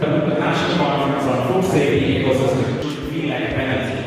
The National Conference on Food Safety Ecosystem should feel like a penalty.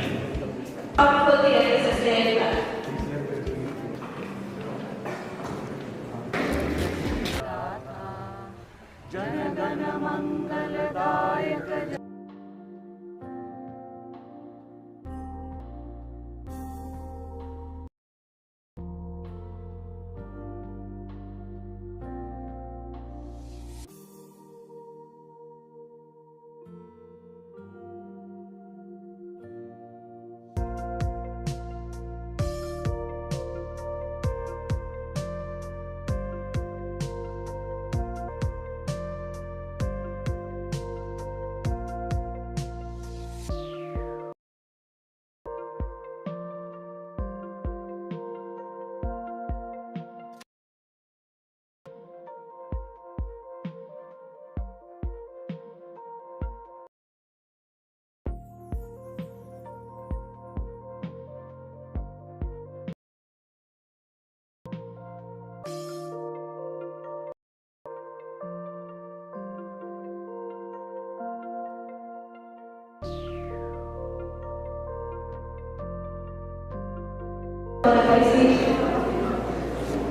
Organization.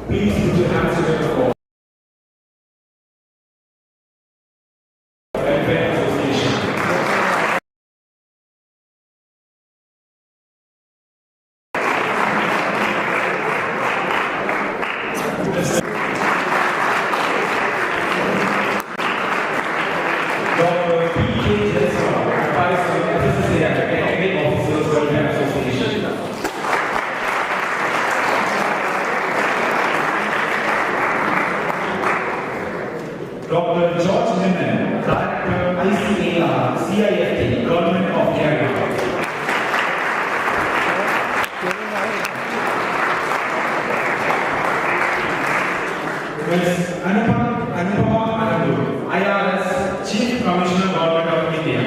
Please put your hands together for Welfare Association. Dr. P.K. Jaiswal, Advisor, FSSA Academic Officers, Welfare Association. Dr. George Niman, Director, ICAR, CIFT, Government of Kerala. Ms. Anupama Anandu, IRS, Chief Commissioner, Government of India.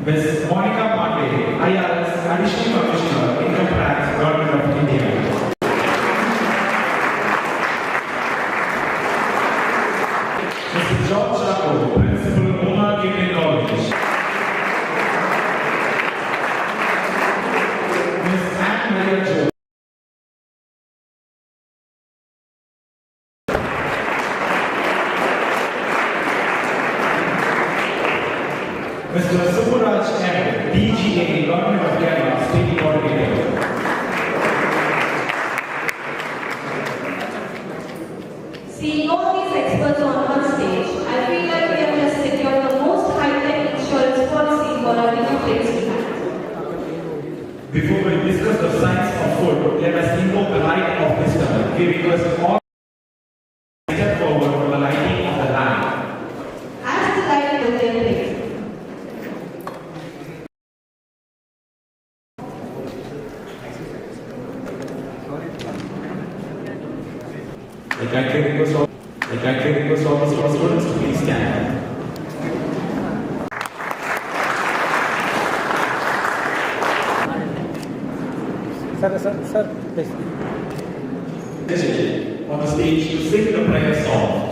Ms. Monica Pandey, IRS, Additional Commissioner, Income Tax, Government of India. Mr. George Chaco, Principal, Monarch Indian College. Ms. Anne Maria Joe. Mr. Suburaj M, DGA, Government of Kerala, State Coordinator. Seeing all these experts on one stage, I feel like we have just secured the most high-tech insurance policy for our new place tonight. Before we discuss the science of food, let us invoke the light of wisdom, giving us all step forward for the lighting of the lamp. As the light will take place, I kindly request all the students to please stand. Sir, please. On the stage to sing the prayer song.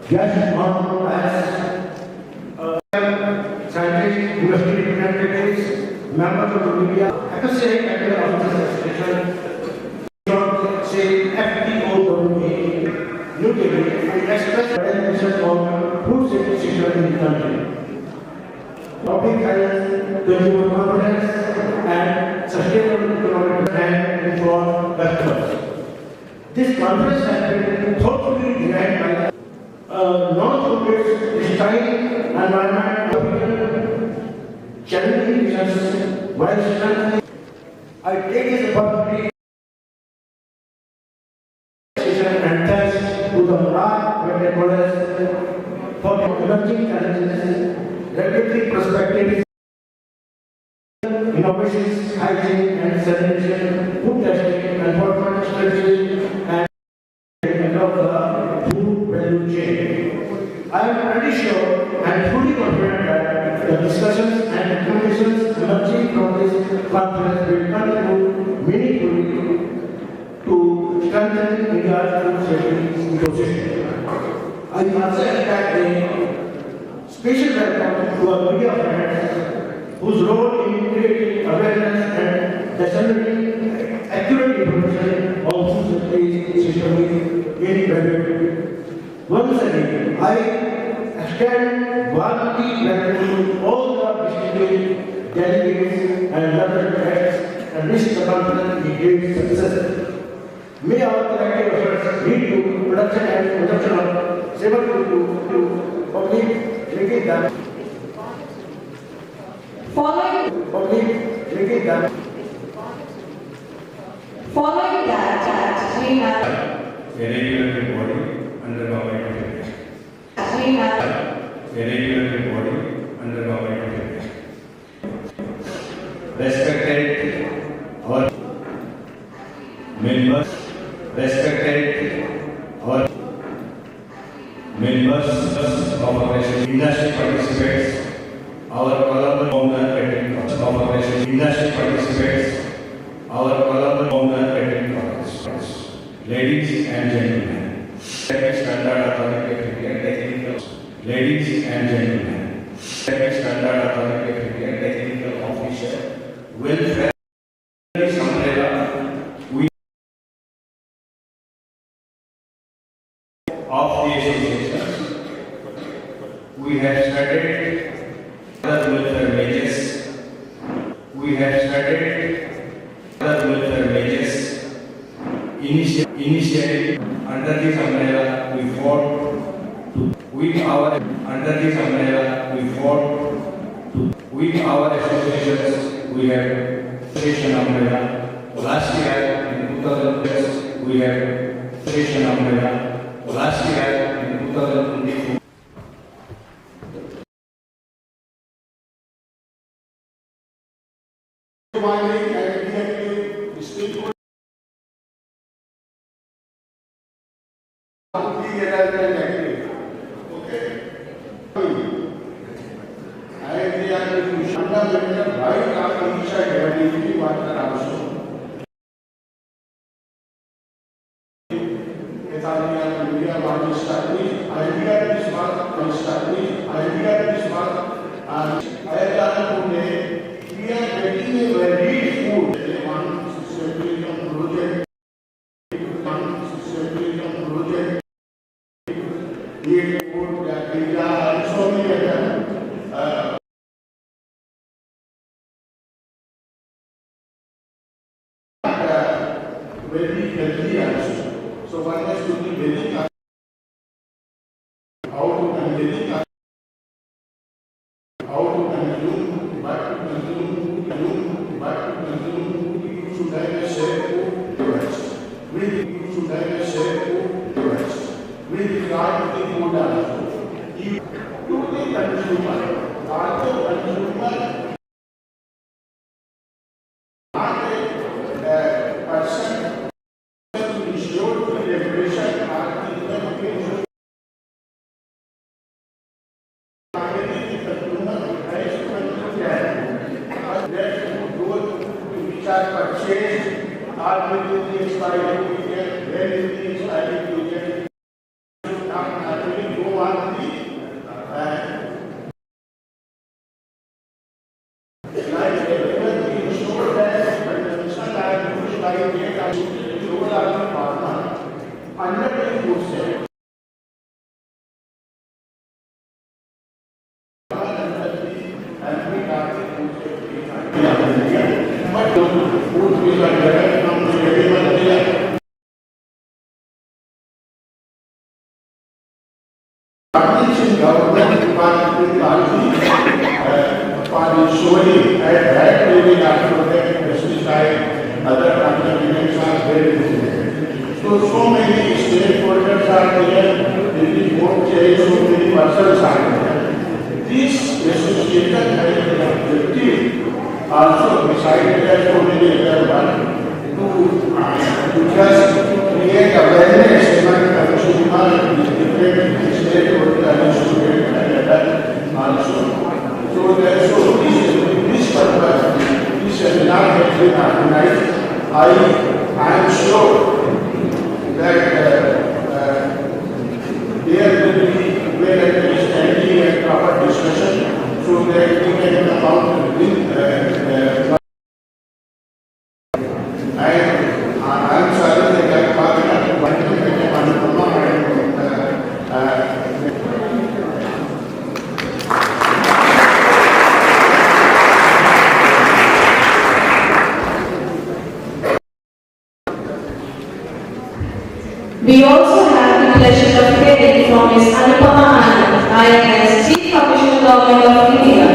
guests on as scientists, university representatives, members of the media, FSA Medical Officers Association, say FDOWA, New Delhi, and express research on food safety sector in the country. Public health, consumer confidence, and sustainable economic and for customers. This conference has been thoughtfully designed by non-profits, destroying environment, challenging issues, while strengthening. I take this opportunity and thanks to the Murad Metropolis for the emerging challenges, regulatory perspectives, innovations, hygiene and sanitation, food testing, enforcement strategies, and of the food value chain. I am pretty sure and fully confident that the discussions and recommendations emerging from this conference will contribute meaningfully to strengthen India's food safety ecosystem. I also extend a special welcome to our media friends whose role in creating awareness and disseminating accurate information on food safety system is very valuable. Once again, I extend warmly gratitude to all the distinguished delegates and other guests and wish the conference a great success. May our collective efforts lead to production and production of several to public making that Following that, we have A regulatory body under government affairs. we have A regulatory body under government affairs. Respected our members, of operation industry participants, our collaborator of operation industry participants, our collaborator participants, ladies and gentlemen, standard authority and technical, ladies and gentlemen, standard authority and technical officer, welfare umbrella, we of the associations, we have started other welfare measures. We have started other welfare measures. Initially, under this umbrella, we fought to with our under this umbrella, we fought to with our associations. We have association umbrella. Last year in 2006, we have association umbrella. Last year in 2024. Very healthy also. So one has to be very how to consume, what to consume, you should have a share food device. You should have a share food device. With regard to the food also. You to the consumer, also consumer not a person to ensure the regulation are in the purchased are within the expiry period, when is the expiry period, should not actually go want the like even we showed that when the mission died, which by date I showed our partner under the food set. And we got the food safety. But the food is direct from the everyone. Parties in government department largely are showing that really after protect pesticide, other contaminants are very difficult. So many stakeholders are there, maybe won't change, so many persons are there. This association has an objective also decided that so many other one to just create awareness among consumers, different stakeholders, students and other also. So this purpose, this seminar has been organized. I am sure that there will be well understanding and proper discussion so that we can come out with I am sorry that I can't We also have the pleasure of hearing from Ms. Anupama Anand, IAS Chief Commissioner Government of India.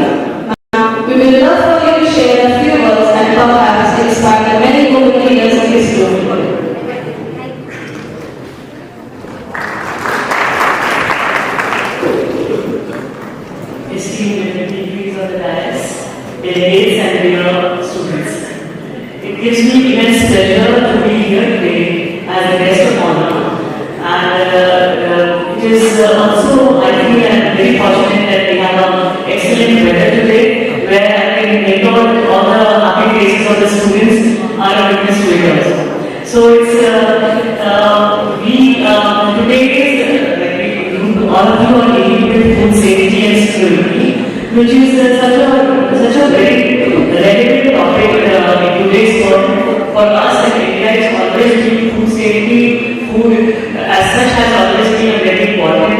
Ma'am, we will love for you to share a few words and perhaps inspire the many women leaders of this group. Esteemed dignitaries of the dais, delegates and dear students. It gives me immense pleasure to be here today as a guest of honor. And it is also, I feel, I'm very fortunate that we have an excellent weather today, where I can make out all the happy faces of the students are a witness to it also. So it's today is all of you are dealing with food safety and security, which is such a very relevant topic in today's world. For us in India, it's always been food safety. Food as such has always been a very important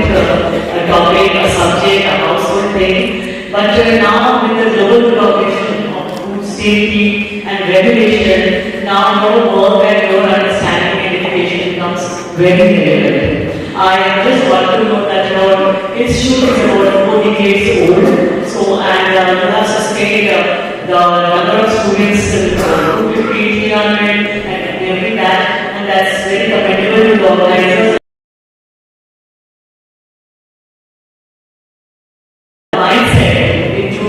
topic, a subject, a household thing. But now with the global propagation of food safety and regulation, now your work and your understanding and education becomes very relevant. I just want to know that your institute is about 4 decades old, so and you have sustained the number of students to 250, 300 and every that, and that's very commendable to the organizers. Mindset into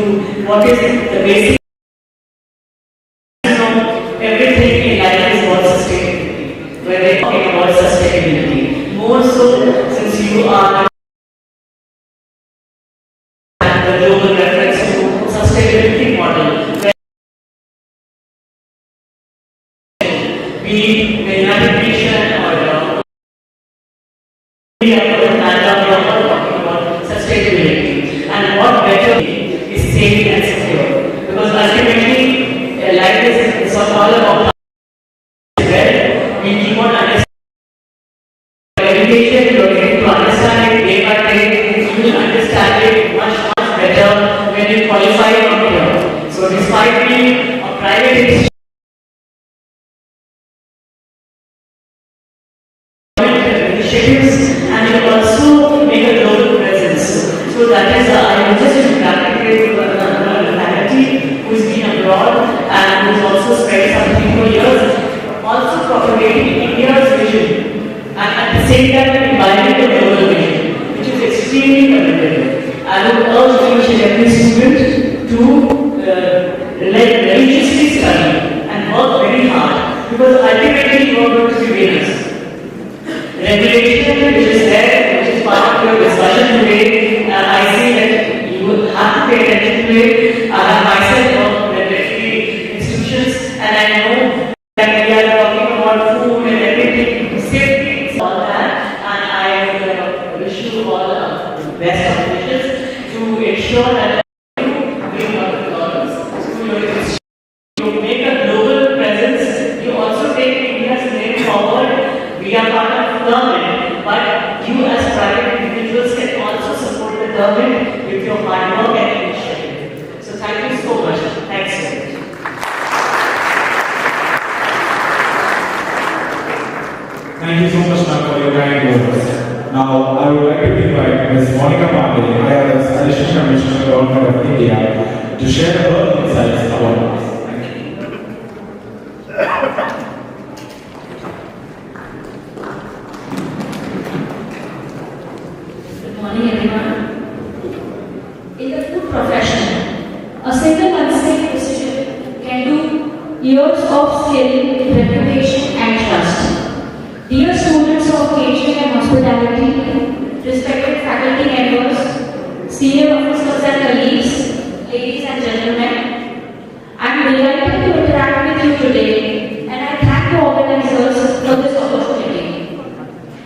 what is the basic. Everything in life is about sustainability. When we're talking about sustainability, more so since you are the global reference to sustainability model. Be the United Nations or we are talking about sustainability, and what better is safe and secure, because ultimately life is all about where we keep on understanding education, you are getting to understand it day by day, you will understand it much better when you qualify from here. So despite being a private institution, initiatives, and you also make a global presence. So that is, I am just gratitude to the faculty who has been abroad and who has also spent some 3-4 years also propagating India's vision and at the same time imbibing the global vision, which is extremely commendable. I would urge each and every student to religiously study and work very hard, because ultimately you are going to be winners. Regulation which is there, which is part of your discussion today, I see that you will have to pay attention to it. I have myself worked with regulatory institutions, and I know that we are talking about food and everything, safety, all that, and I wish you all best of wishes to ensure that you bring up the girls to your institution. You make a global presence. You also take India's name forward. We are part of government, but you as private individuals can also support the government with your hard work and initiative. So thank you so much. Thanks so much. Thank you so much, ma'am, for your kind words. Now, I would like to invite Ms. Monica Pandey, IRS Assistant Commissioner, Government of India, to share her insights about this. Thank you. Good morning, everyone. In the food profession, a single unsafe decision can do years of skill, reputation, and trust. Dear students of catering and hospitality, respected faculty members, senior officers and colleagues, ladies and gentlemen, I am delighted to interact with you today, and I thank the organizers for this opportunity.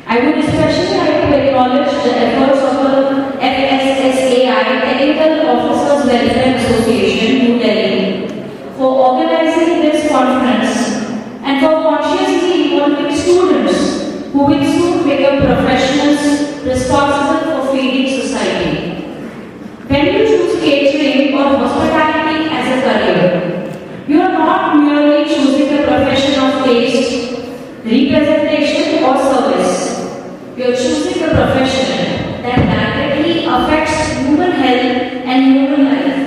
I would especially like to acknowledge the efforts of the FSSAI Technical Officers Welfare Association, New Delhi, for organizing this conference and for consciously involving students who will soon become professionals responsible for feeding society. When you choose catering or hospitality as a career, you are not merely choosing a profession of taste, representation or service. You are choosing a profession that directly affects human health and human life.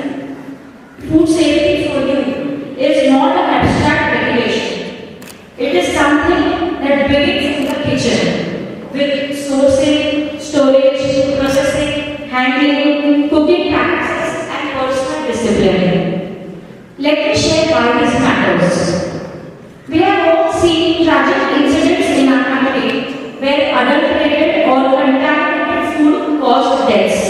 Food safety for you is not an abstract regulation. It is something that begins in the kitchen with sourcing, storage, processing, handling, cooking practices and personal discipline. Let me share why this matters. We have all seen tragic incidents in our country where adulterated or contaminated food caused deaths.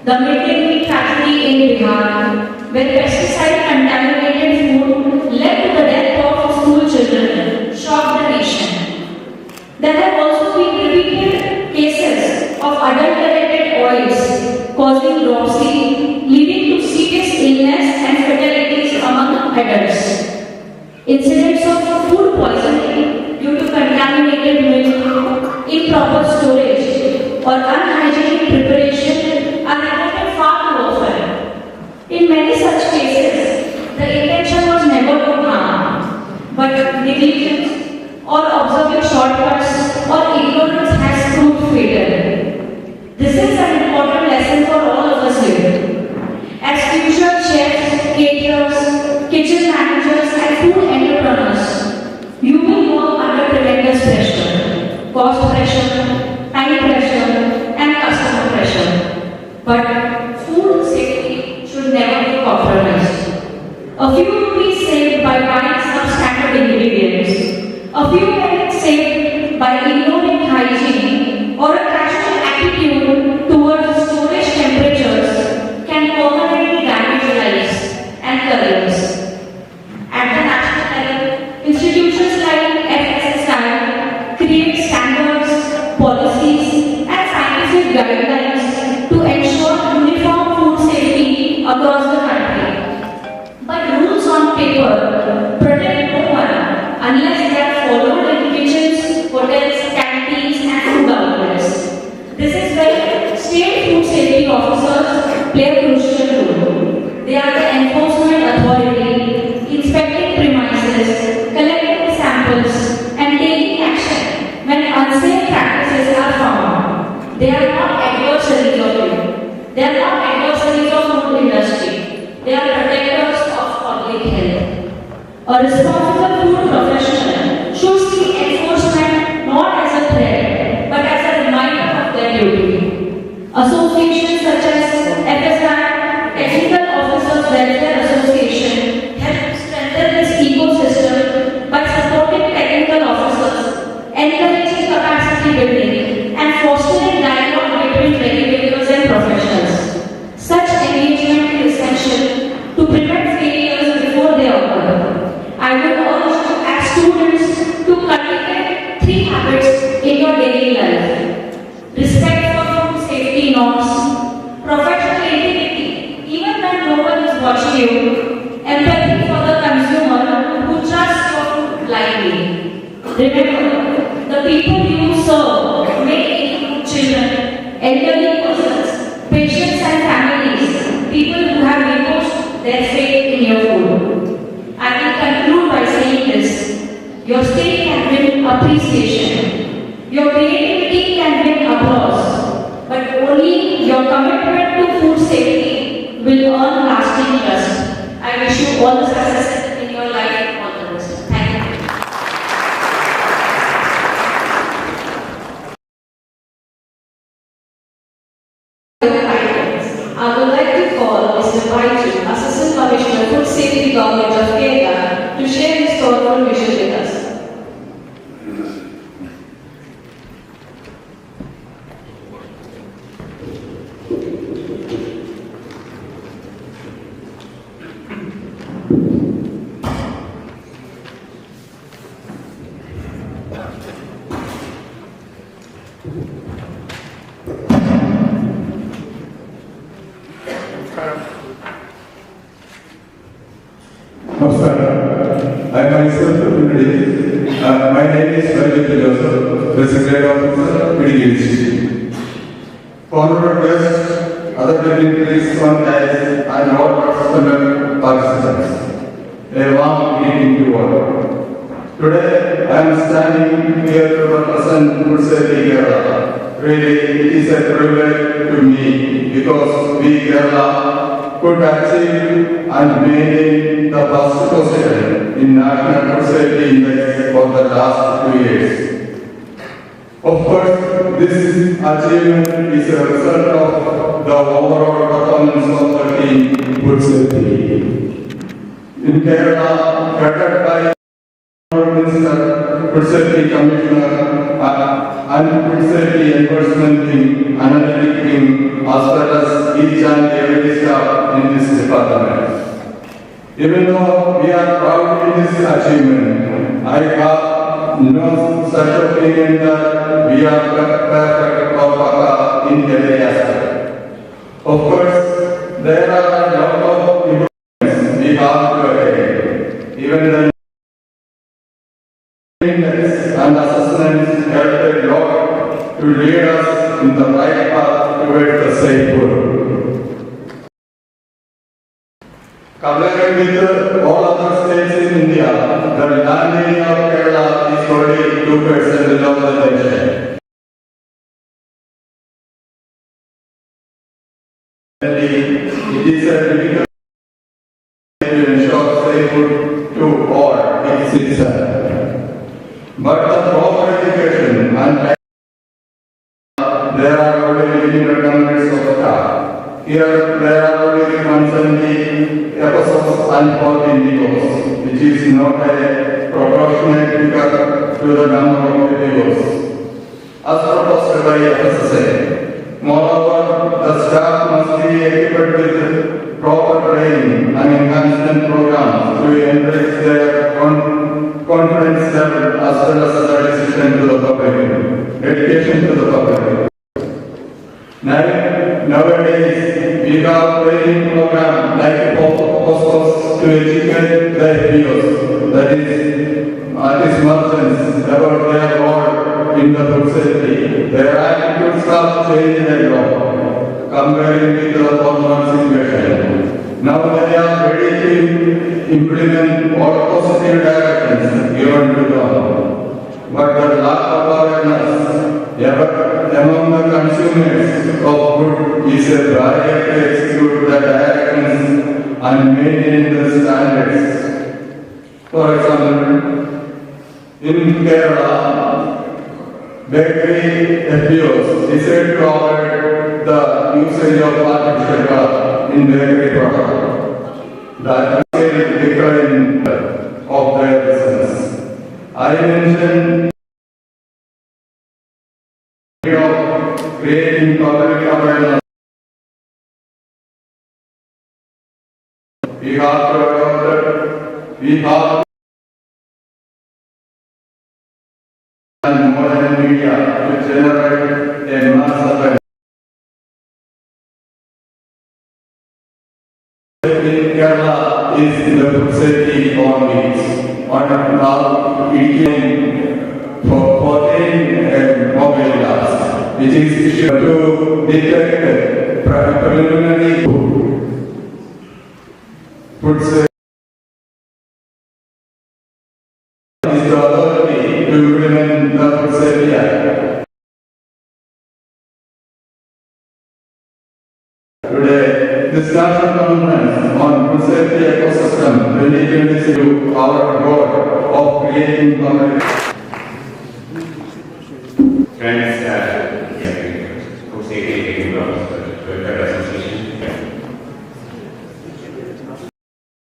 The mid-day meal tragedy in Bihar, where pesticide-contaminated food led to the death of school children, shocked the nation. There have also been repeated cases of adulterated oils causing dropsy, leading to serious illness and fatalities among adults. Incidents of food poisoning due to contaminated milk, improper storage, or unhygienic preparation are reported far too often. In many such cases, the intention was never to harm, but negligence or observing shortcuts or ignorance has proved fatal. This is an important lesson for all of us here. As future chefs, caterers, kitchen managers, and food entrepreneurs, you will work under tremendous pressure, cost pressure, time pressure, and customer pressure. But food safety should never be compromised. A few rupees saved by buying substandard ingredients, a few minutes saved by ignoring hygiene, or a casual attitude towards storage temperatures can permanently damage lives and careers. At the national level, institutions like FSSAI create standards, policies, and scientific guidelines to ensure uniform food safety across the country. But rules on paper protect no one unless they are followed in kitchens, hotels, canteens, and food outlets. This is where state food safety officers play a crucial role. They are the enforcement authority, inspecting premises, collecting samples, and taking action when unsafe practices are found. They are not adversaries of you. They are not adversaries of food industry. They are protectors of public health. A responsible food professional should see enforcement not as a threat, but as a reminder of their duty. Associations such as FSI, Technical Officers Welfare Association, help strengthen this ecosystem by supporting technical officers, encouraging capacity building, and fostering dialogue between regulators and professionals. Such engagement is essential to prevent failures before they occur. I would urge you as students to cultivate 3 habits in your daily life. Respect for food safety norms, professional integrity, even when no one is watching you, empathy for the consumer who trusts your food blindly. Remember, the people you serve may include children, elderly persons, patients and families, people who have reposed their faith in your food. I will conclude by saying this. Your state can win appreciation. Your creativity can win applause. But only your commitment to food safety will earn lasting trust. I wish you all the success in your life. All the best. Thank you. I would like to call Mr. Baiju, Assistant Commissioner, Food Safety, Government of Kerala, to share his thoughtful vision with us. Namaskar. I myself introduce. My name is Vajit Joseph, the Secretary Officer, PDGC. Honorable guests, other dignitaries on dais, and all personal participants. A warm greeting to all. Today, I am standing here to represent Food Safety Kerala. Really, it is a privilege to me because we Kerala could achieve and maintain the first position in National Food Safety Index for the last 2 years. Of course, this achievement is a result of the overall performance of the team Food Safety. In Kerala, headed by Minister, Food Safety Commissioner, and Food Safety Enforcement Team, Analytic Team, as well as each and every staff in this department. Even though we are proud in this achievement, I have no such opinion that we are perfect or paka in every aspect. Of course, there are a lot of improvements we have to attain. Even the and assessments help a lot to lead us in the right path towards the safe food. Compared with all other states in India, the land area of Kerala is only 2% below the nation. It is a difficult to ensure safe food to all its citizens. But the proper education and there are already limited numbers of staff. Here there are already 170 episodes and 14 videos, which is not a proportionate figure to the number of videos. As proposed by FSSA. Moreover, the staff must be equipped with proper training and enhancement programs to enrich their confidence level as well as the decision to the public, education to the public. Nowadays, we have training programs like POSCOs to educate the FPOs, that is merchants, about their role in the food safety. Their attitudes have changed a lot comparing with the former situation. Now they are ready to implement all positive directions given to them. But the lack of awareness among the consumers of food is a barrier to execute the directions and maintain the standards. For example, in Kerala, bakery FPOs decided to avoid the usage of artificial color in bakery products. The decline of their business. I mentioned of creating public awareness. We have and modern media to generate a mass awareness. in Kerala is the food safety on wheels. On now it came for 10 mobile labs, which is issued to detect preliminary food safety. Is the authority to implement the food safety act. Today, this national conference on food safety ecosystem 2022, our goal of creating public. Friends, food safety welfare association.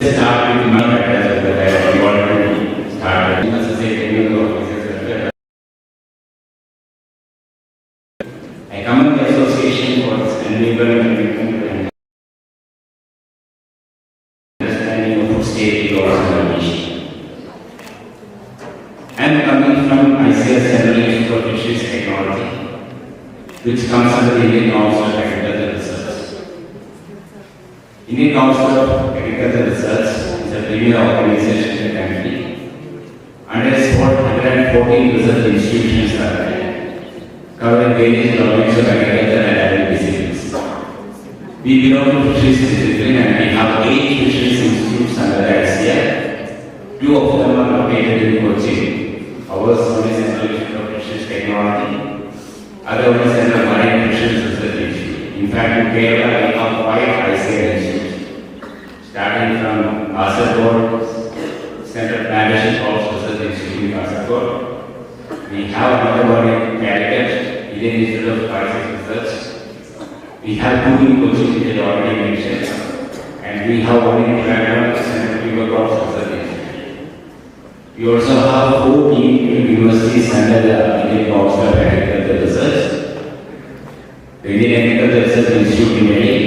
Let's start with my address that I have already started. I commend the association for its enablement and understanding of food safety laws and conditions. And coming from ICS Central Institute of Fisheries Technology, which comes under the Indian Council of Agricultural Research. Indian Council of Agricultural Research is a premier organization in the country, and has 114 research institutions are there, covering various domains of agriculture and agri-disciplines. We belong to fisheries discipline and we have 8 fisheries institutes under the ICR. 2 of them are located in Kochi. Ours one is Central Institute of Fisheries Technology, other one is Central Marine Fisheries Research Institute. In fact, in Kerala we have 5 ICR institutes, starting from Kasaragod, Central Plantation Crops Research Institute in Kasaragod. We have another one in Calicut, Indian Institute of Spices Research. We have 2 in Kochi, which I already mentioned, and we have one in Kerala, Central River Crops Research Institute. We also have 4 universities under the Indian Council of Agricultural Research. The Indian Agricultural Research Institute in Delhi,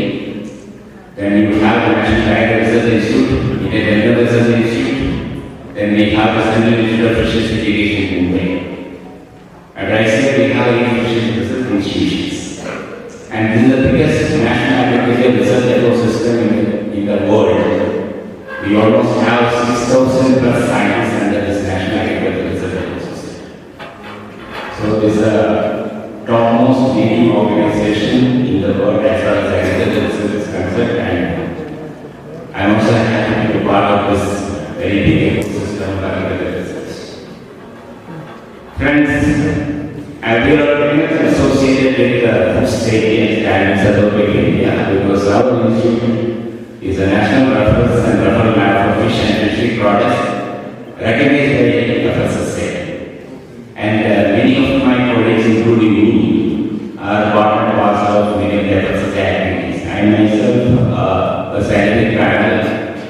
then you have the National Agricultural Research Institute, Indian Agricultural Research Institute, then we have the Central Institute of Fisheries Education in Mumbai. At ICAR we have 8 fisheries research institutions. And this is the biggest national agricultural research ecosystem in the world. We almost have 6,000 plus scientists under this national agricultural research ecosystem. So this is a topmost leading organization in the world as far as agricultural research is concerned, and I am also happy to be part of this very big ecosystem of agricultural research. Friends, we are very much associated with food safety and standards authority in India because our institute is a national reference and referral lab for fish and fishery products recognized by FSSAI. And many of my colleagues, including me, are part and parcel of many of the FSSAI activities. I myself a scientific panel,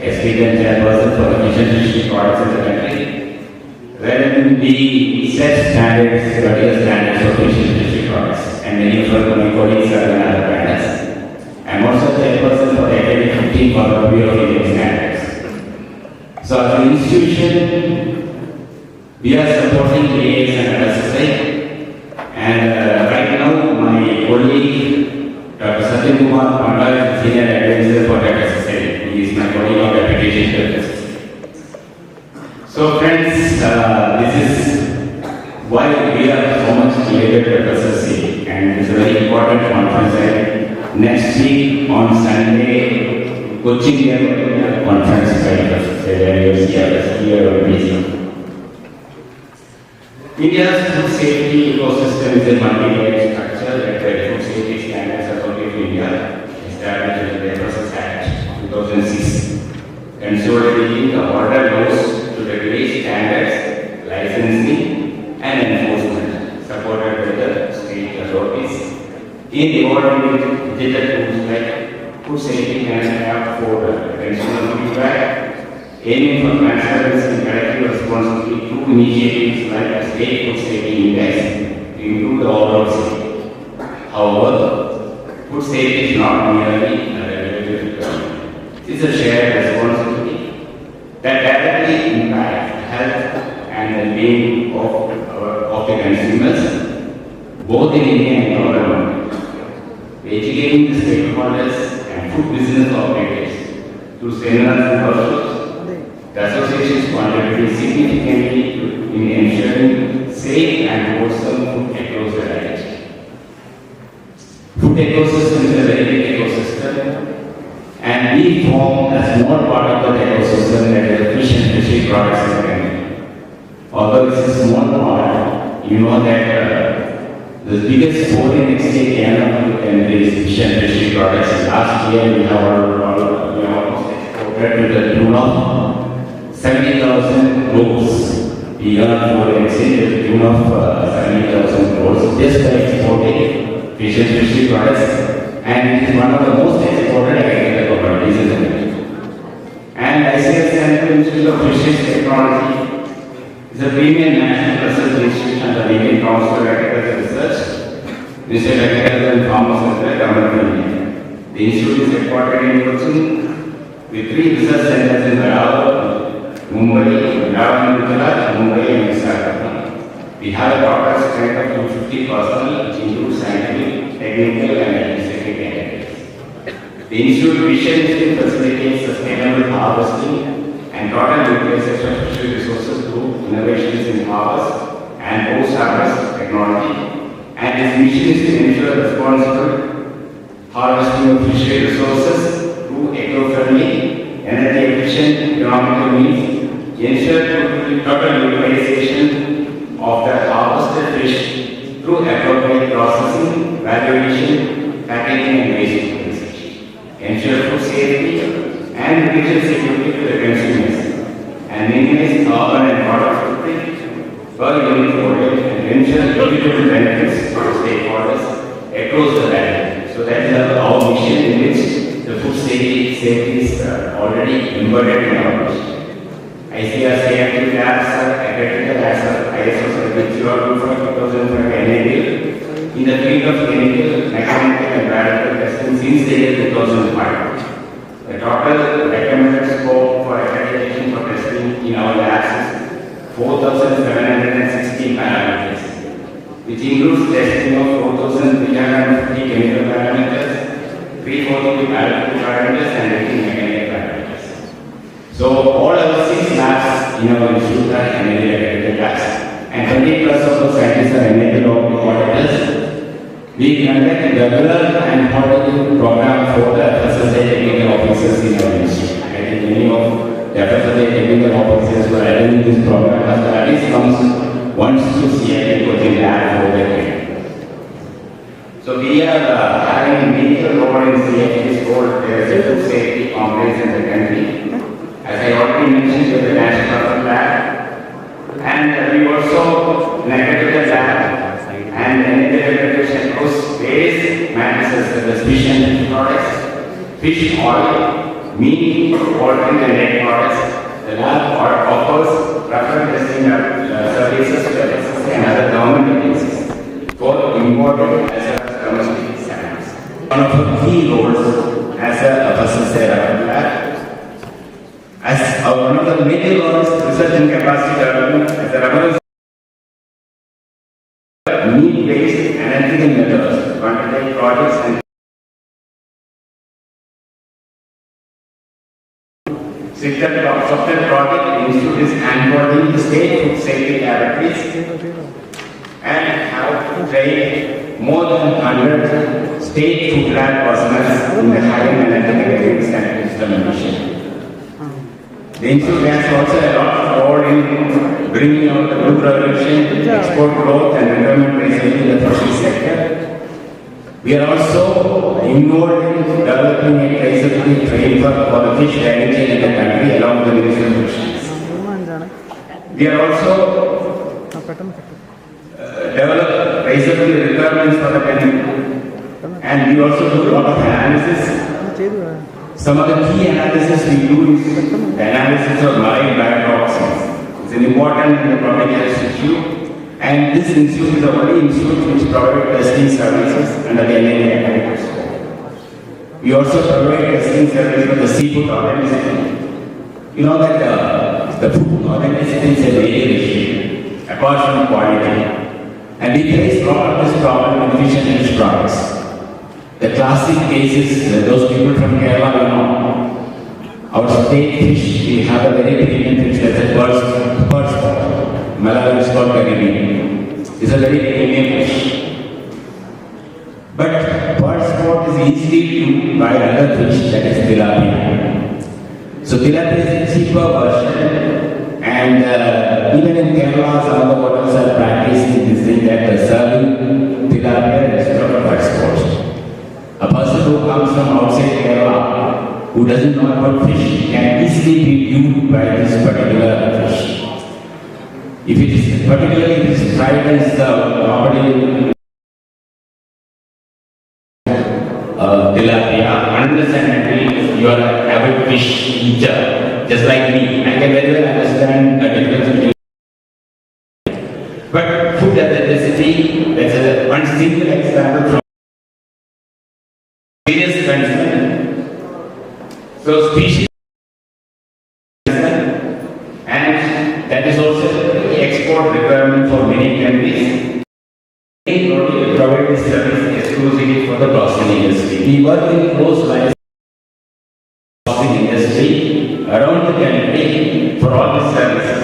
experienced chairperson for the fish and fishery products in the country. Wherein we set standards, particular standards for fish and fishery products, and many of my colleagues are in other panels. I am also chairperson for the academic team for the Bureau of Indian Standards. So as an institution, we are supporting AIS and FSSAI, and right now my colleague Dr. Satya Kumar Panda is the senior advisor for FSSAI. He is my colleague of application to FSSAI. So friends, this is why we are so much related to FSSAI, and it's a very important conference. Next week on Sunday, Kochi we are going to have a conference by FSSAI, where you will see us here on meeting. India's food safety ecosystem is a multi-layered structure that the Food Safety Standards Authority of India established in the FSSAI Act 2006, consolidating the order laws to regulate standards, licensing and enforcement supported by the state authorities in evolving with digital tools like food safety and app for consumer feedback, aiming for transparency and collective responsibility through initiatives like the State Food Safety Index to improve the overall safety. However, food safety is not merely a regulatory requirement. It is a shared responsibility that directly impacts health and the well-being of the consumers, both in India and abroad. Educating the stakeholders and food business operators through seminars and workshops. The association's contributed significantly in ensuring safe and wholesome food across the diet. Food ecosystem is a very big ecosystem, and we form a small part of the ecosystem that is the fish and fishery products in the country. Although it's a small part, you know that the biggest foreign exchange earner of the country is fish and fishery products. Last year we have almost exported to the tune of 70,000 crores. We earned foreign exchange to the tune of 70,000 crores just by exporting fish and fishery products, and it is one of the most exported agricultural commodities in the country. And ICS Central Institute of Fisheries Technology is a premier national research institution under the Indian Council of Agricultural Research, Ministry of Agriculture and Farmers Welfare, Government of India. The institute is headquartered in Cochin with 3 research centers in Bangalore, Mumbai, Gujarat, Mumbai and Visakhapatnam. We have a total strength of 250 personnel, which includes scientific, technical and administrative categories. The institute vision is to facilitate sustainable harvesting and total utilization of fishery resources through innovations in harvest and post-harvest technology. And its mission is to ensure responsible harvesting of fishery resources through eco-friendly, energy-efficient economical means, ensure total utilization of the harvested fish through appropriate processing, valuation, packaging and waste utilization, ensure food safety and nutrition security to the consumers, and minimize carbon and water footprint per unit volume and ensure equitable benefits to stakeholders across the value. So that is our mission, in which the food safety is already embedded in our mission. ICRC active labs are accredited as ISO 17025 enabled in the field of chemical, mechanical and biological testing since the year 2005. The total recommended scope for accreditation for testing in our labs is 4,716 parameters, which includes testing of 4,350 chemical parameters, 340 biological parameters and 18 mechanical parameters. So all our 6 labs in our institute are NABL accredited labs, and 20 plus of the scientists are NABL auditors. We conduct regular and auditing program for the FSSAI technical officers in our institute. I think many of the FSSAI technical officers who are attending this program have at least comes once to CIT coaching lab for their training. So we are having a major role in CIT's role as a food safety compliance in the country. As I already mentioned, with the National Health Lab, and we also negative the lab and accreditation across various matters such as fish and fish products, fish oil, meat, poultry and egg products. The lab offers preferred testing services to FSSAI and other government agencies for imported as well as domestic samples. One of the key roles as a FSSAI lab. As one of the major roles, research and capacity development as a reference need-based analytical methods, quantitative projects and software project. The institute is onboarding the state food safety laboratories and have trained more than 100 state food lab personnel in the higher analytical areas and instrumentation. The institute has also a lot of role in bringing out the food revolution, export growth and environment raising in the fishery sector. We are also involved in developing a traceability framework for the fish value chain in the country along with the Ministry of Fisheries. We are also develop traceability requirements for the country, and we also do a lot of analysis. Some of the key analysis we do is the analysis of marine biotoxins. It's an important public health issue, and this institute is the only institute which provides testing services under the NABL accredited scope. We also provide testing services for the seafood authenticity. You know that the food authenticity is a major issue, apart from quality. And we face a lot of this problem in fish and fish products. The classic case is those people from Kerala, you know, Our state fish, we have a very premium fish that's a bird spot. Malawi is called Caribbean. It's a very premium fish. But bird spot is easily used by another fish, that is tilapia. So tilapia is a cheaper version, and even in Kerala, some of the hotels are practicing this thing that serving tilapia instead of bird spot. A person who comes from outside Kerala, who doesn't know about fish, can easily be viewed by this particular fish. If it is particularly if it is fried as normally tilapia, understandably you are an avid fish eater, just like me. I can very well understand the difference between. But food as a recipe, that's one single example from various concern. So species, and that is also the export requirement for many countries. We provide this service exclusively for the processing industry. We work in close lines processing industry around the country for all these services.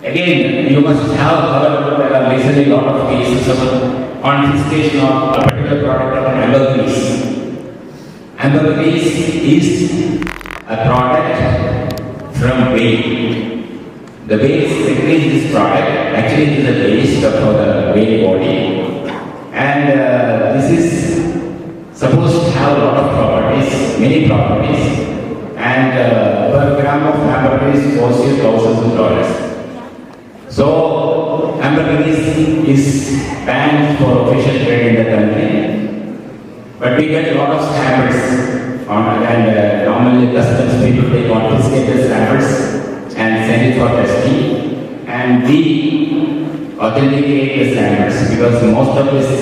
Again, you must have, however, there are recently a lot of cases of confiscation of a particular product of ambergris. Ambergris is a product from whale. The whale secretes this product. Actually, it is a waste of the whale body, and this is supposed to have a lot of properties, many properties, and per gram of ambergris costs you thousands of dollars. So, ambergris is banned for official trade in the country. But we get a lot of samples and normally customs people they confiscate the samples and send it for testing, and we authenticate the samples because most of these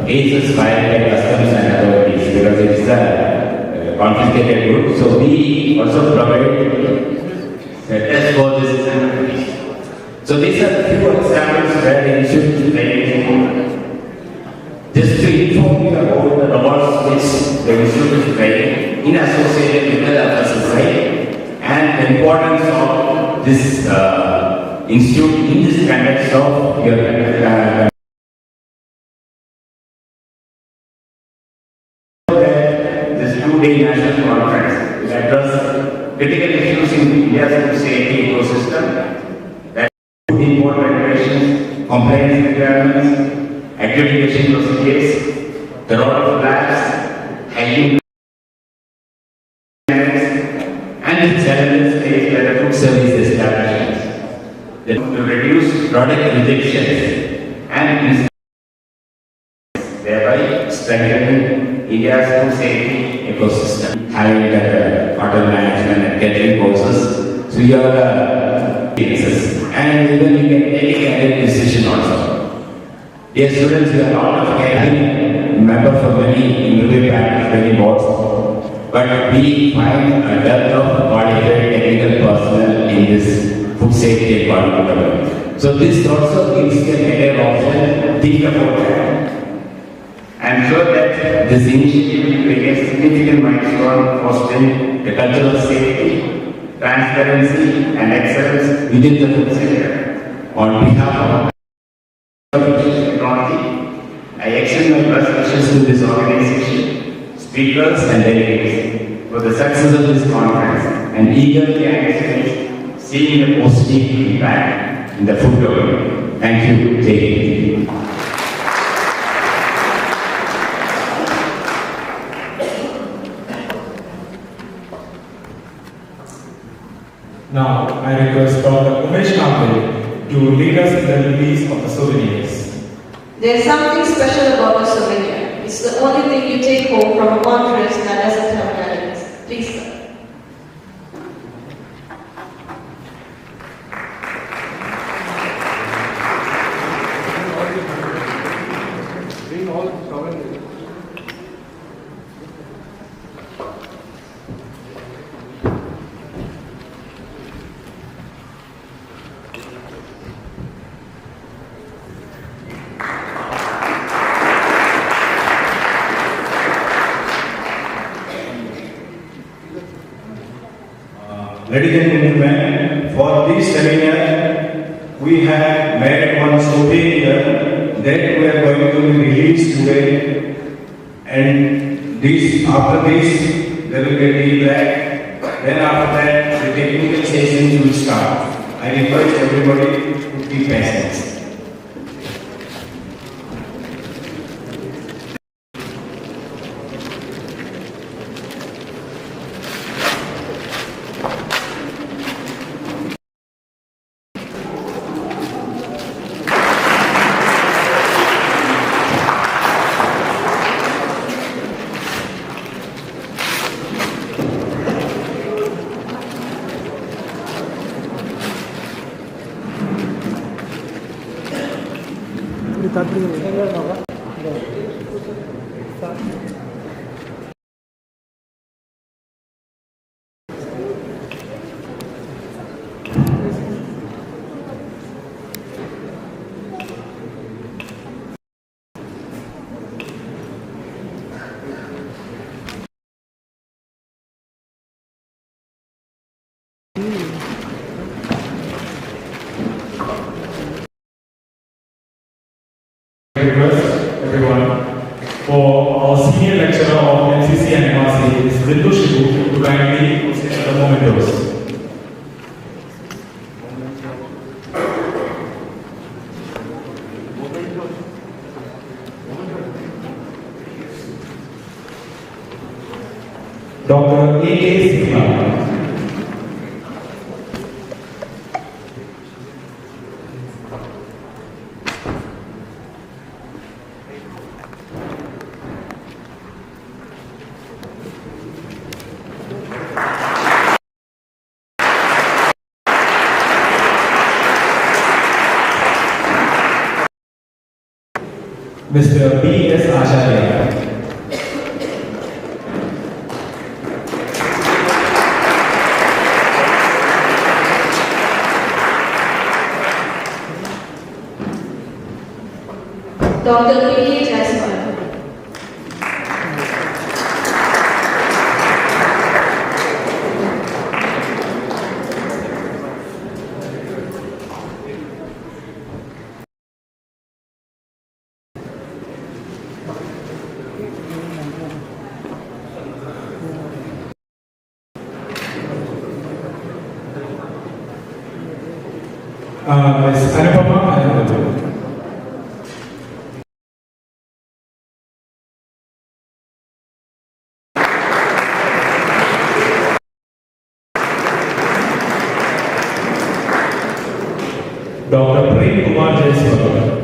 cases filed by customs and authorities because it is a confiscated good. So we also provide the test for this samples. So these are few examples where the institute is training. Just to inform you about the robots which the institute is training in association with the FSSI and the importance of this institute in this context of your this two-day national conference will address critical issues in India's food safety ecosystem, that food import regulations, compliance requirements, accreditation procedures, the role of labs, hygiene and the challenges faced by the food service establishments that will reduce product rejections and thereby strengthening India's food safety ecosystem. Having hotel management and catering courses, so you have experiences, and even you can take a career decision also. Dear students, you are not of caring member for many interview panels, many boards, but we find a depth of qualified technical personnel in this food safety department. So this also gives you a career option. Think about that. I am sure that this initiative will be a significant milestone fostering the culture of safety, transparency, and excellence within the food sector. On behalf of technology, I extend my best wishes to this organization, speakers and delegates for the success of this conference and eagerly anticipate seeing the positive impact in the food domain. Thank you, Jai Hind. Now, I request Dr. Umesh Kamble to lead us in the release of the souvenirs. There's something special about a souvenir. It's the only thing you take home from a conference that doesn't have calories. Please, sir. Ladies and gentlemen, for this seminar, we have made one souvenir that we are going to release today. And this, after this, there will be a tea break. Then after that, the technical sessions will start. I request everybody to be patient. Request everyone for our senior lecturer of NCC and MRC, is Bindu Shibu, to kindly present the mementos. Dr. A.K. Sigma. Mr. B.S. Acharya. Dr. P.K. Jaiswal. Ms. Anupama Anand. Dr. Prem Kumar Jaiswal.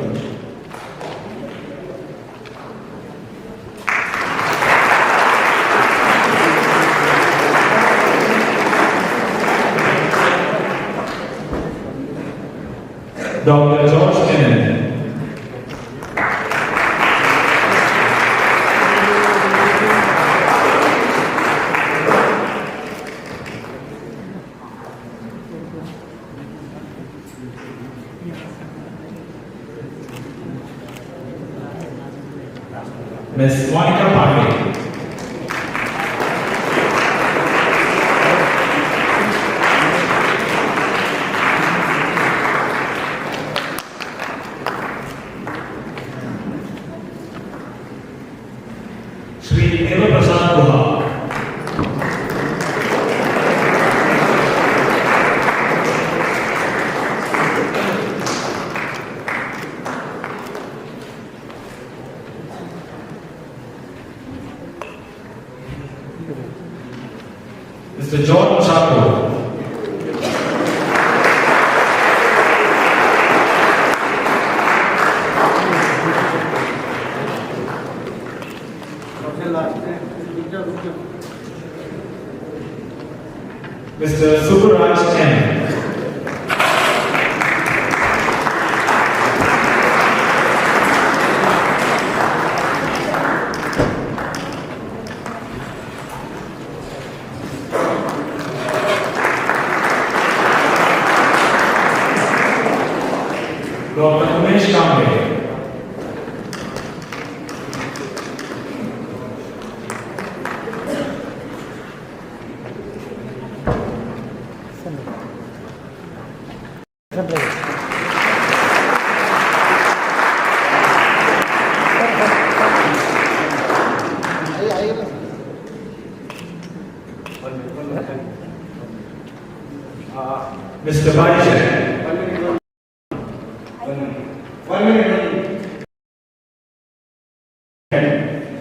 Dr. George Tennant. Ms. Monica Pandey. Shri Deva Prasad Guha. Mr. John Chapo. Mr. Subaraj Chen. Dr. Umesh Kamble. Mr. Baisha. 1 minute.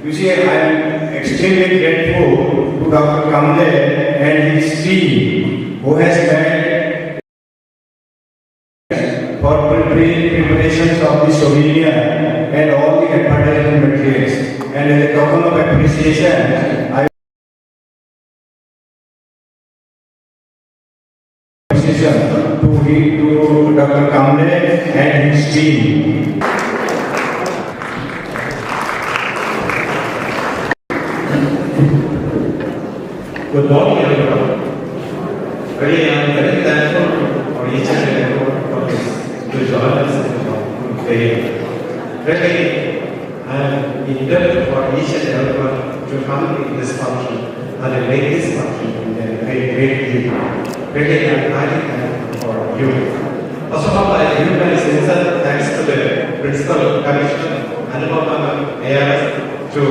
You see, I am extremely grateful to Dr. Kamle and his team who has made for preparations of the souvenir and all the advertising materials. And as a token of appreciation, I to Dr. Kamle and his team. Good morning, everyone. Really, I am very thankful for each and every one of us to join us today. Really, I am indebted for each and every one to come in this function and make this function a great deal. Really, I am highly thankful for you. First of all, I give my sincere thanks to the Principal Commissioner Anupama ARS to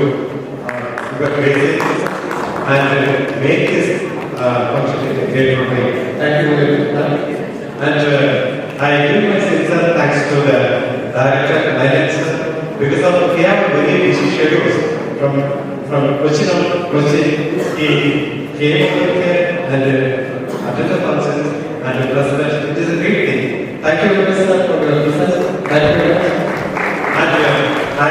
your praise and make this function a great way. Thank you very much. And I give my sincere thanks to the Director Lynette because of we have very busy schedules from Kochi. He came over here and attended the function and the president. It is a great thing. Thank you very much, sir, for your presence. Thank you very much. And I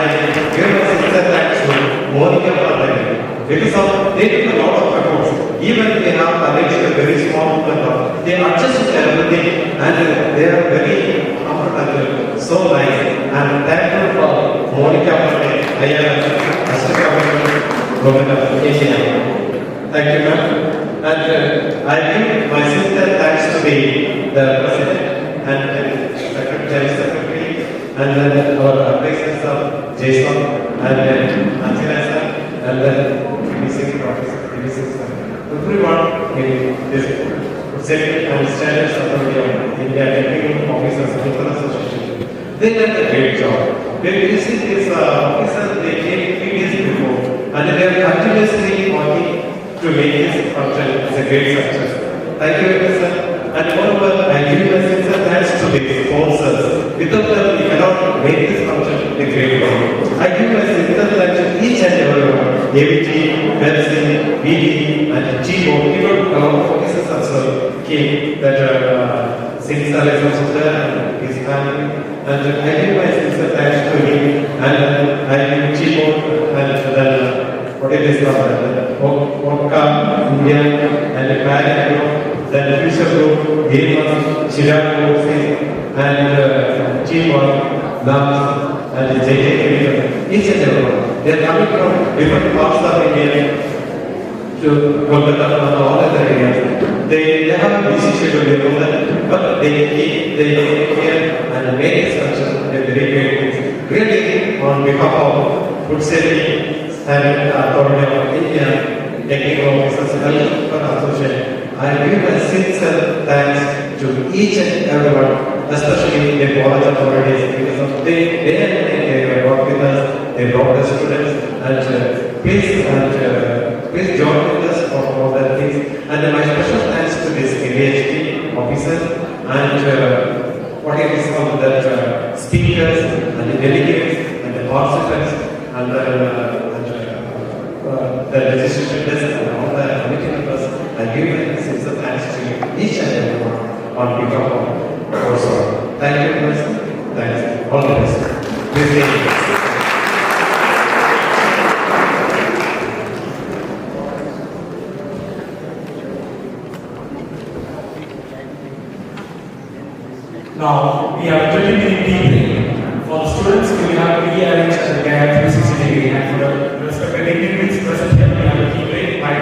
give my sincere thanks to Monica Pandey. Because of they took a lot of efforts. Even they have arranged a very small method. They adjust everything and they are very comfortable, so nice. And thankful for Monica Pandey, Assistant Governor of Asia. Thank you, ma'am. And I give my sincere thanks to the President and Secretary and then our advisors of Jason and Angela sir and then everyone in this Senate and Standards Authority of India Technical Officers People Association. They did a great job. When we visit these officers, they came 3 days before and they are continuously working to make this function as a great success. Thank you very much, sir. And moreover, I give my sincere thanks to the sponsors. Without them, we cannot make this function a great one. I give my sincere thanks to each and everyone. AVT, Pepsi, BD, and Chico, even a lot of officers also came that Sinsar is also there and his family. And I give my sincere thanks to him and I give Chico and then what it is called, Vodka, India, and the Parent Group, then the Future Group, Gamas, Chirag Group, and Chico, Lams, and the JJ, each and everyone. They are coming from different parts of India to Kolkata and all other areas. They have a busy schedule, they know that, but they take care and make this function a very great thing. Really, on behalf of Food Safety and Authority of India, Technical Officers and Association, I give my sincere thanks to each and everyone, especially the college authorities, because of they work with us. They brought the students and please join with us for all that things. And my special thanks to this ADHD officer and what it is called that speakers and the delegates and the participants and the registration desk and all the committee members. I give my sincere thanks to each and everyone on behalf of Warsaw. Thank you very much. Thanks. All the best. Please stay. Now, we have 20-minute tea break. For the students, we will have rearranged the gap 360 degree, and for the respective dignitaries present here, we have a tea break by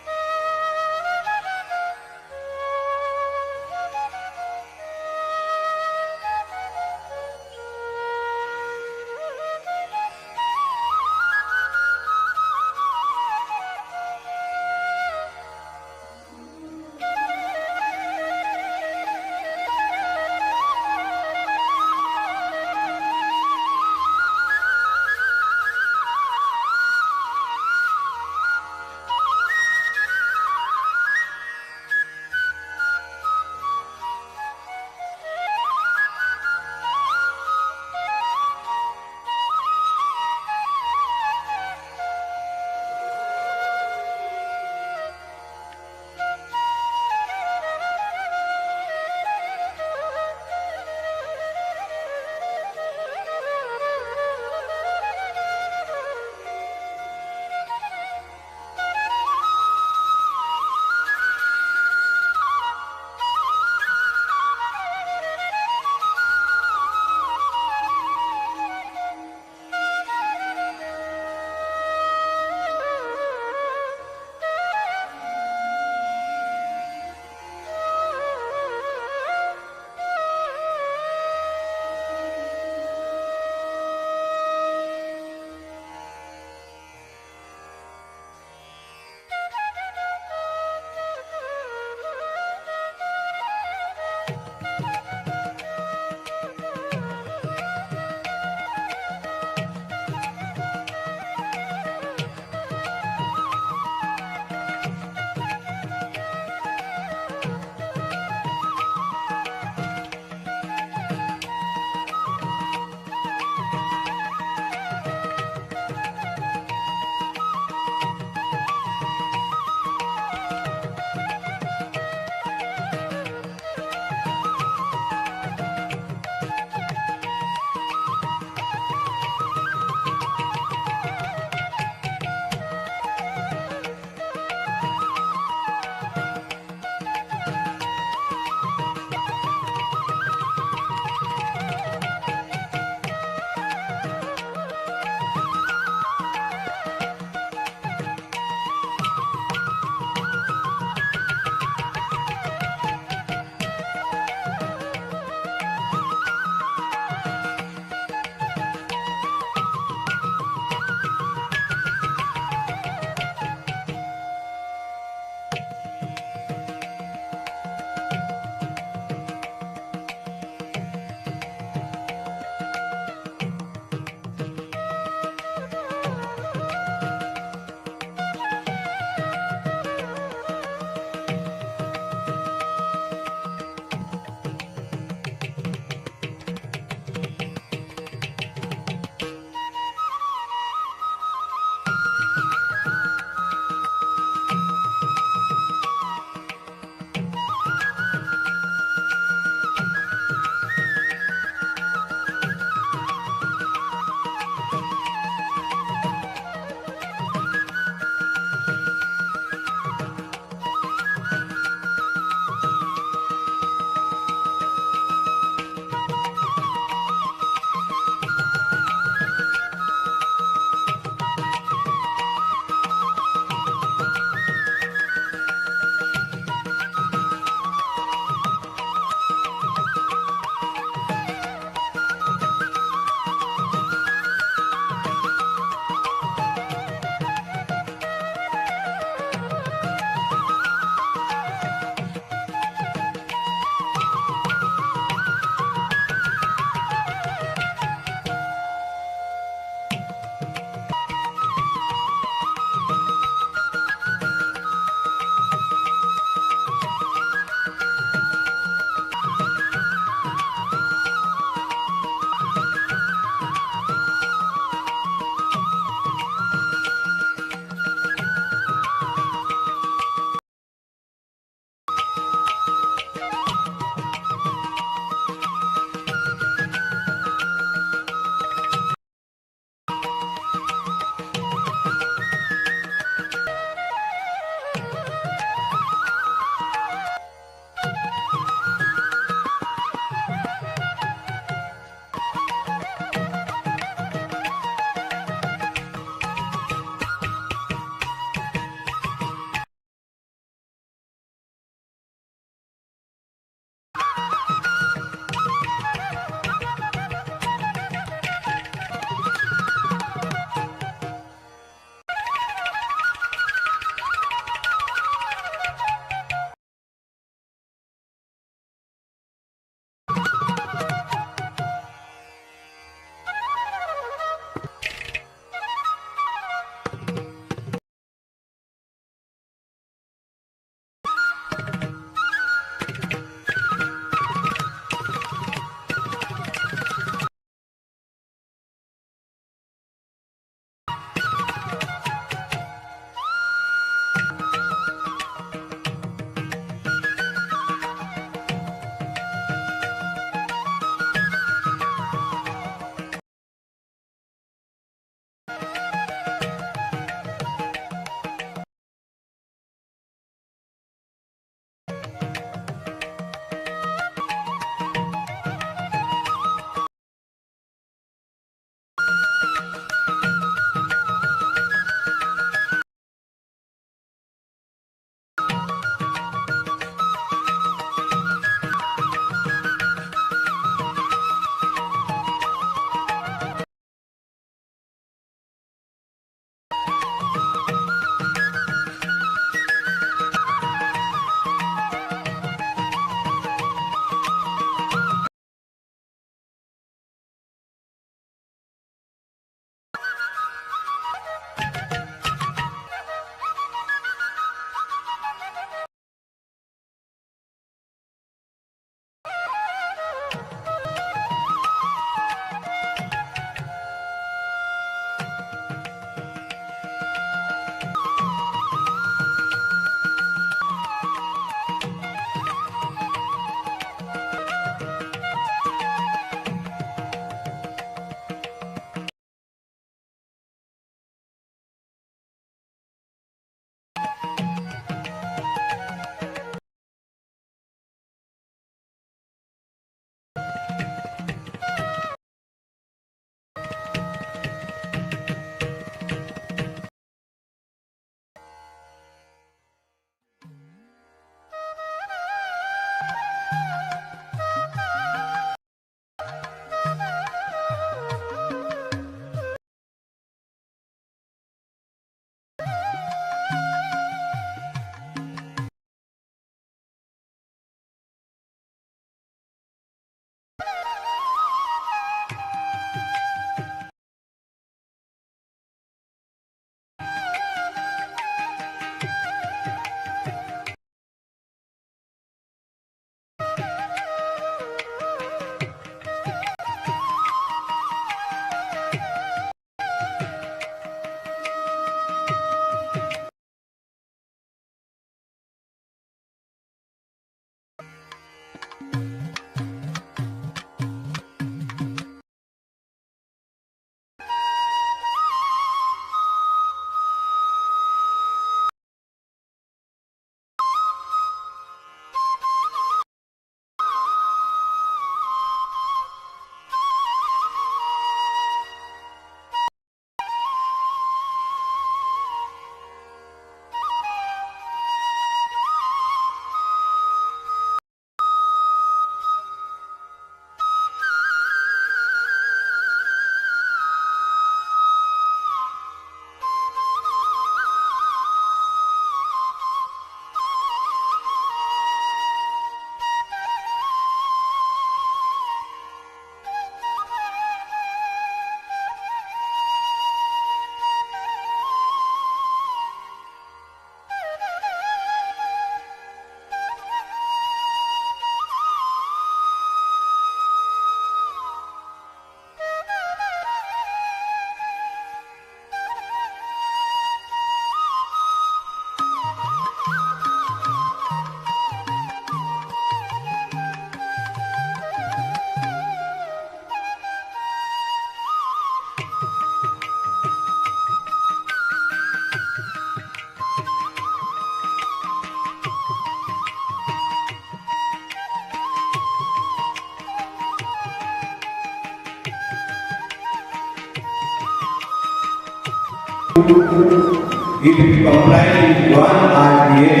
if it complies with one RDA,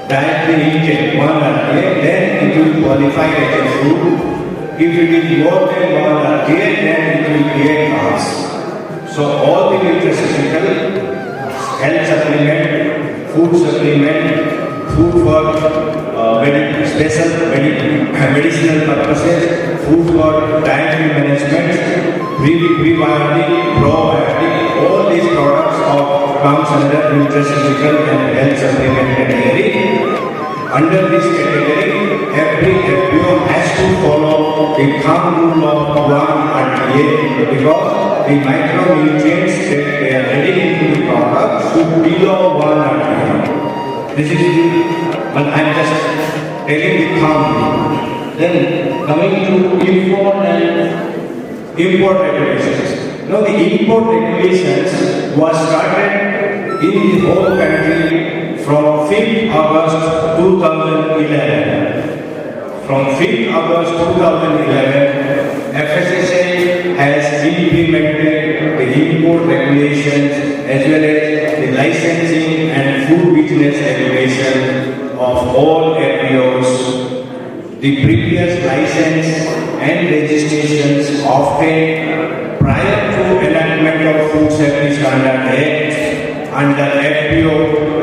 dietary intake, one RDA, then it will qualify as a food. If it is more than one RDA, then it will be a carbs. So all the nutraceutical, health supplement, food supplement, food for medicinal purposes, food for dietary management, prebiotic, probiotic, all these products comes under nutraceutical and health supplement category. Under this category, every FPO has to follow the thumb rule of 1 RDA because the micronutrients that they are adding into the product should be below 1 RDA. This is the, but I am just telling the thumb rule. Then coming to import regulations. Now the import regulations was started in the whole country from 5th August 2011. From 5th August 2011, FSSAI has implemented the import regulations as well as the licensing and food business regulation of all FPOs. The previous license and registrations obtained prior to enactment of Food Safety Standard Act under FPO,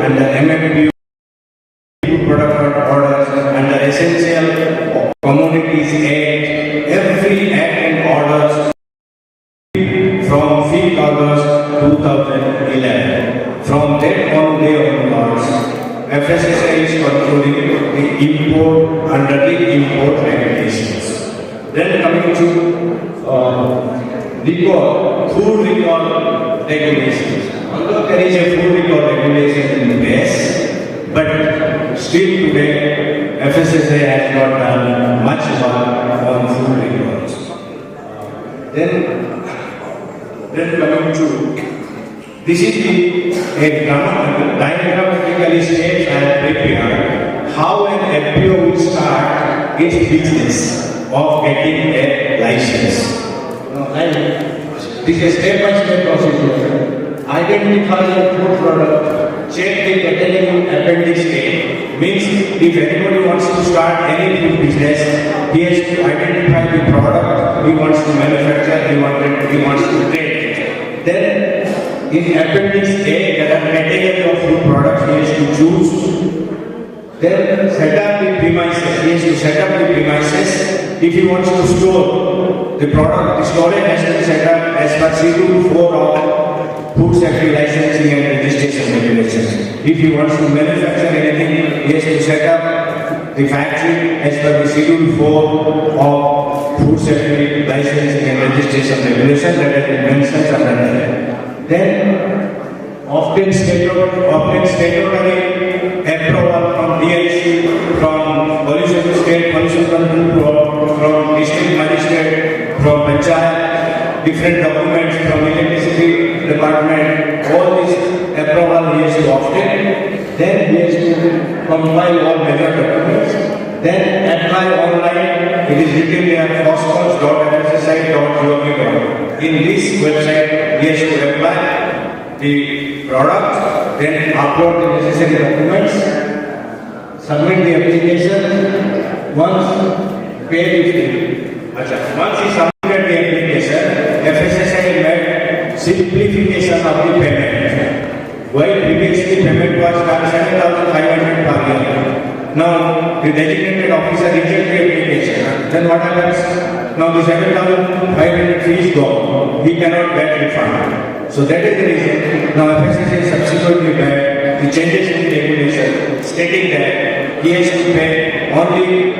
under MFPO, Food Product Orders, under Essential Commodities Act, every act and orders from 5th August 2011. From that on day onwards, FSSAI is controlling the import under the import regulations. Then coming to food recall regulations. Although there is a food recall regulation in place, but still today FSSAI has not done much work on food recalls. Then coming to this is a diagrammatically states I have prepared how an FPO will start its business of getting a license. This is a step-by-step procedure. Identify the food product, check the category appendix A. Means if anybody wants to start any food business, he has to identify the product he wants to manufacture, he wants to trade. Then in appendix A, there are category of food products he has to choose. Then set up the premises. He has to set up the premises. If he wants to store the product, the storage has to be set up as per Schedule 4 of Food Safety Licensing and Registration Regulations. If he wants to manufacture anything, he has to set up the factory as per the Schedule 4 of Food Safety Licensing and Registration Regulations that has been mentioned under there. Then often statutory approval from DIC, from Pollution State Pollution Control, from District Magistrate, from Panchayat, different documents from Electricity Department, all these approval he has to obtain. Then he has to compile all major documents. Then apply online. It is written there foscons.fssi.gov. In this website, he has to apply the product, then upload the necessary documents, submit the application. Once pay the fee. Once he submitted the application, FSSAI made simplification of the payment. While previously payment was done 7,500 per year. Now the designated officer rejected the application. Then what happens? Now the 7,500 fee is gone. He cannot get refund. So that is the reason. Now FSSAI subsequently made the changes in the regulation stating that he has to pay only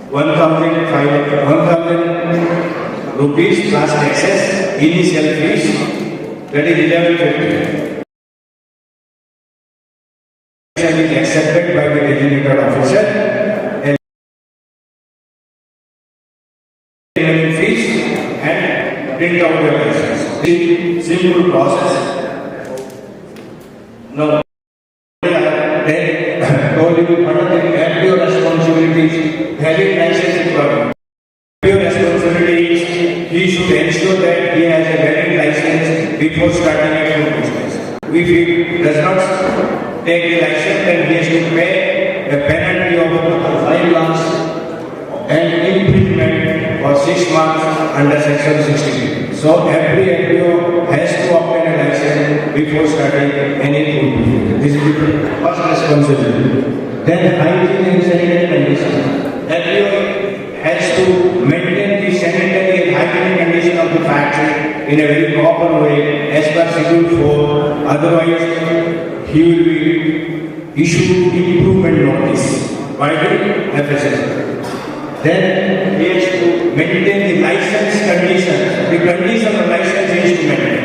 1,000 rupees plus taxes, initial fees, that is 1150. Is accepted by the designated officer and fees and print out your license. Simple process. Now, then told you what are the FPO responsibilities, valid license requirement. FPO responsibility is he should ensure that he has a valid license, the before starting a food business. If he does not take the license, then he has to pay a penalty of 5 lakhs and imprisonment for 6 months under section 60. So every FPO has to obtain a license before starting any food business. This is the first responsibility. Then hygiene and sanitary conditions. FPO has to maintain the sanitary and hygienic condition of the factory in a very proper way as per Schedule 4. Otherwise, he will be issued improvement notice by the FSS. Then he has to maintain the license conditions. The condition of license he has to maintain.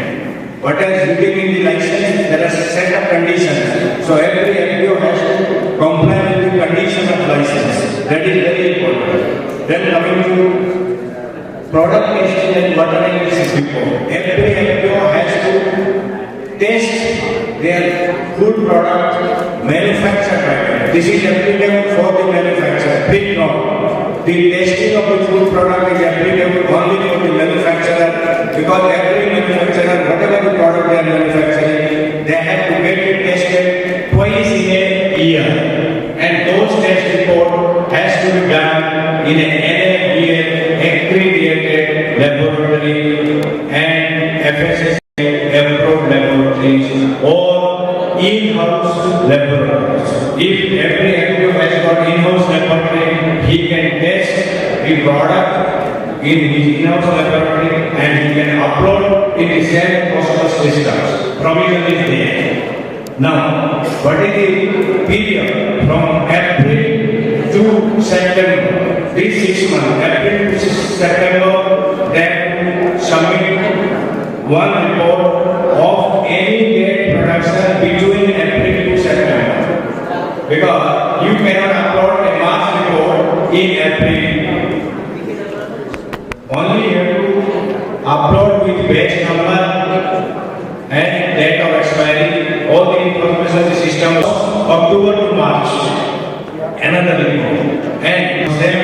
What is written in the license, there are set of conditions. So every FPO has to comply with the condition of license. That is very important. Then coming to product testing and water analysis report. Every FPO has to test their food product manufactured by them. This is applicable for the manufacturer. Please note. The testing of the food product is applicable only for the manufacturer, because every manufacturer, whatever the product they are manufacturing, they have to get it tested twice in a year. And those test report has to be done in an NABL accredited laboratory and FSSAI approved laboratories or in-house laboratories. If every FPO has got in-house laboratory, he can test the product in his in-house laboratory and he can upload in the same postal systems. Provision is there. Now, what is the period from April to September? This 6 months, April to September, then submit one report of any date production between April to September. Because you cannot upload a March report in April. Only you have to upload with batch number and date of expiry. All the information in the system is October to March. Another report. And same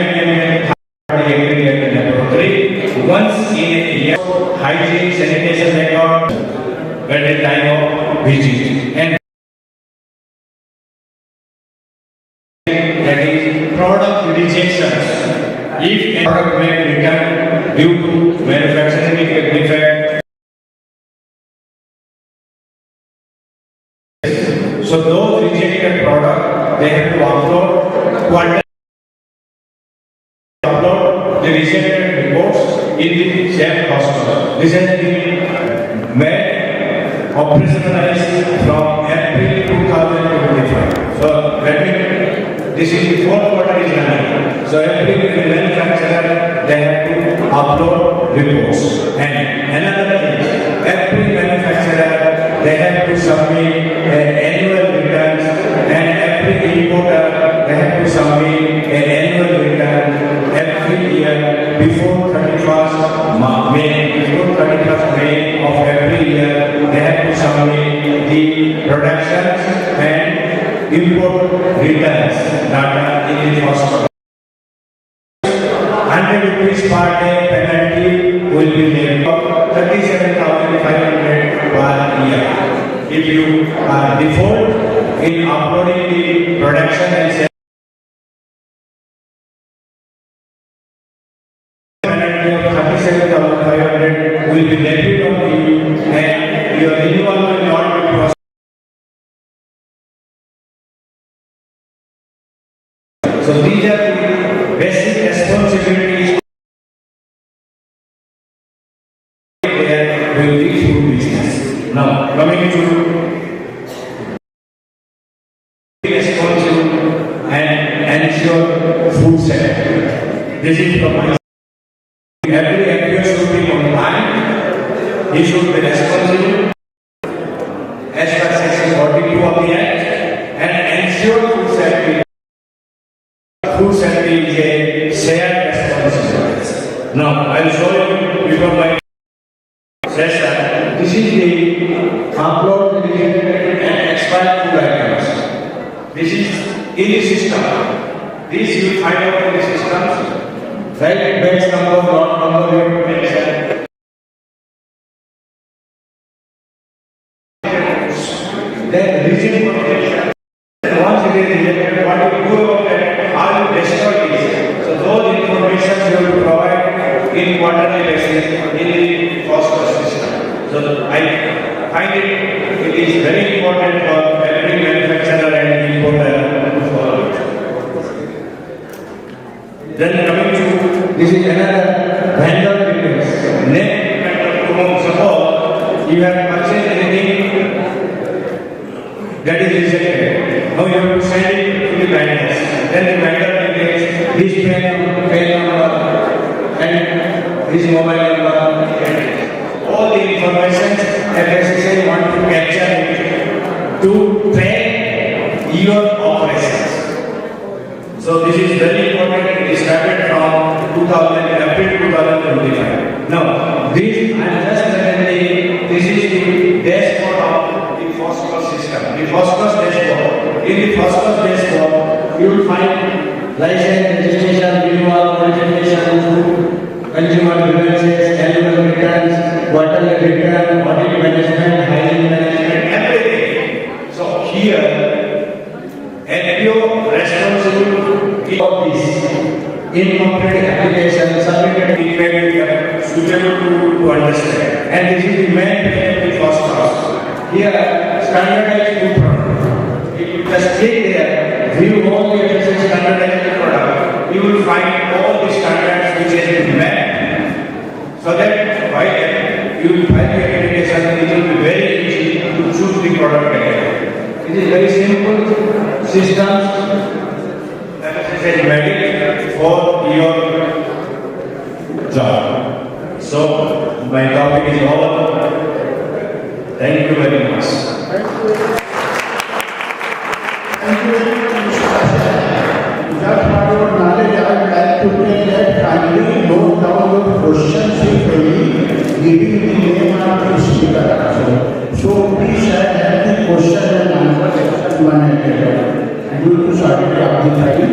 laboratory. Once in a year, hygiene, sanitation record, at the time of visit. And that is product rejections. If a product may be returned due to manufacturing defect, so those rejected product they have to upload the rejected reports in the same hospital. This has been made operationalized from April 2025. So this is the fourth quarter is running. So every manufacturer they have to upload reports. And another thing, every manufacturer they have to submit annual returns, and every importer they have to submit an annual return every year before 31st May. Before 31st May of every year they have to submit the productions and import returns data in the first quarter. 100 rupees per day penalty will be made of 37,500 per year. If you default in uploading the production and sales, penalty of 37,500 will be levied on you and your renewal will not be processed. So these are the basic responsibilities there with the food business. Now coming to responsible and ensure food sector. This is from my every FPO should be compliant. He should be responsible as per section 42 of the Act and ensure food safety. Food safety is a shared responsibility. Now, I will show you before my session. This is the upload, rejected and expired food items. This is in the system. This you will find out in the systems. Right, batch number, lot number, you have to mention. then region protection. Once it is rejected, what you do about that, how you destroy it. So those information you have to provide in quarterly basis in the phosphorus system. So I find it is very important for every manufacturer and importer to follow it. Then coming to, this is another vendor details. Net suppose you have purchased anything that is rejected. Now you have to send it to the vendors. Then the vendor details his pen number and his mobile number and all the information FSSAI want to capture it to track your operations. So this is very important. It started from April 2025. Now, this I am just recommending. This is the dashboard of the phosphorus system. The phosphorus dashboard. In the phosphorus dashboard, you will find license, registration, renewal, modification, consumer grievances, annual returns, quarterly return, audit management, hygiene management, everything. So here, NPO responsible of this incomplete application submitted it may be suitable to understand. And this is the main benefit of phosphorus. Here, standardized food product. If you just click there, view all the FSSAI standardized product, you will find all the standards which has been met. So that while you will find the application, it will be very easy to choose the product category. It is very simple systems. That is ready for your job. So my topic is over. Thank you very much. Thank you very much, Mr. Pasha. Just for your knowledge, I would like to tell that kindly note down your questions if any, giving the name of the speaker. So please have the question and answer section one at due to shortage of the time.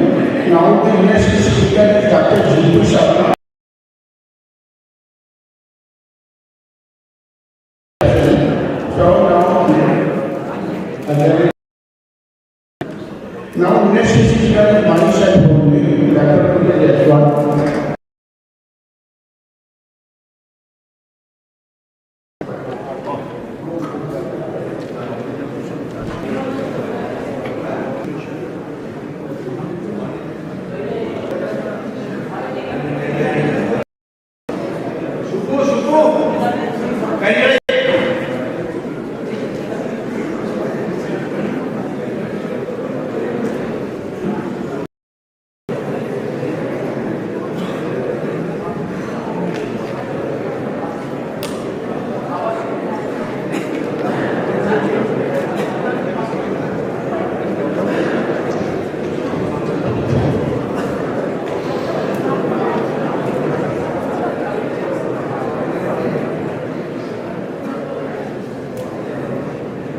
Now the next speaker is Dr. Jitu Sharma. Now next speaker is Manisha Bhumi, Dr. Jaswant.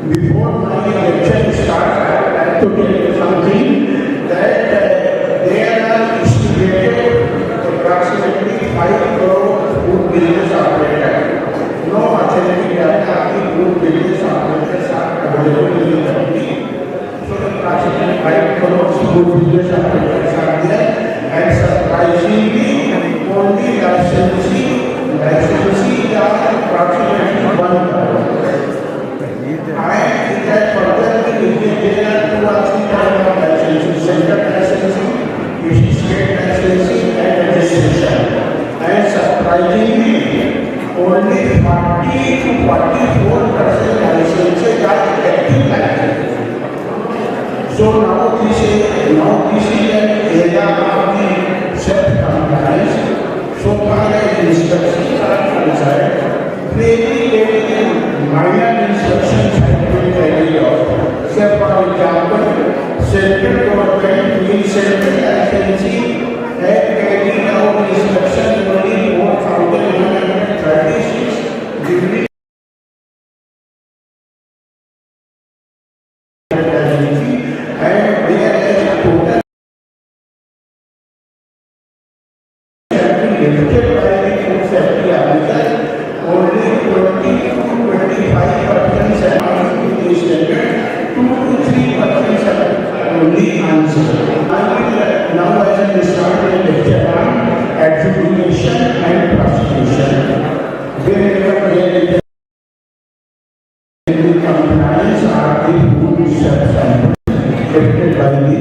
Before my lecture starts, I would like to tell you something that there are estimated approximately 5 crore food business operators. No authority data of food business operators are available in the country. So approximately 5 crore food business operators are there, and surprisingly, only licensees are approximately 1 crore. And that further there are 2 or 3 types of licensing: central licensing, state licensing, and registration. And surprisingly, only 40 to 44% licenses are active licenses. So now this is an area of the self-compliance. So far as instructions are concerned, very minor instructions have been carried out. Say for example, central government means central licensing have carried out instructions only 4,136 during and whereas total lifted by the food safety officer, only 20 to 25% are in the standard. answer. I will now as I start the lecture on adjudication and prosecution. Wherever there is the compliance are the food samples collected by the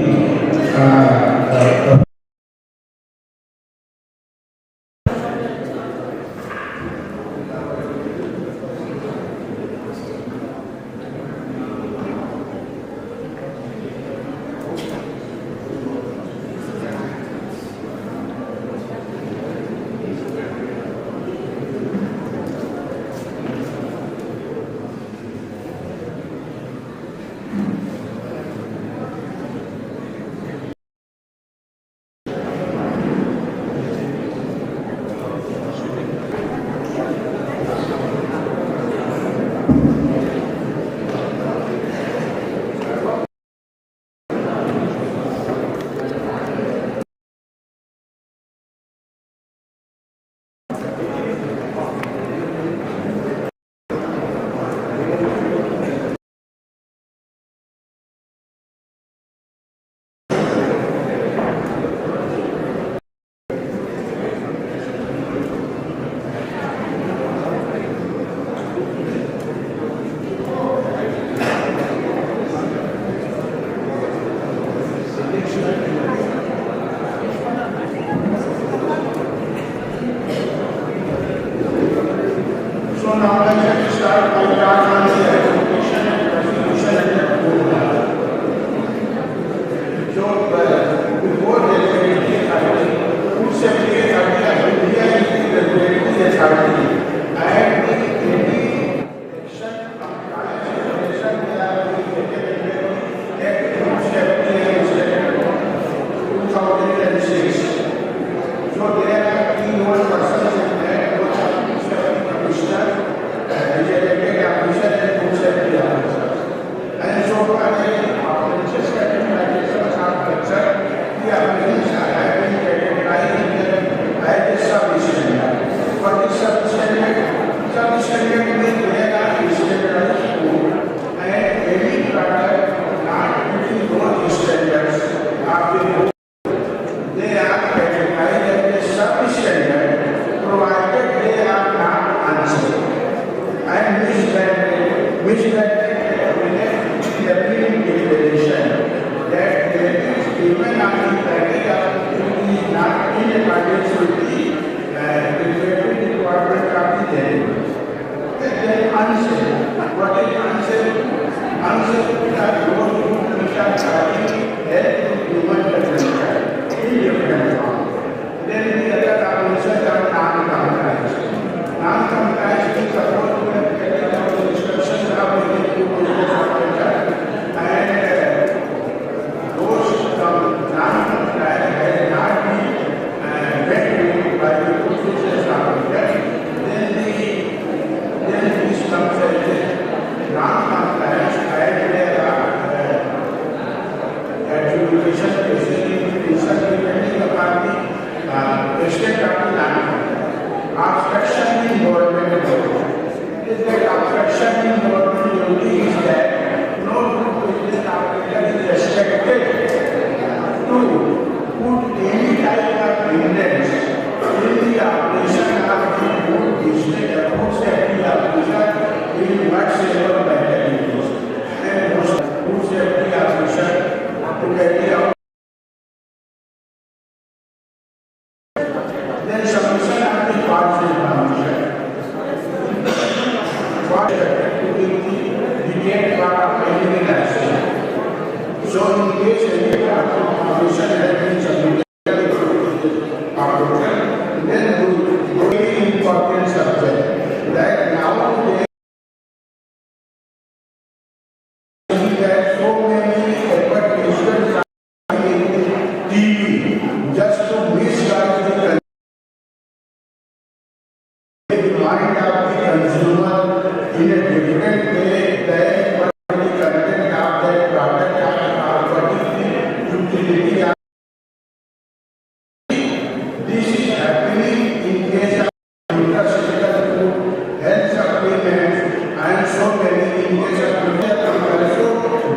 we are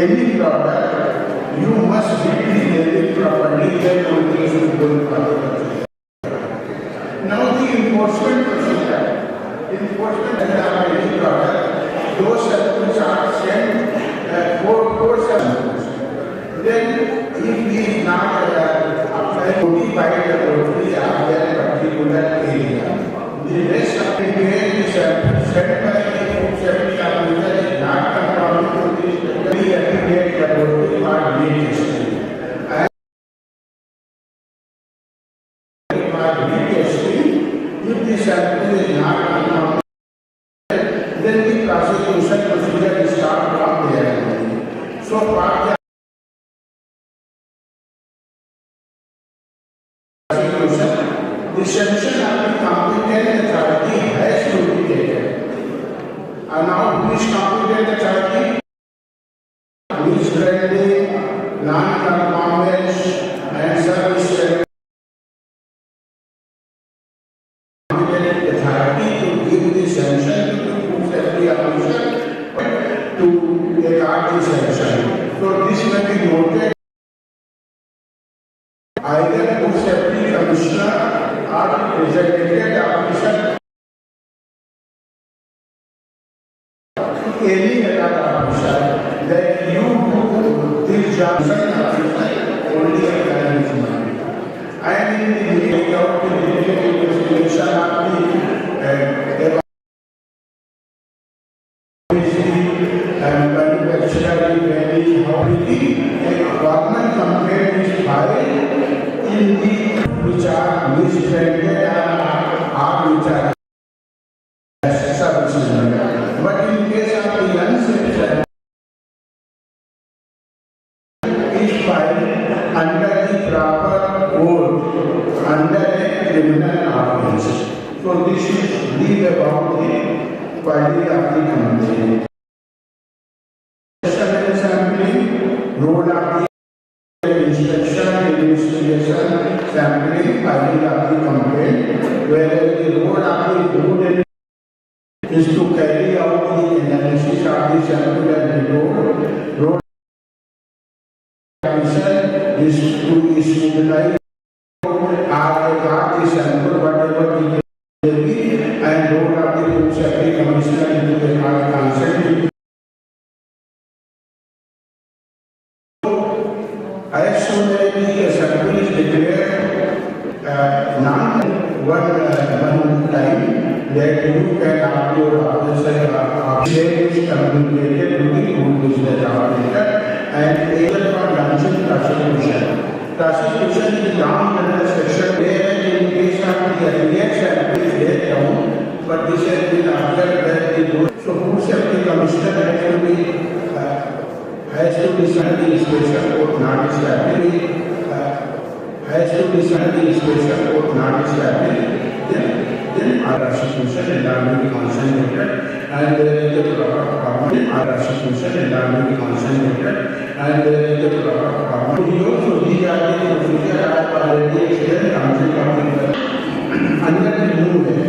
any product, you must read the label properly, then only you should go in product. Now the enforcement procedure. Enforcement of any product, those samples are sent for samples. Then if he is not notified authority of that particular area, the rest of the area is sent by the food safety officer is not conforming to this, we affiliate the authority are retested. If the sample is not conforming, then the prosecution procedure is start from there. So far the sanction of the competent authority has to be taken. And now who is competent authority? Who is granting non-conformance and service competent authority to give the sanction to the food safety officer to take out the sanction. So this may be noted. Either food safety commissioner or the designated officer, any other officer, that you do this job, only a management. And in the meeting of the investigation of the manufacturer very how a government complaint is filed in the which are misbranded or which are services. But in case of the unsafe is filed under the proper code, under a criminal offense. So this is leave about the quality of the complaint. Sampling, role of the inspection, investigation, sampling, filing of the complaint, whereas the role of the board is to carry out the analysis of the sample and the role is to scrutinize or regard the sample, whatever the and role of the food safety commissioner into the consent. As soon as the sample is declared one time that you can upload officer is communicated to the food business operator and either for launching prosecution. Prosecution is down under section where in case of the affiliate sample is laid down, but this has been observed that the so food safety commissioner has to decide the special court not established, has to decide the special court not established, then our prosecution and our will be concentrated and the proper format, our prosecution and our will be concentrated and the proper format. So these are the procedures I have already explained under the new way.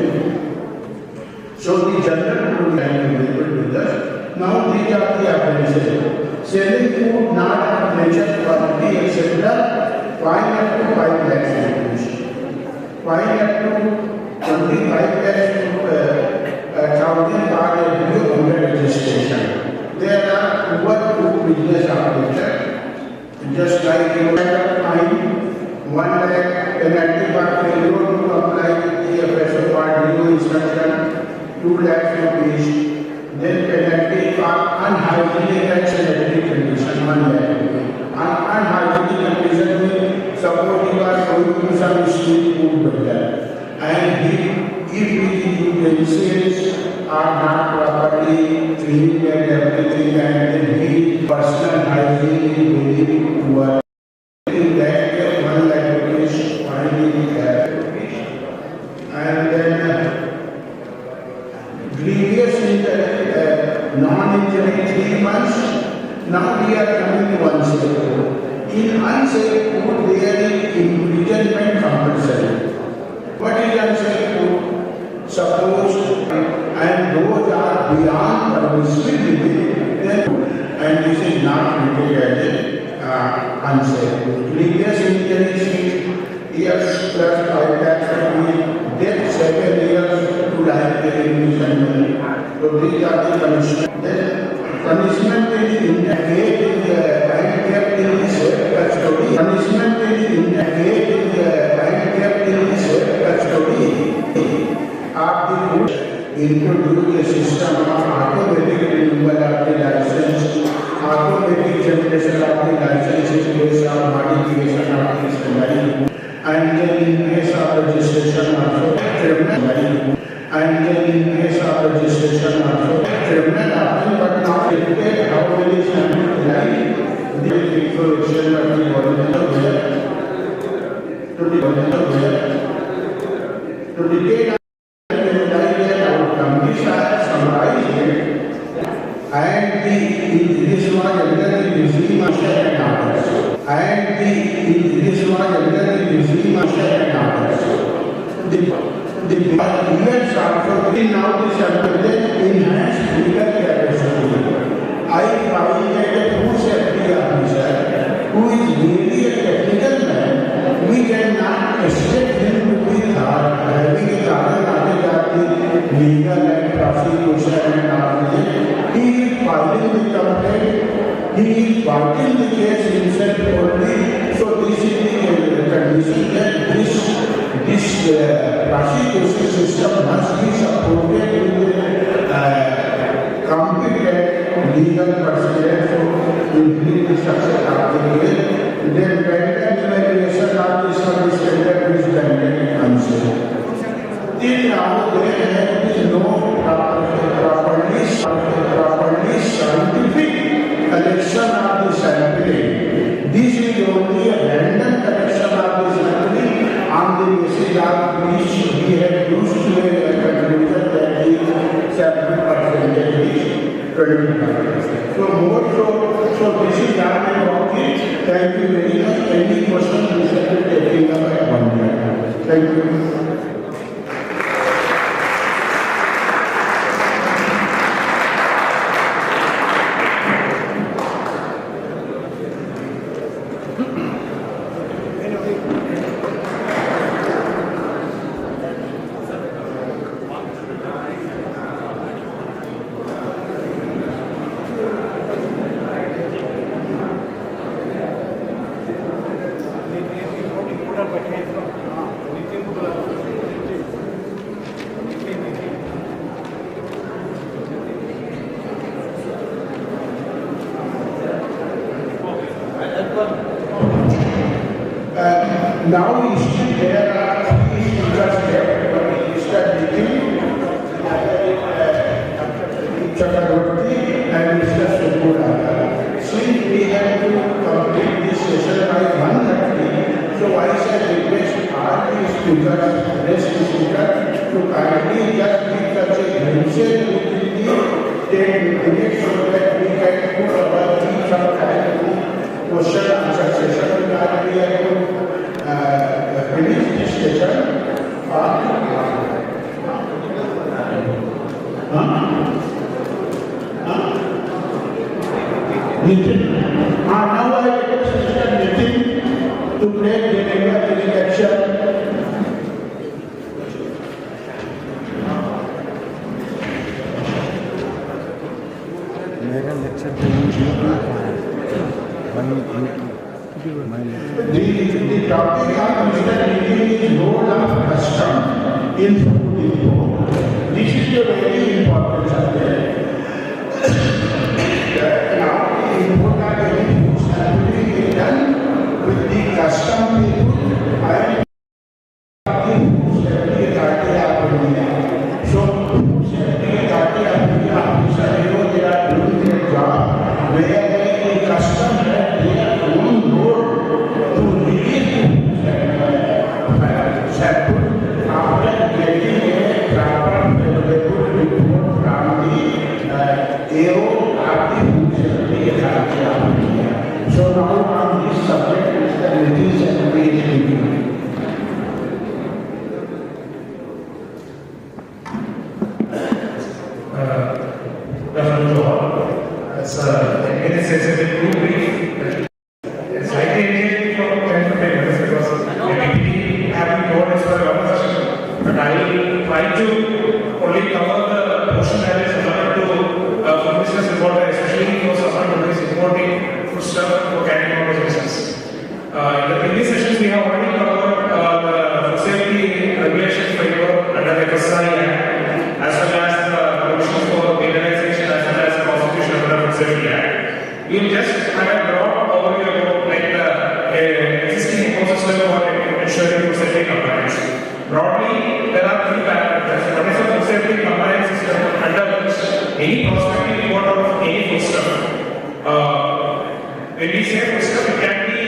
So the general rule can be able with us. Now these are the offences. Selling food not of nature, quality, etc. Fine up to 5 lakhs rupees. Fine up to 25 lakhs to 1,000 are under registration. There are over 2 business operators. Just like you have a fine, 1 lakh penalty for failure to comply with the FSO Part 0 instruction, 2 lakhs rupees. Then penalty for unhygienic and sanitary condition, 1 lakh. Unhygienic condition means suppose you are going to some street food vendor and if the utensils are not properly cleaned and everything, and then his personal hygiene is very poor, in that case 1 lakh rupees fine is there. And then grievous non-injury 3 months. Now we are coming to unsafe food. In unsafe food, there is imprisonment compulsory. What is unsafe food? Suppose and those are beyond permissible limit, then and this is not treated as unsafe. Previous injuries, years plus 5 lakhs of death, 7 years to life in. So these are the punishment. Then punishment is indicated and kept in the safe custody. Punishment is indicated and kept in the safe custody. After the introduce a system of automatic renewal of the license, automatic generation of the license in case of modification of the salary, and then in case of registration also criminal, and then in case of registration also criminal action, but not indicated how many samples lie the information of the original where to the original where to the and this was under the regime of second orders. And this was under the regime of second orders. The years after now this enhanced legal capacity. I find that a food safety officer who is really a technical man, we cannot expect him to be having a knowledge of the legal and prosecution and knowledge. He is filing the complaint, he is fighting the case himself only. So this is the condition that this prosecution system must be supported with competent legal procedure to increase the success of the case. Then vendor evaluation of the service tender is pending unsafe. Till now there has been no properly scientific collection of the sampling. This is only a random collection of the sampling on the basis of which we have used to a conclusion that the sample percentage is 25%. So this is done about it. Thank you very much. Any questions we shall be taking up at 1 minute. Thank you. Now there are three speakers there. Mr. Nikhil, Chakraborty and Mr. Subbuda. Since we have to complete this session by 1:30, so I shall request all the speakers, rest speakers, to kindly just give such a glimpse within the 10 minutes so that we can put our each of time question answer session. We have to finish this session. Nitin. Now I request Mr. Nitin to take the member election. मेरा lecture तो YouTube The topic of Mr. Nitin is role of custom in food import. This is a very important subject. Now, import of any food sampling is done with the custom people and the food safety authority of India. So, food safety authority of India officer, they are doing their job where the custom has their own role to release sample after getting a proper it's a bit too brief. It's likely to take 10 to 15 minutes because we haven't gone as far as the session. But I will try to only cover the portion that is related to food business importer, especially for someone who is importing food stuff for carrying out his business. In the previous sessions, we have already covered the food safety regulation framework under the FSI Act, as well as the provisions for penalization, as well as the constitution under the Food Safety Act. We will just have a broad overview about like the existing ecosystem for ensuring food safety compliance. Broadly, there are three parameters. One is the food safety compliance system under which any prospective importer of any foodstuff. When we say foodstuff, it can be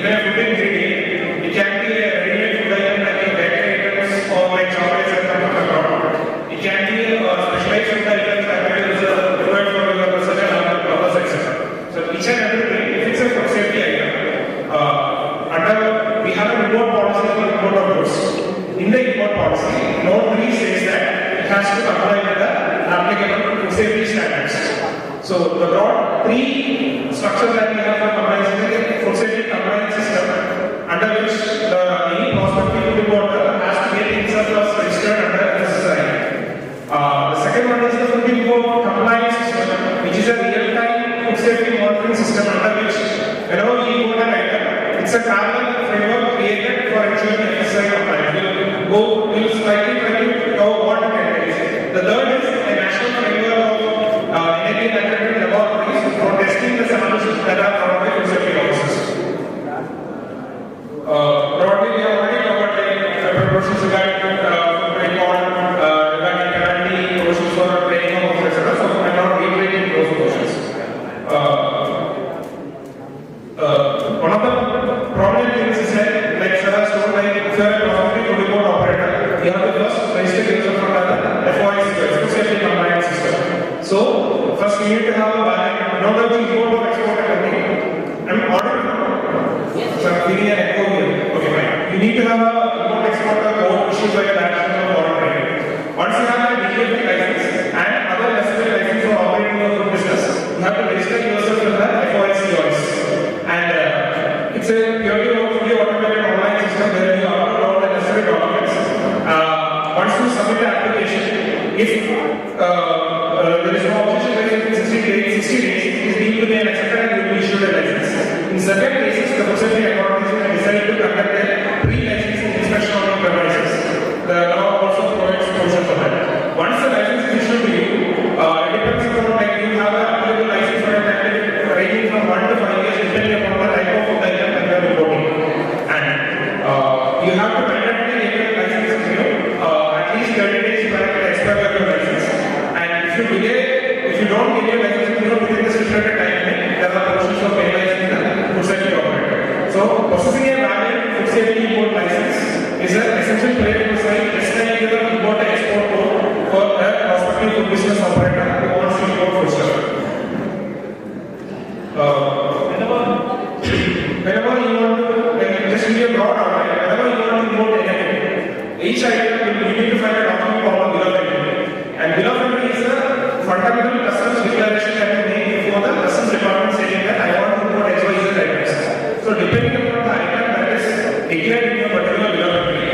even a food ingredient, it can be a ready-made food item like bakery items or like chocolates and stuff like that. It can be a specialized food items that is required for your research and purpose, etc. So each and every thing, if it's a food safety item, we have an import policy for import of goods. In the import policy, Note 3 says that it has to comply with the applicable food safety standards. So the broad three structures that we have for compliance is the food safety compliance system, under which any prospective food importer has to get himself registered under FSSAI. The second one is the food import compliance system, which is a real-time food safety monitoring system under which whenever we import an item, it's a parallel framework created for ensuring FSSAI compliance. We'll slightly try to cover what it is. The third is a national framework of energy and laboratories for testing the samples that are brought by food safety officers. Broadly, we have already covered the proportions regarding food recall, regarding penalty, proportions for training of officers, etc. So I'm not reiterating those proportions. One of the prominent things is that, like Sir has told, like if you are a prospective food import operator, you have to first register yourself under the FOIC, Food Safety Compliance System. So, first you need to have a valid, in order to import or export a company. I'm audible. Yes. So, I'm feeling an echo here. Okay, fine. You need to have a import export code issued by the Direction of Foreign Trade. Once you have a DFT license and other necessary license for operating your food business, you have to register yourself with the FOIC OS. And it's a purely fully automated online system where you upload all the necessary documents. Once you submit the application, if there is no objection within 60 days, it is deemed to be an accepted and you will be issued a license. In certain cases, the food safety authorities have decided to conduct a pre-licensing inspection on your premises. The law also provides provision for that. Once the license is issued to you, it depends upon like you have an applicable license for a time ranging from 1 to 5 years depending upon the type of food item that you are importing. And you have to mandatorily get your license renewed at least 30 days prior to the expiry of your license. And if you don't get your license renewed within the stipulated time limit, there are provisions for penalizing the food safety operator. So possessing a valid food safety import license is an essential prerequisite just like your import and export code for a prospective food business operator who wants to import food stuff. Whenever you want to, just give you a broad outline, whenever you want to import anything, each item you need to find a document called a bill of entry. And bill of entry is a fundamental customs declaration that you make before the customs department saying that I want to import XYZ items. So depending upon the item that is declared in your particular bill of entry,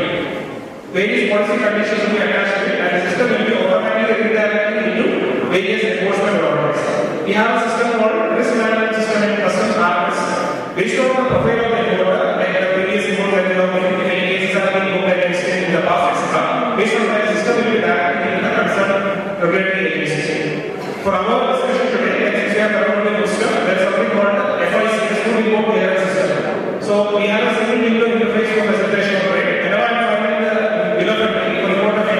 various policy conditions will be attached to it and the system will be automatically redirected into various enforcement authorities. We have a system called risk management system in customs RMS. Based on the profile of the importer, like the previous import that you have made, in many cases have been booked against in the past, etc. Based on that, system will be directed into the concerned regulatory agency. For our discussion today, since we have covered the system, there is something called FIC, Food Import Clearance System. So we have a single window interface for presentation of rate. Whenever I am finding the bill of entry for import of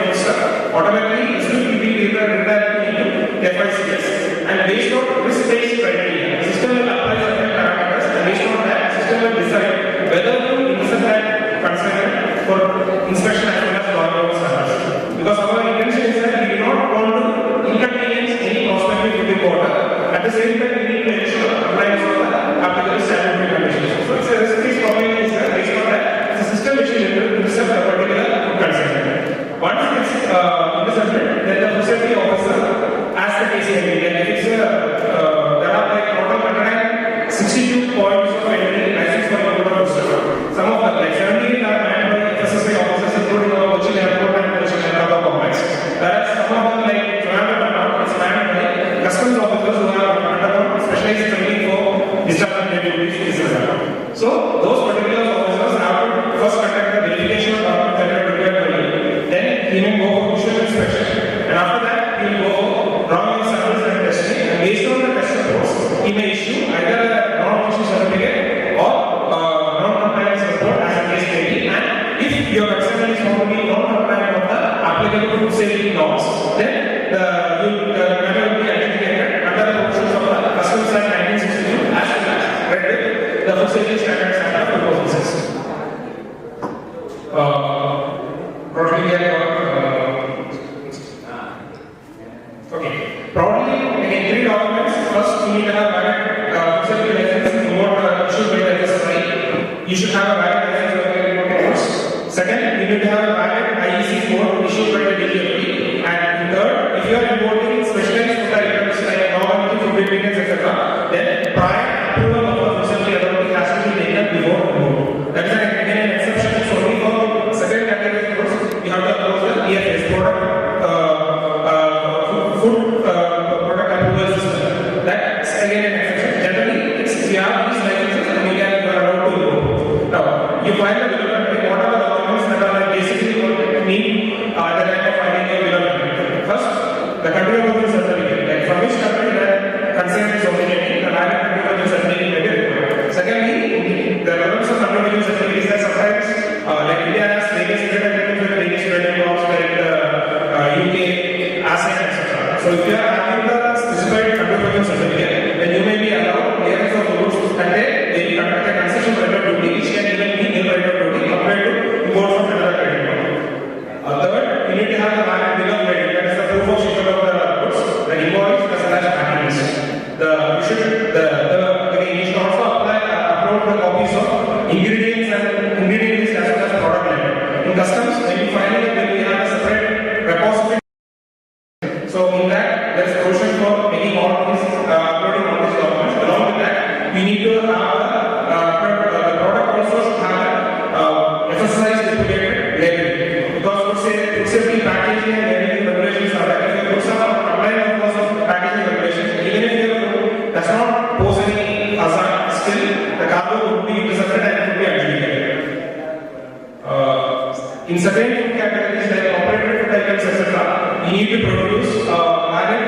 need to have valid food safety license issued by the FSSAI. You should have a valid license for the import goods. Second, you need to have a valid IEC code issued by the DGFT. And third, if you are importing specialized food items like non-meat food ingredients, etc., then prior approval of the food safety authority has to be taken before import. That is again an exception. It's only for certain categories of goods. You have to approach the EFS product food product approval system. That's again an exception. Generally, it's if you have these licenses, then you are allowed to import. Now, you find the bill of lading. What are the documents that are basically what you need at the time of filing your bill of lading? First, the country of origin certificate. Like from which country that consent is originating, the valid country of origin certificate may be required. Secondly, the relevance of country of origin certificate is that sometimes like India has various trade agreements with various trading blocks like UK, ASEAN, etc. So if you are having the specified country of origin certificate, then you may be allowed layers of goods and a concession rate of duty, which can even be nil rate of duty compared to import from another trading block. Third, you need to have a valid bill of lading, that is the proof of shipment of the goods, the invoice, as well as packing list. You should also upload the copies of ingredients and ingredient list as well as product line. In customs, when you filing a bill, we have a separate repository. So in that, there is a provision for making all of these, uploading all these documents. Along with that, we need to have the product also should have FSSAI stipulated labeling. Because food safety packaging and labeling regulations are there. If your goods are not compliant with those packaging regulations, even if your food does not pose any hazard, still the cargo would be intercepted and could be adjudicated. In certain food categories like operated food items, etc., you need to produce valid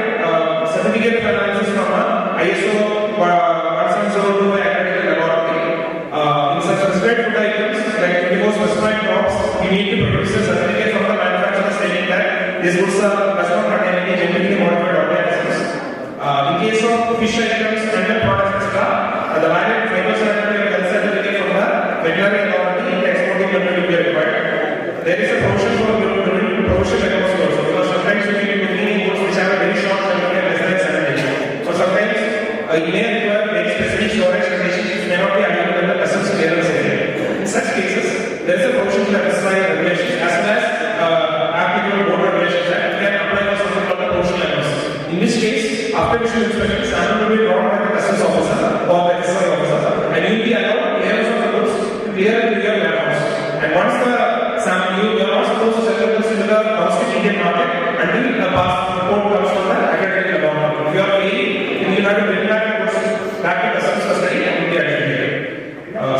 certificate of analysis from ISO 17025 accredited laboratory. In such specified food items like 24 specified crops, you need to produce a certificate from the manufacturer stating that these goods does not contain any genetically modified organisms. In case of fish items, animal products, etc., the valid phytosanitary health certificate from the veterinary authority in the exporting country will be required. There is a provision for provision across also, because sometimes you need to clean goods which have a very short shelf life, less than 7 days. So sometimes you may require very specific storage conditions which may not be available in the customs clearance area. In such cases, there is a provision in the FSSAI regulations as well as applicable board regulations that you can apply for something called the provisional analysis. In this case, after visual inspection, sample will be drawn by the customs officer or the FSSAI officer, and you will be allowed layers of the goods to clear into your warehouse. And once the sample, you are not supposed to sell the goods into the domestic Indian market until the passport comes from the accredited laboratory. If you are paying, then you have to bring back the goods back to customs custody and will be adjudicated.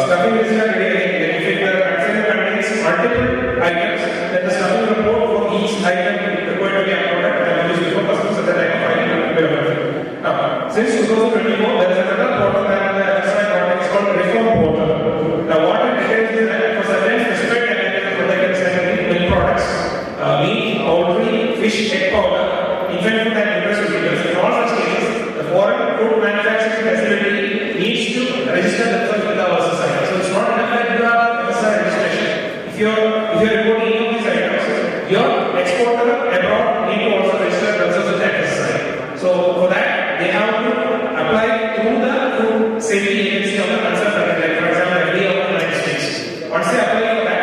Stuffing is not ready again. If the container contains multiple items, then the stuffing report for each item required to be uploaded and released before customs at the time of filing bill of lading. Now, since 2024, there is another portal that the FSSAI got, it's called Reform Portal. Now, what it entails is that for certain specified categories of products like milk products, meat, poultry, fish, egg powder, infant food and interest materials, in all such cases, the foreign food manufacturing facility needs to register themselves with the FSSAI. So it's not enough that you have FSSAI registration. If you're importing any of these items, your exporter abroad need to also register themselves with the FSSAI. So for that, they have to apply through the food safety agency of the concerned country, like for example, FDA of the United States. Once they apply for that,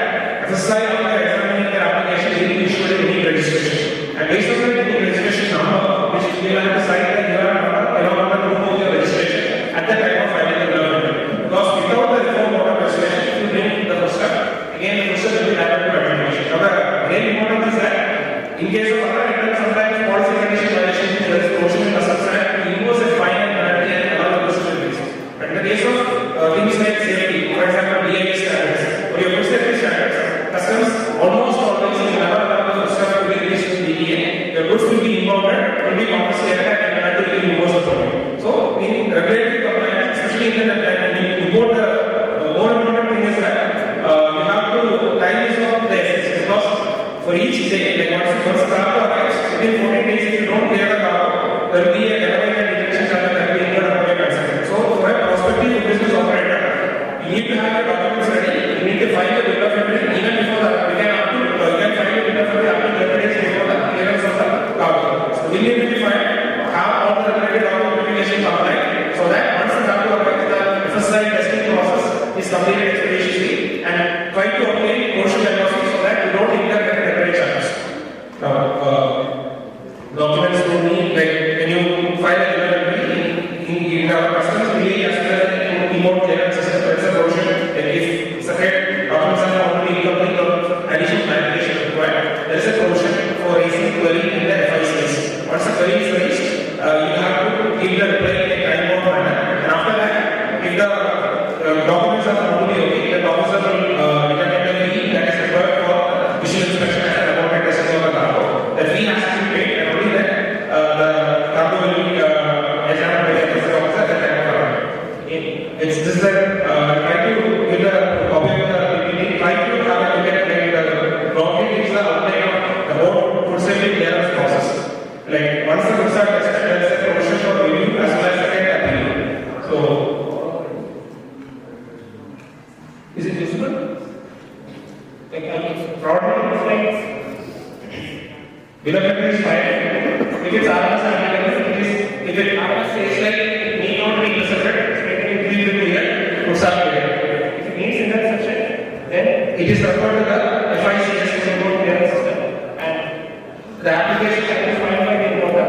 FSSAI after examining their application, they will issue a unique registration. And based on the unique registration number, which you will have to cite the UR number along with the proof of your registration at the time of filing the bill of lading. Because without the reform order registration, if you bring the first step, again the first step will be liable to adjudication. However, again important is that in case of other items, sometimes policy condition violations, there is provision in customs act to impose a fine and penalty and allow the person to release. But in the case of things like safety, for example, DIA standards or your food safety standards, customs almost always will never allow the food stuff to be released to DEA. Your goods will be impounded, will be confiscated, and penalty will be imposed upon you. So, in regulatory compliance, especially in the time when you import, the more important thing is that you have to time this off the assets, because for each day, like once cargo arrives, within 14 days, if you don't clear the cargo, there will be a elevated detection charge that will be incurred upon your consumption. So, for a prospective business operator, you need to have your documents ready. You need to file the bill of lading even before that. You can file the bill of lading up to 30 days before the clearance of the cargo. So, we need to have all the related documentation applied. documents to me, like when you file a delivery in our customs, we as well import clearance system, there is a provision that if certain documents are found to be incomplete or additional clarification required, there is a provision for raising query in the FICs. Once the query is raised, you have to give the reply in a time-bound manner, and after that, if the documents are found to be okay, the officer will determine the fee that is required for visual inspection and laboratory testing of the cargo. The fee has to be paid, and only then the cargo will be examined by the officer at the time of arrival. It's this that try to give a copy of the PPT, try to have a look at the document is the outline of the whole food safety clearance process. Like once the goods are tested, there is a provision for review as well as second appeal. So, is it useful? Like broadly, it's like bill of entry is fine. If it's RMS and if it RMS says like need not be intercepted, expecting to be clear, goods are clear. If it needs interception, then it is referred to the FICS import clearance system, and the application can be filed by the importer.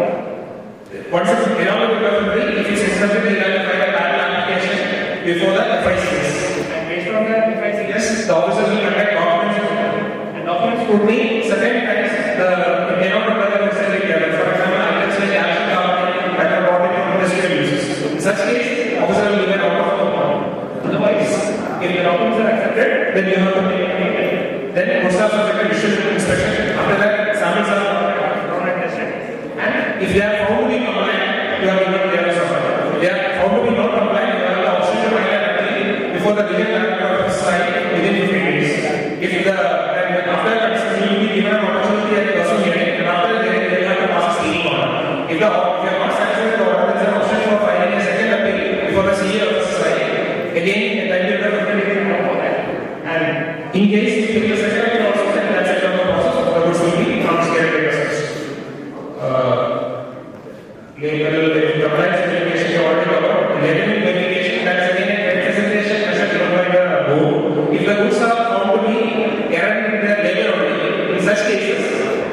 Once it's along with the bill of entry, if it's accepted, you have to file a patent application before the FICS. And based on the FICS, the officer will conduct documents, and documents could be certain times it may not require the necessary clearance. For example, items like action carbon that are brought into industrial uses. In such case, the officer will give an order for the bond. Otherwise, if the documents are accepted, then you have to pay a payment. Then goods are subject to visual inspection. After that, samples are drawn and tested. And if they are found to be compliant, you have given clearance of it. If they are found to be not compliant, you have the option to file an appeal before the legal director of site within 15 days. If the after that, you will be given an opportunity at the person hearing, and after the hearing, they will have to pass a steering order. If you are not satisfied with the order, there is an option for filing a second appeal before the CEO of the site. Again, a time limit of 15 days for that. And in case you take the second appeal also, then that's the end of the process. The goods will be confiscated by customs. Compliance verification you already covered. Labeling verification, that's again a representation measure given by the board. If the goods are found to be errant in their label only, in such cases,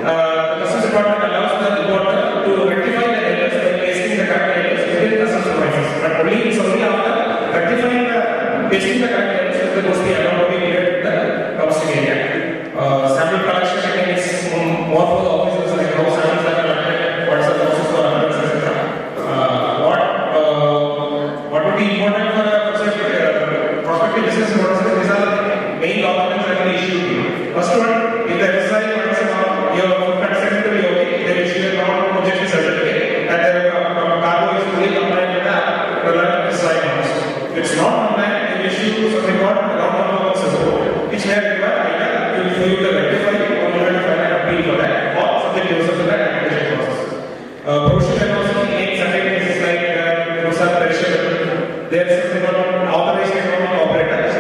the customs department allows the importer to rectify the labels by pasting the correct labels within the customs premises. But it's only after rectifying pasting the correct labels that the goods be allowed to be cleared to the domestic area. Sample collection again is more for the officers, like how samples are collected, what's the process for analysis, etc. What would be important for a prospective business owners? These are the main documents that we issue to you. First one, if the exercise finds your consent to be okay, they will issue a non-objection certificate that the cargo is fully compliant with the relevant exercise norms. If it's not compliant, they will issue something called non-conformance report, which may require either for you to rectify or you have to file an appeal for that, or subject yourself to that application process. Provision can also make certain cases like goods are perishable. There is something called authorized economic operators,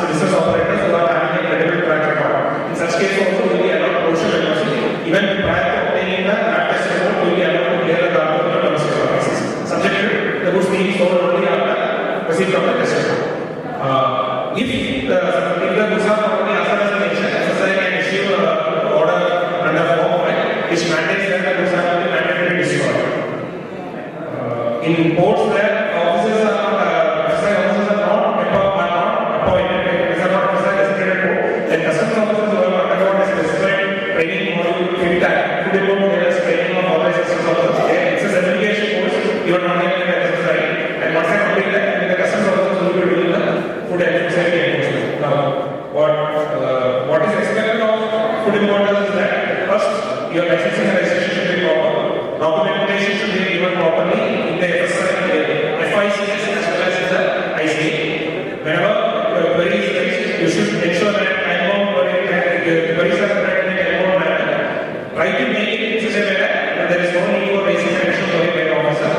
business operators who are having a credible track record. In such case, also will be allowed provision diagnostic. Even prior to obtaining the lab test report, will be allowed to clear the cargo from the domestic premises, subject to the goods being sold only after receipt from the test report. If the goods are already hazardous in nature, SSI can issue an order under Form 5, which mandates that the goods have to be mandatorily destroyed. In ports, where officers are not appointed, because are not officers designated port, then customs officers who have undergone a specified training module to develop their training of authorized customs officers. It's a certification course, even online and SSI. And once I complete that, the customs officers will be doing the food and food safety enforcement. Now, what is expected of food importers is that first, your licensing and registration should be proper. Documentation should be given properly in the FICS as well as in the ICA. Whenever query is raised, you should ensure that time-bound queries are correct in a time-bound manner. Try to make it in such a way that there is no need for raising an additional query by the officer.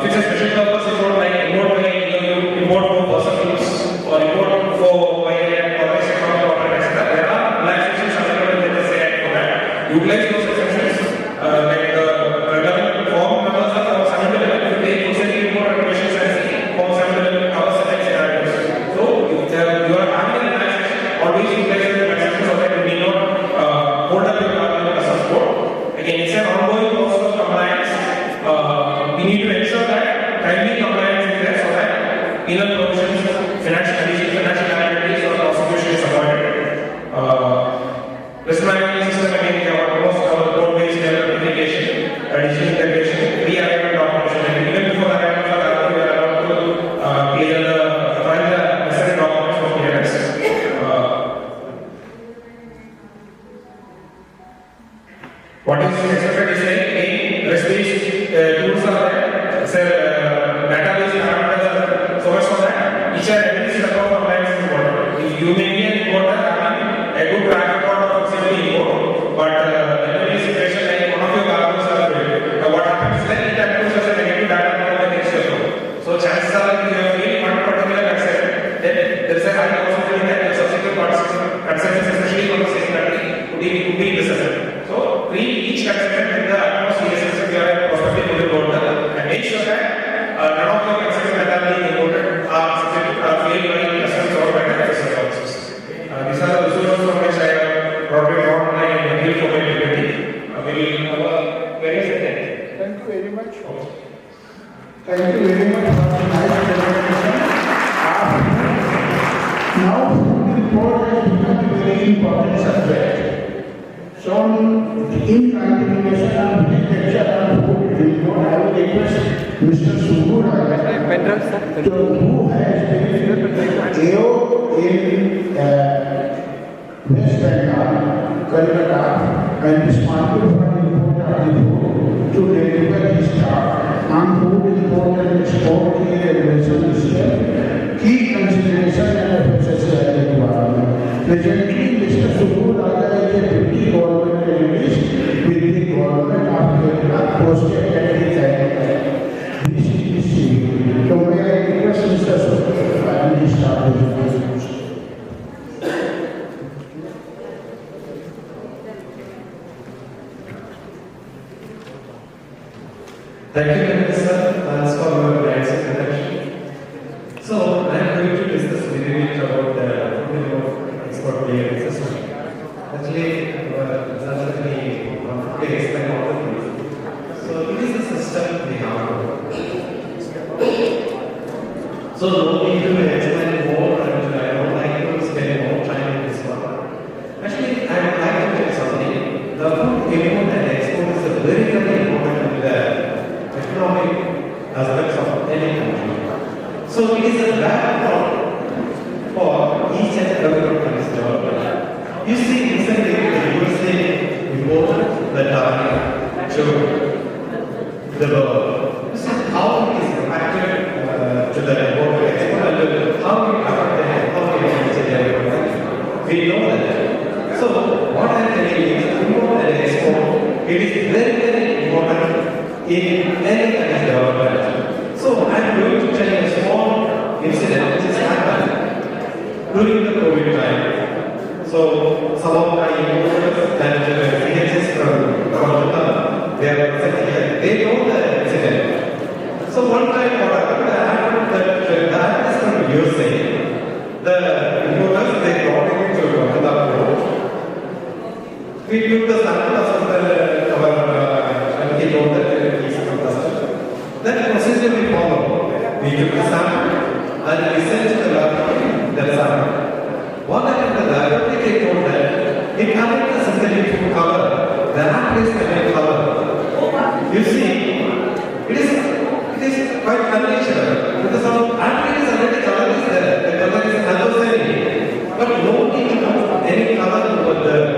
If it's a special purpose import, like import by import for personal use or import for by authorized economic operator, etc., there are relaxations available in the SSI for that. Utilize those exceptions. Like the relevant form numbers are for 7-11, if they recently import regulations as form 7-11 covers certain scenarios. So, if you are having a relaxation, always utilize the relaxation so that you may not hold up your customs code. Again, it's an ongoing these tools are there, database parameters are there. So much for that. Each and every step of compliance is important. If you may be an importer having a good track record of safety import, but in a situation like one of your cargoes are failed, what happens is that it accrues as a negative data point the next year. So chances are if you have failed one particular concept, then there is a high possibility that your subsequent concepts, especially from the same country, could be intercepted. So treat each concept with the utmost seriousness if you are a prospective importer and make sure that none of your concepts that are being imported are failed by customs or by the customs offices. These are the resources from which I have brought it on my appeal for my activity. We will have various attempts. Thank you very much. Thank you very much for the nice presentation. Now, food report has become a very important subject. So, in continuation of this lecture on food report, I will request Mr. Subbu Rai, who has been AO in West Bengal, Kolkata, and responsible for the import of the food to deliver his staff on food import and export key regulations, key consideration and processes of the environment. Presently, Mr. Subbu Rai is a deputy government analyst with the government of Kerala, posted at the DCDC. So may I request Mr. Subbu Rai to start his presentation. Thank you, Minister. Thanks for your nice introduction. So, I am going to discuss a little bit about the food of export clearance system. Actually, that's actually food explain all the things. So, it is a system we have. So, no need to explain more, and I don't like to spend more time in this one. Actually, I would like to tell something. The food import and export is a very, very important in the economic aspects of any country. So it is a background for each and every country's development. You see, recently the USA imported the Darwin to the world. You see how it is impacted to the import and export and how it affected how it is development. We know that. So what I am telling you is import and export, it is very, very important in any kind of development. So I am going to tell you a small incident which has happened during the COVID time. So some of my importers and CHS from Kolkata, they are present here. They know the incident. So one time what happened that the analyst from USA, the importers, they brought it to Kolkata port. We took the samples of and he told that that procedure we follow. We took the sample and we sent to the laboratory that sample. What happened to the laboratory? They told that it cannot the synthetic food color. The apple is the color. You see, it is quite unnatural because our apple is already color is there. The color is anthocyanic, but nobody knows any color over there.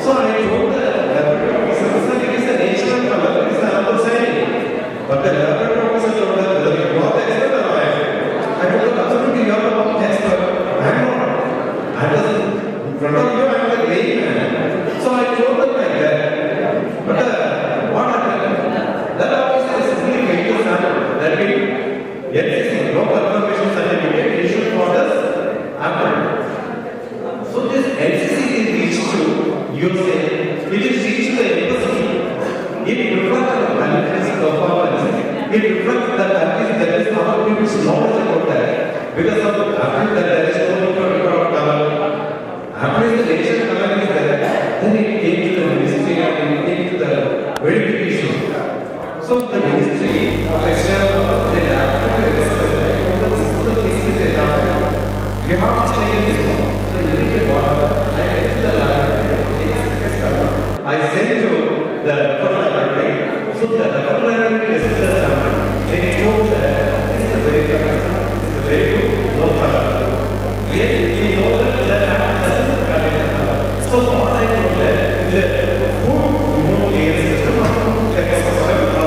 So I told the laboratory officer, it is a natural color. It is anthocyanic. But the laboratory officer told us whether you are the expert or I am. I told them, absolutely, you are the expert. I am not. I was in front of you, I am the layman. So I told them like that. But what happened? That officer is simply going to sample. That means, yes, no confirmation certificate issued for this apple. So this NCC is reached to USA. It is reached to the embassy. It reflects the country's performance. It reflects the country's there is our people's knowledge about that. Because of after that there is no need to record color. After the nature color is there, then it came to the ministry and it came to the verification. So the ministry of external they have to the cases they have. You have to take this one. So you need to water. I went to the lab. I sent to the library. So the library is the sample. They told that this is a very good, no color. Yet we know that the apple doesn't color. So what I told that the food remote system of food ecosystem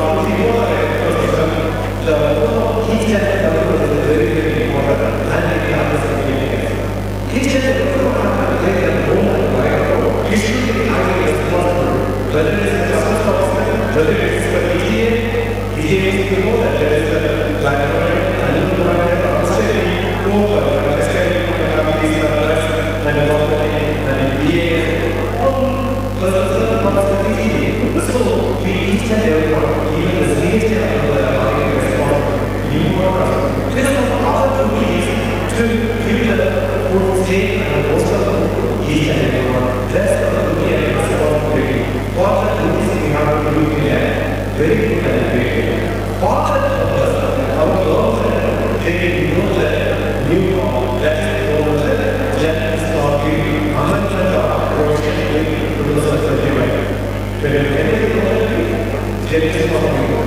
whether it's the DGA is to know that there is a platform and you know that say go for let's say these and DA so we each and every one, even the stage of the response, you are this is our duty to give the food state and the most of each and every one. That's the duty and responsibility. For the duties we have to do here, very good and great. For the purpose, our government, they know that new law, that is known as Japanese law, amendment of provision in 2035. When you enter the country, there is no people.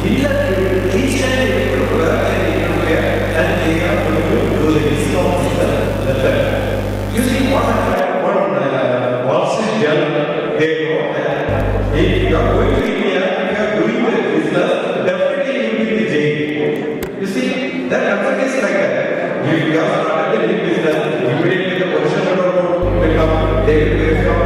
Each and every work and they are going to do the Islam system. You see what Wall Street Journal, they wrote that if you are going to India, if you are doing the business, definitely you will be in jail. You see, that concept is like that. If you have started a new business, immediately the position will come, they will verify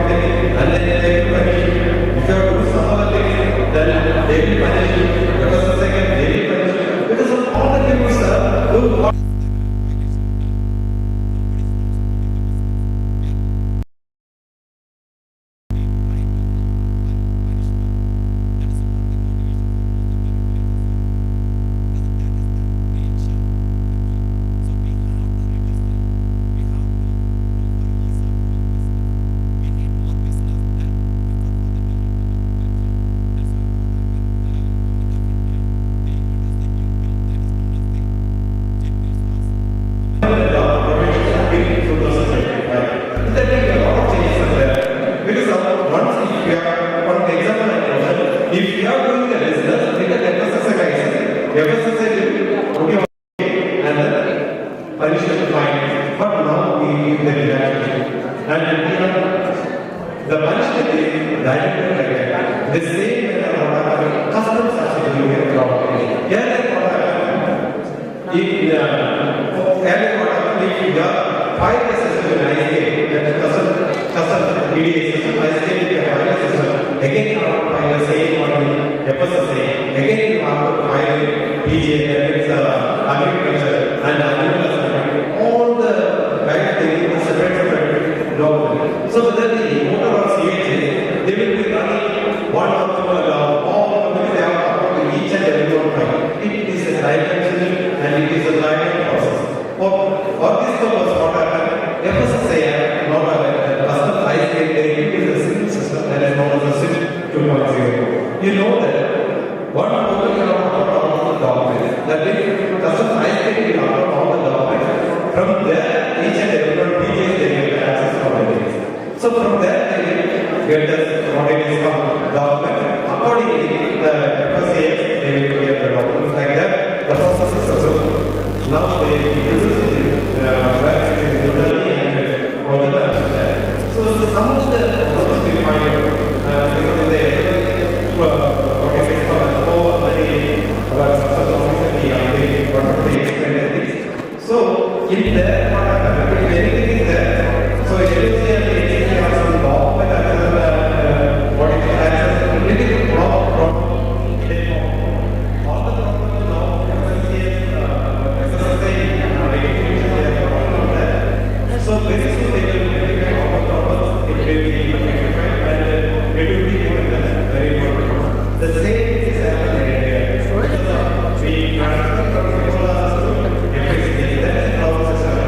and then they will punish you. If you are doing some other things, then they will punish you. Because the second, they will punish you. Because of all the things who the punishment is directly like that. The same way customs are doing it properly. Here is what happens. If you have 5 systems in ISK, that customs mediation, ISK will be a final system. Again, you have to file the same on the FSSA. Again, you have to file PGA, that is agriculture and animal husbandry. All the banks, they need a separate document. So whether the motor or CHA, they will be running one optimal law, all companies they have to each and every one file. It is a time-consuming and it is a time process. For this purpose, what happened? FSSA, not a custom ISK, they use a single system that is known as a SIP 2.0. You know that one total you have to upload all the documents. That means custom ISK will upload all the documents. From there, each and every one PGs they will access all the data. So from there, they will get us what it is called document. Accordingly, the FSA, they will get the documents like that. The process is also now they use it so some of the process we find because they so in there anything is there. So if you say have some document what is the access everything is proper. All the documents now so very soon they will verify all the problems, it will be rectified and it will be given as very important. The same is happening in India. We transfer from Ebola to FSD, that is how the system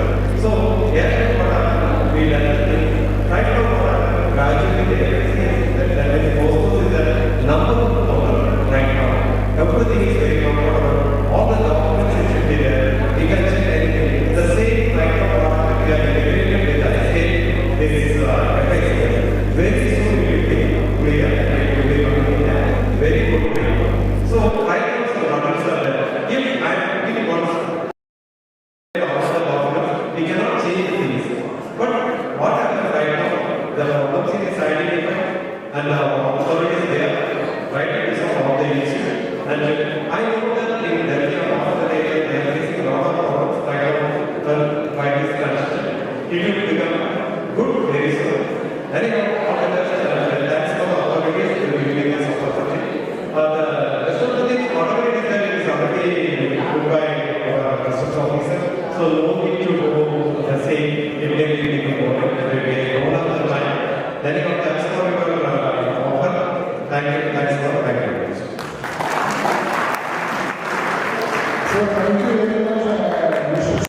So no need to go say immediately we roll up the line. Then you have to for your offer. Thanks for very much. So thank you very much, Mr.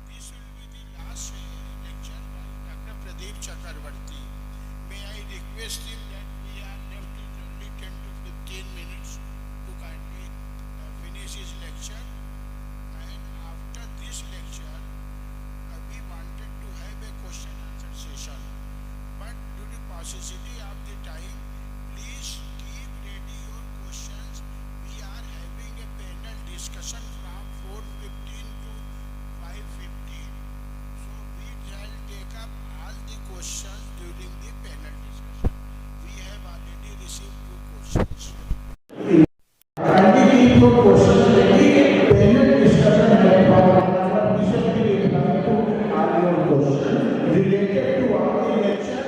This will be the last lecture by Dr. Pradeep Chakrabarti. May I request him that we are left with only 10 to 15 minutes to kindly finish his lecture. And after this lecture, we wanted to have a question answer session. But due to paucity of the time, please keep ready your questions. We are having a panel discussion from 4:15 to 5:15. So we shall take up all the questions during the panel discussion. We have already received 2 questions. Kindly keep your questions ready. Panel discussion we shall be replying to all your questions related to our lecture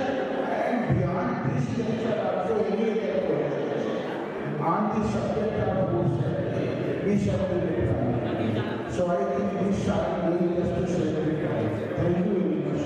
and beyond this lecture also any other questions on the subject of food safety we shall be replying. So I think we shall be just to say thank you very much.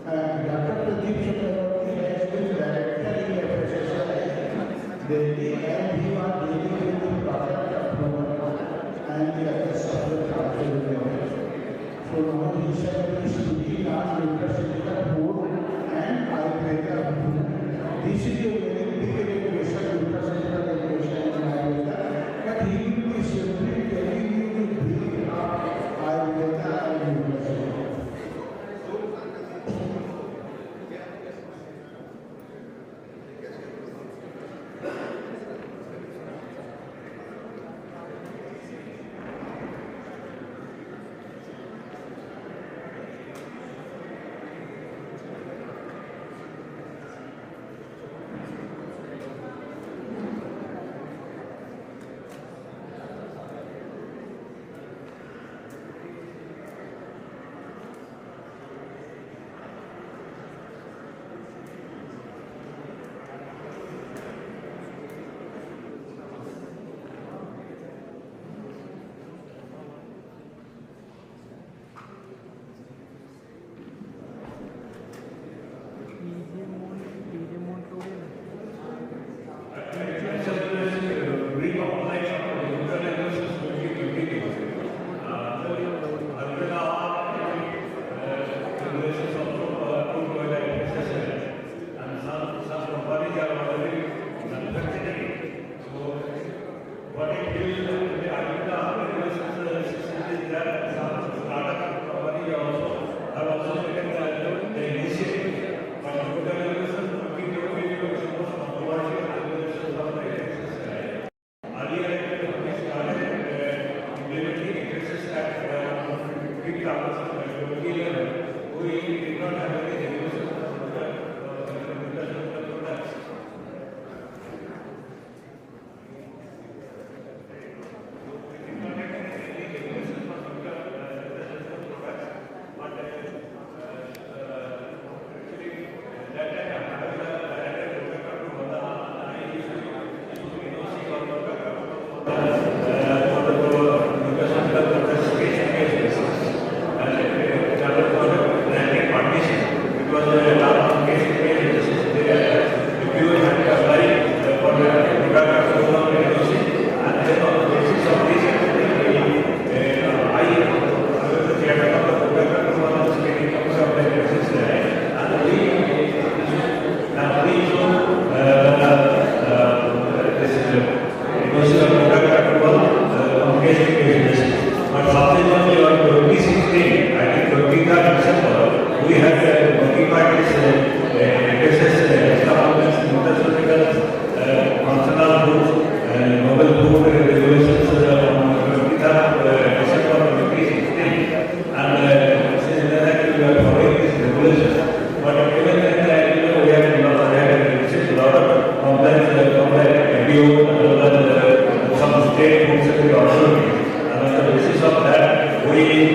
Dr. Pradeep Chakrabarti has been director in FSSAI Delhi and he was dealing with the product approval and the other subject also related. So now he said is studying on nutraceutical food and Ayurveda food. This is a very big education, nutraceutical education in Ayurveda, but he will be simply telling you the brief of Ayurveda and nutraceutical.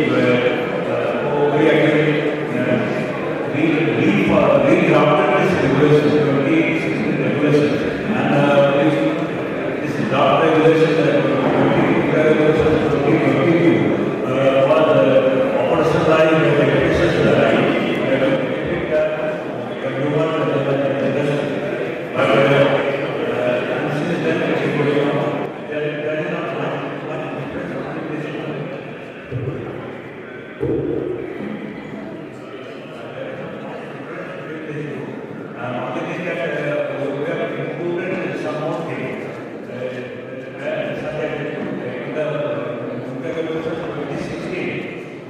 we actually redrafted this regulation, 2016 regulation, and this draft regulation, 2022, was operationalized by the British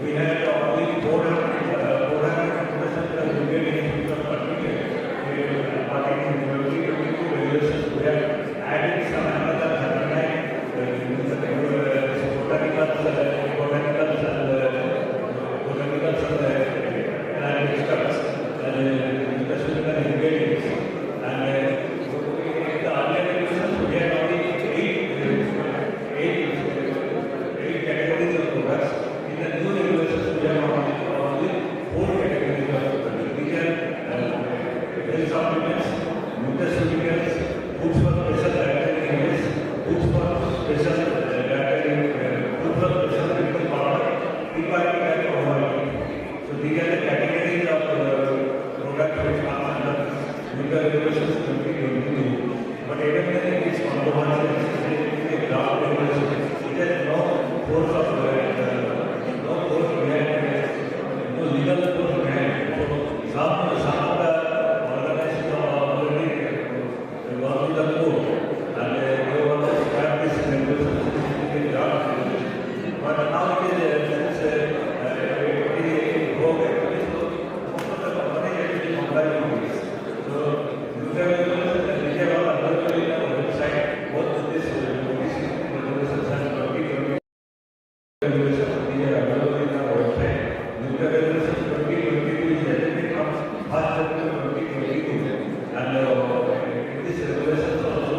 we had only 8 categories of products. In the new regulations, we have only 4 categories of products. These are health supplements, nutraceuticals, foods for special dietary needs, foods for special dietary, foods for special medical product, prebiotic and probiotic. So these are the categories of products which come under new regulations 2022. But even when it is compromised, it is draft regulation. It has no force of no force behind it, no legal force behind it. So some of the organizations are already gone to the court and they want to scrap this regulation in draft regulation. But now it is broken. So most of the companies actually comply with this. So new regulations and these are all available in our website. Both this regulations and regulations, these are available in our website. New regulations 2022 is dated from 1st April 2022, and this regulations also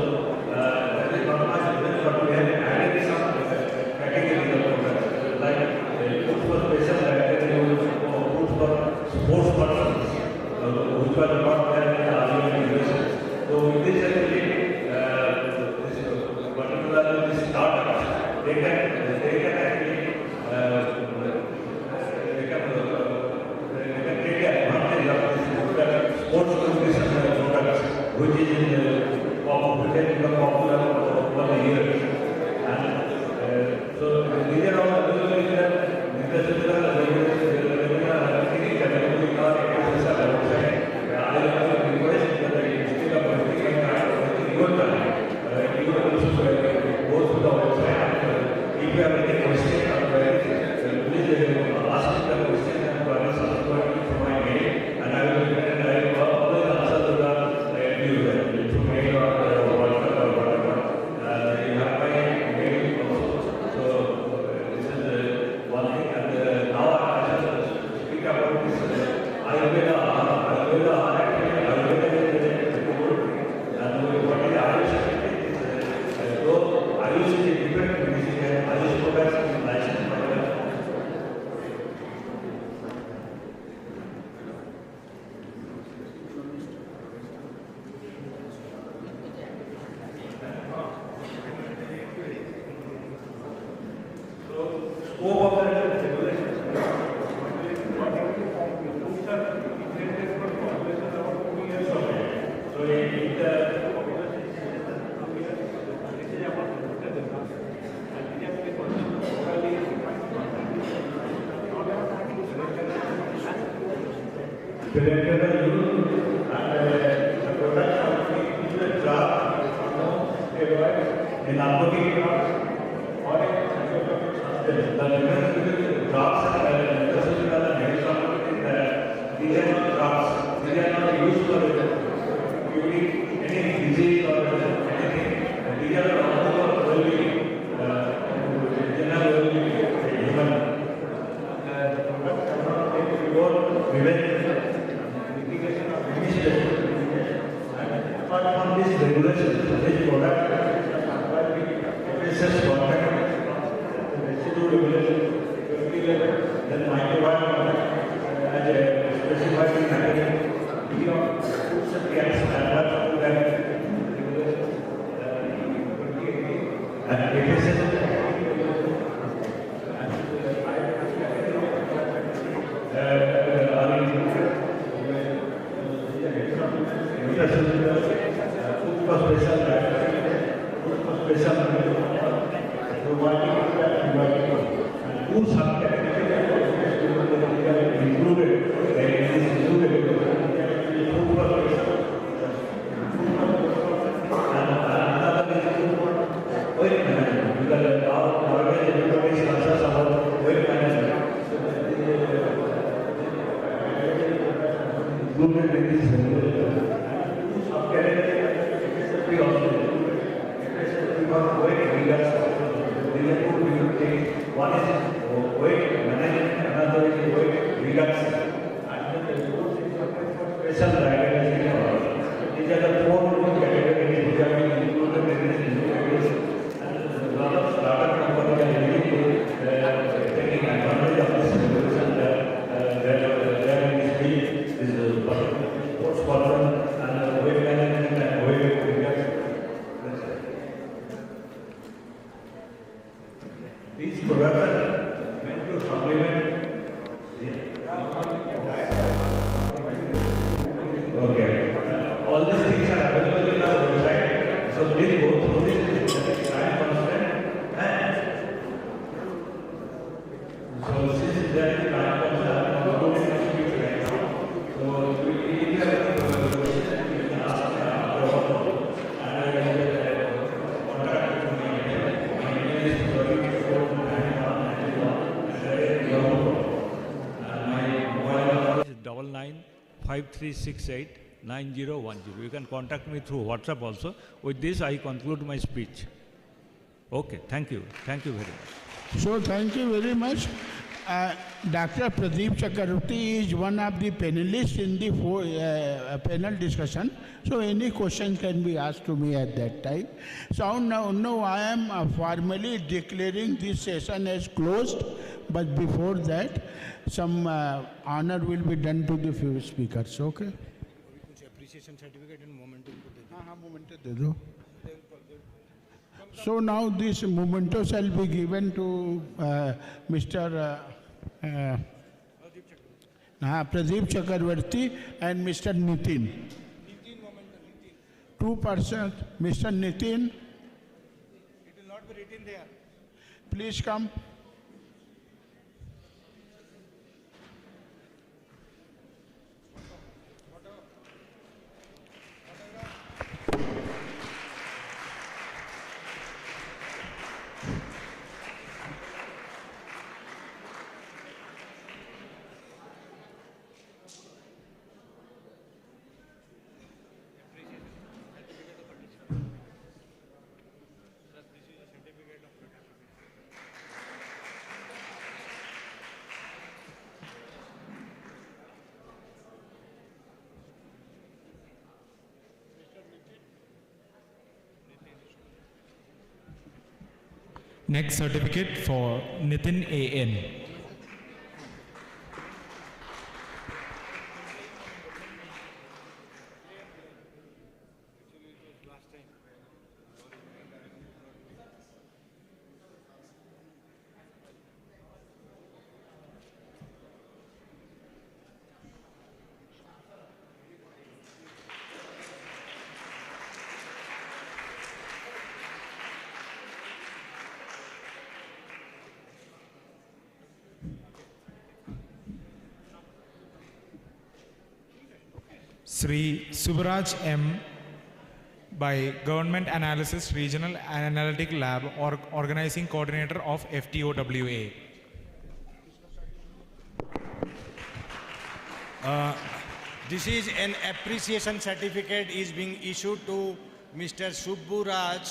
that is not much different, but we have added some categories of products like food for special dietary use or food for sports persons, which were not there in the earlier regulations. So with this actually, particularly the startups, they can actually take advantage of this sports nutrition products, which is popular over the years. And so these are all available in the nutritional category or website. I request that instead of political your time, you will also go to the website. If you have any question or queries, please ask the question and queries subsequently from my mail, and I will always answer to the user through mail or WhatsApp or whatever. You have my mail also. So this is one thing. And now I shall speak about this Ayurveda. Ayurveda actually Ayurveda is very good. And what is Ayush? Ayush is a different medicine. Ayush products is licensed by the scope of the regulations. So in narcotic drugs or a substance. The difference between drugs and nutraceutical and medical is that these are not drugs. These are not used for curing any disease or anything. These are only for well-being, general well-being of human. Products cannot take pure prevention, mitigation of administration. And apart from this regulation, this product FSS government residue regulation 2011 as a specified in academic beyond food safety and standards to that one is weight management, another is weight reduction, and then the special diagnosis. These are the four categories which have been included in this initiative, and a lot of startup companies are really taking advantage of this solution. There is sports person and weight management and weight reduction. These products are meant to supplement. Okay. All these things are available in our website. So please go through this. Time constant. So since there is time constant, we are going to speak right now. So we have is 9953689010. You can contact me through WhatsApp also. With this, I conclude my speech. Okay, thank you. Thank you very much. So thank you very much. Dr. Pradeep Chakravarti is one of the panelists in the panel discussion. So any question can be asked to me at that time. So now I am formally declaring this session as closed. But before that, some honor will be done to the few speakers. Okay? Appreciation certificate and memento. So now this memento shall be given to Mr. Pradeep Chakravarti and Mr. Nitin. Two persons, Mr. Nitin. It will not be written there. Please come. Next certificate for Nitin A.N. Sri Subaraj M. by Government Analysis Regional Analytic Lab, Organizing Coordinator of FTOWA. This is an appreciation certificate is being issued to Mr. Subbu Raj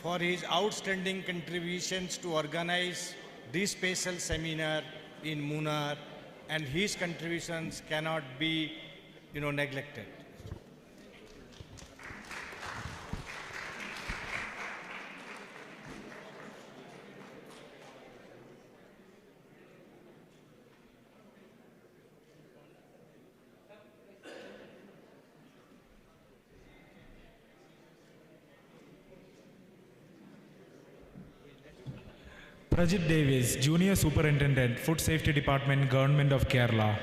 for his outstanding contributions to organize this special seminar in Munnar, and his contributions cannot be neglected. Prajit Davis, Junior Superintendent, Food Safety Department, Government of Kerala.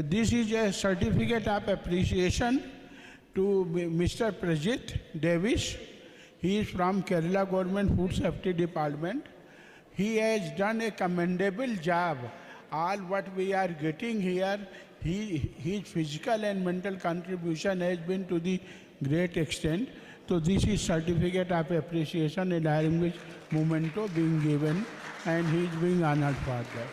This is a certificate of appreciation to Mr. Prajit Davis. He is from Kerala Government Food Safety Department. He has done a commendable job. All what we are getting here, his physical and mental contribution has been to the great extent. So this is certificate of appreciation in language memento being given, and he is being honored for that.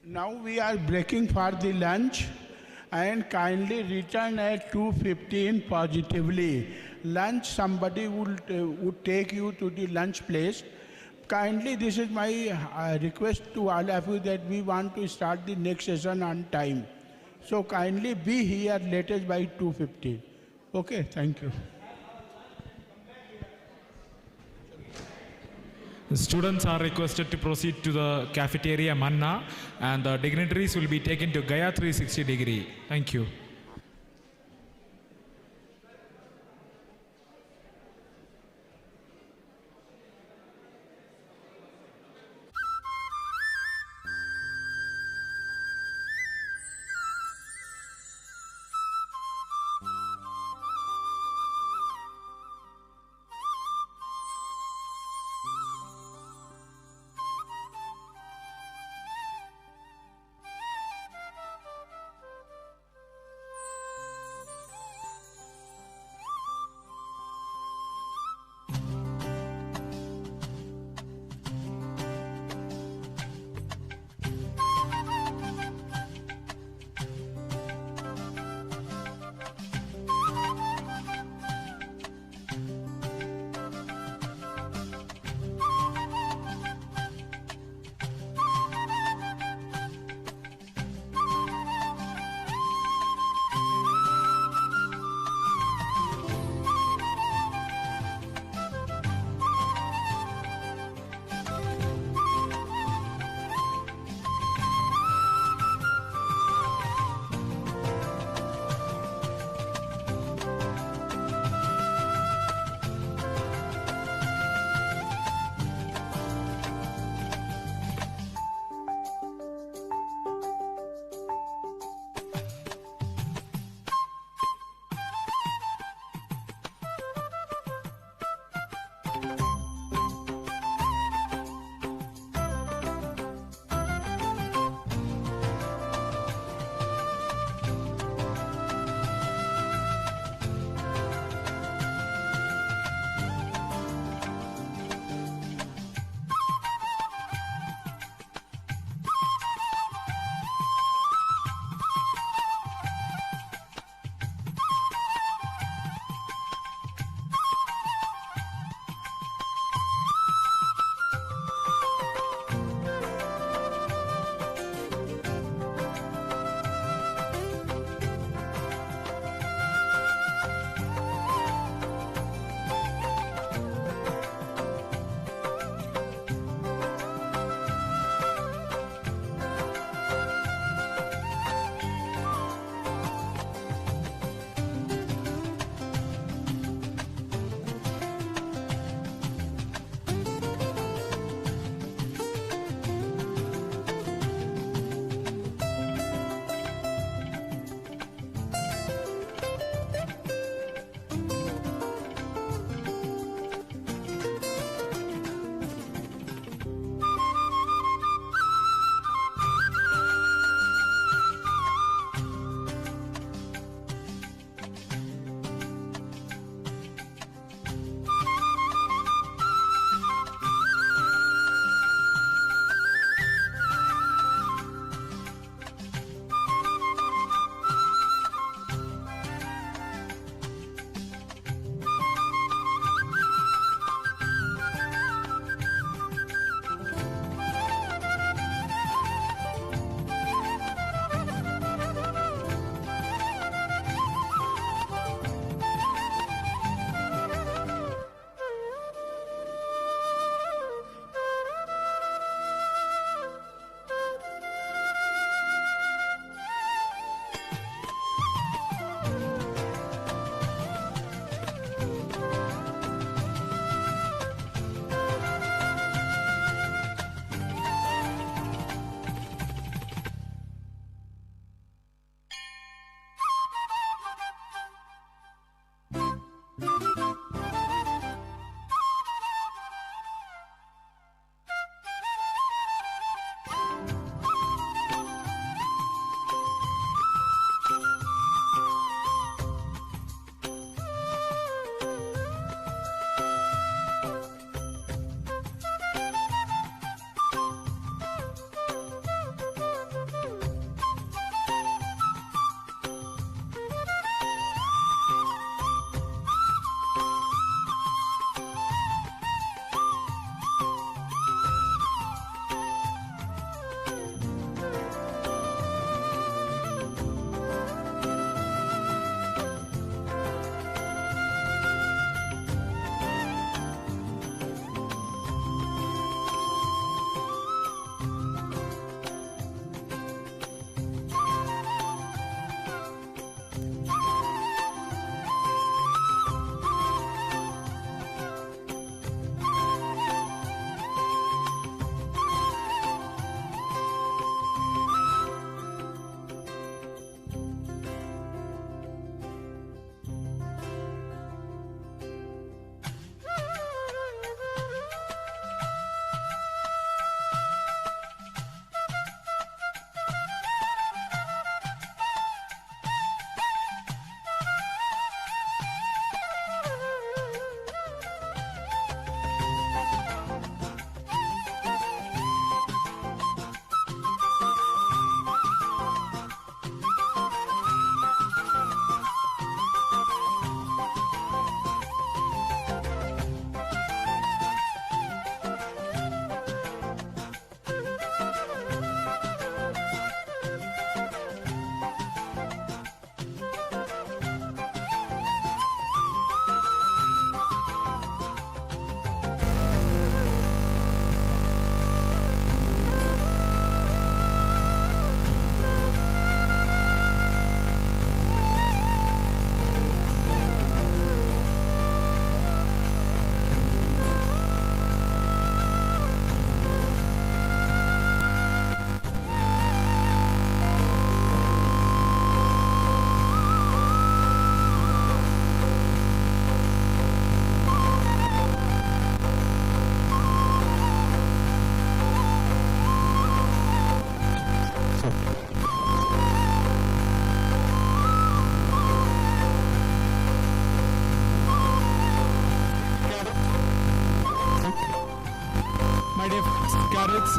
Now we are breaking for the lunch, and kindly return at 2:15 positively. Lunch, somebody would take you to the lunch place. Kindly, this is my request to all of you that we want to start the next session on time. So kindly be here latest by 2:15. Okay, thank you. The students are requested to proceed to the cafeteria Manna, and the dignitaries will be taken to Gaya 360 degree. Thank you.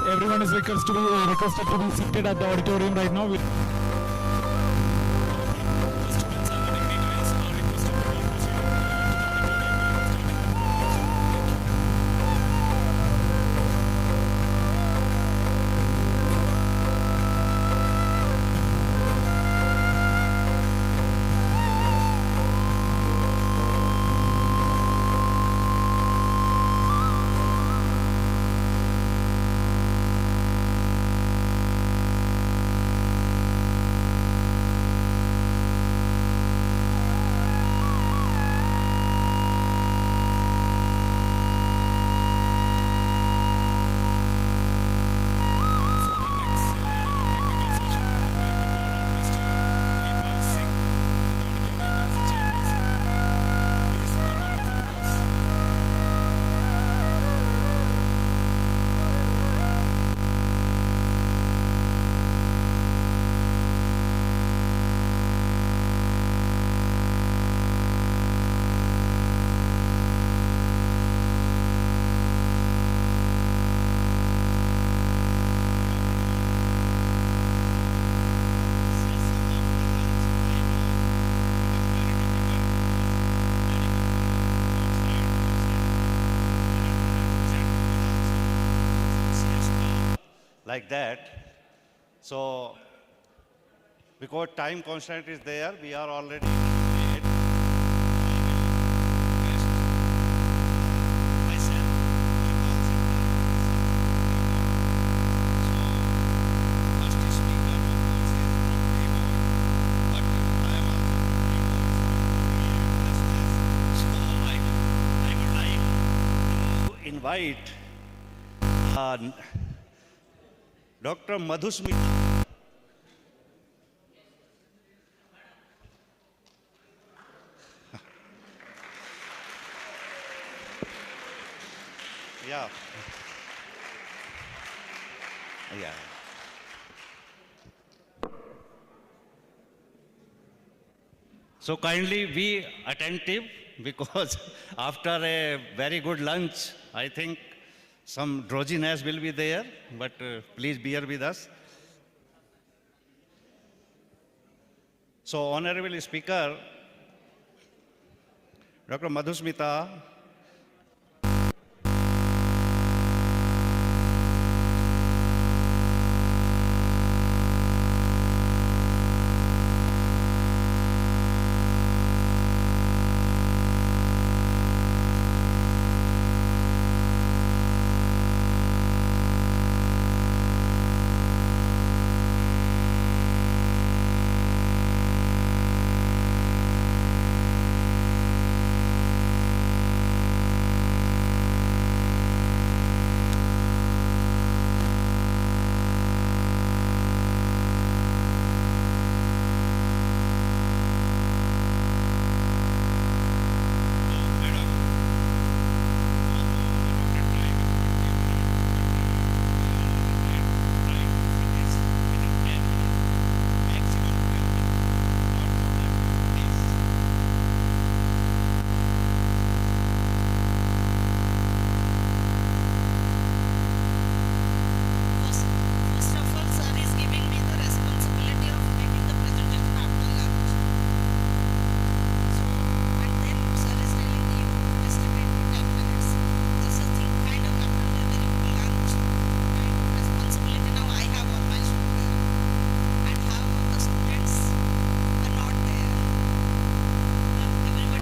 everyone is requested to be seated at the auditorium right now. Students and the dignitaries are requested to be proceeded to the like that. So, because time constraint is there, we are already late. Invite Dr. Madhusmita. Yeah. Yeah. So kindly be attentive, because after a very good lunch, I think some drowsiness will be there, but please bear with us. So, Honorable Speaker, Dr. Madhusmita,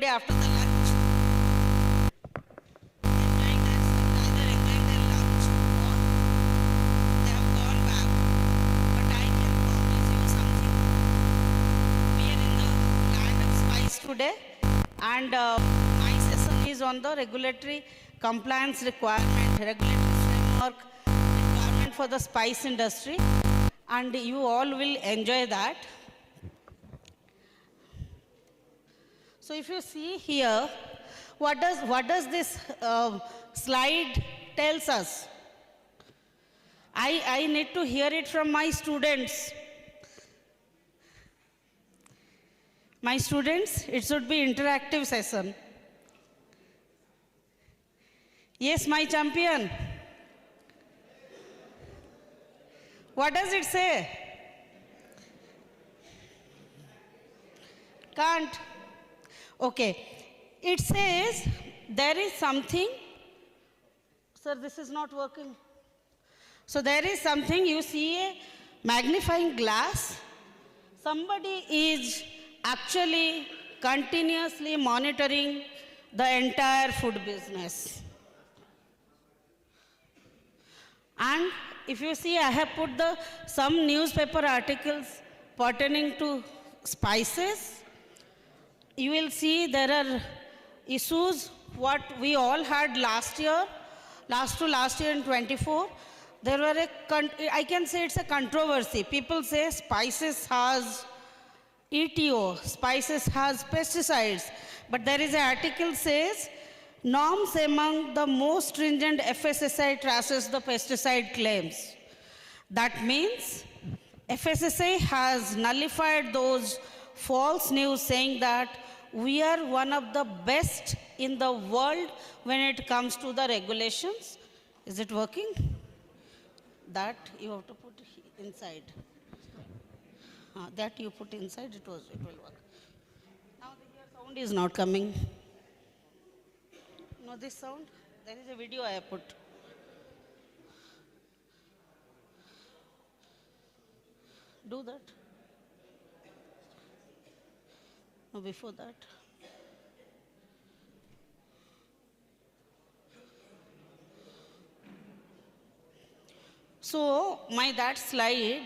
after the lunch, enjoying their, either enjoying their lunch or they have gone back. But I can promise you something. We are in the land of spice today, and my session is on the regulatory compliance requirement, regulatory framework requirement for the spice industry, and you all will enjoy that. So if you see here, what does this slide tells us? I need to hear it from my students. My students, it should be interactive session. Yes, my champion. What does it say? Can't. Okay. It says there is something. Sir, this is not working. So there is something, you see a magnifying glass. Somebody is actually continuously monitoring the entire food business. And if you see, I have put some newspaper articles pertaining to spices. You will see there are issues what we all had last year in 24. There were I can say it's a controversy. People say spices has ETO, spices has pesticides. But there is an article says, norms among the most stringent FSSAI traces the pesticide claims. That means FSSAI has nullified those false news saying that we are one of the best in the world when it comes to the regulations. Is it working? That you have to put inside. That you put inside, it will work. Now your sound is not coming. No, this sound? There is a video I have put. Do that. No, before that. So, that slide,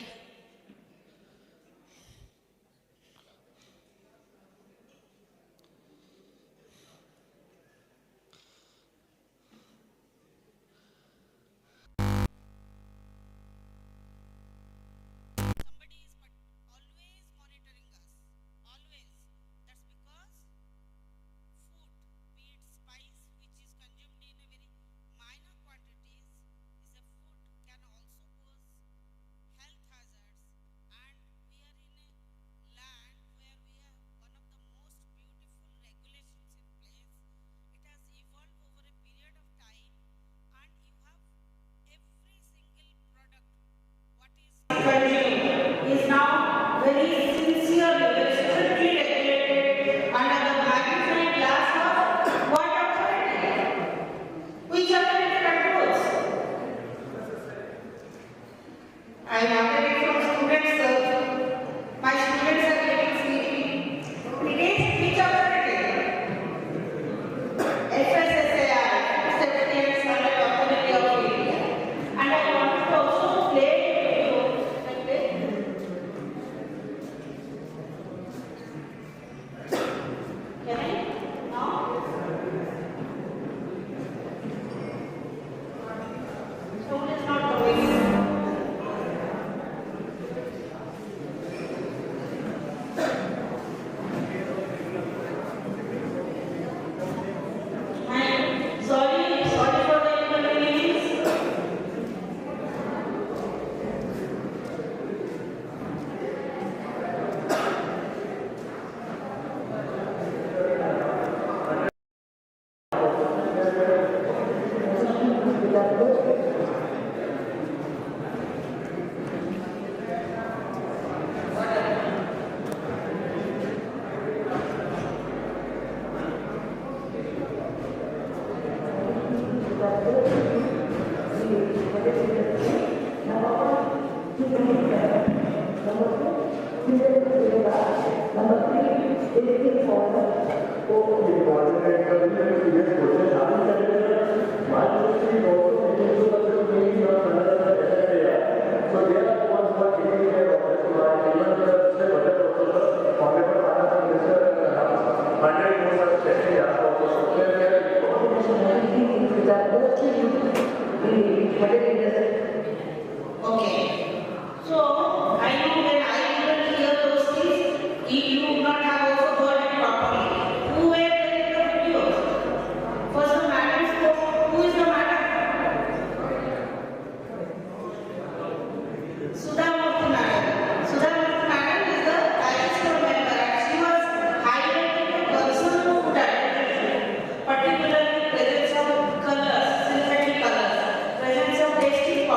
is now very sincerely, strictly regulated under the magnifying glass of what authority? Which authority controls? I wanted it from students, sir. My students are getting sleepy. It is which authority? FSSAI, Safety and Standard Authority of India. And I wanted to also play Okay. So, I know when I didn't hear those things, you would not have also heard it properly. Who were there in the videos? First the madam spoke. Who is the madam? Sudha Murthy madam. Sudha Murthy madam is the ISO member and she was highlighting the concern of food identity, particularly presence of colors, synthetic colors, presence of tasty powder.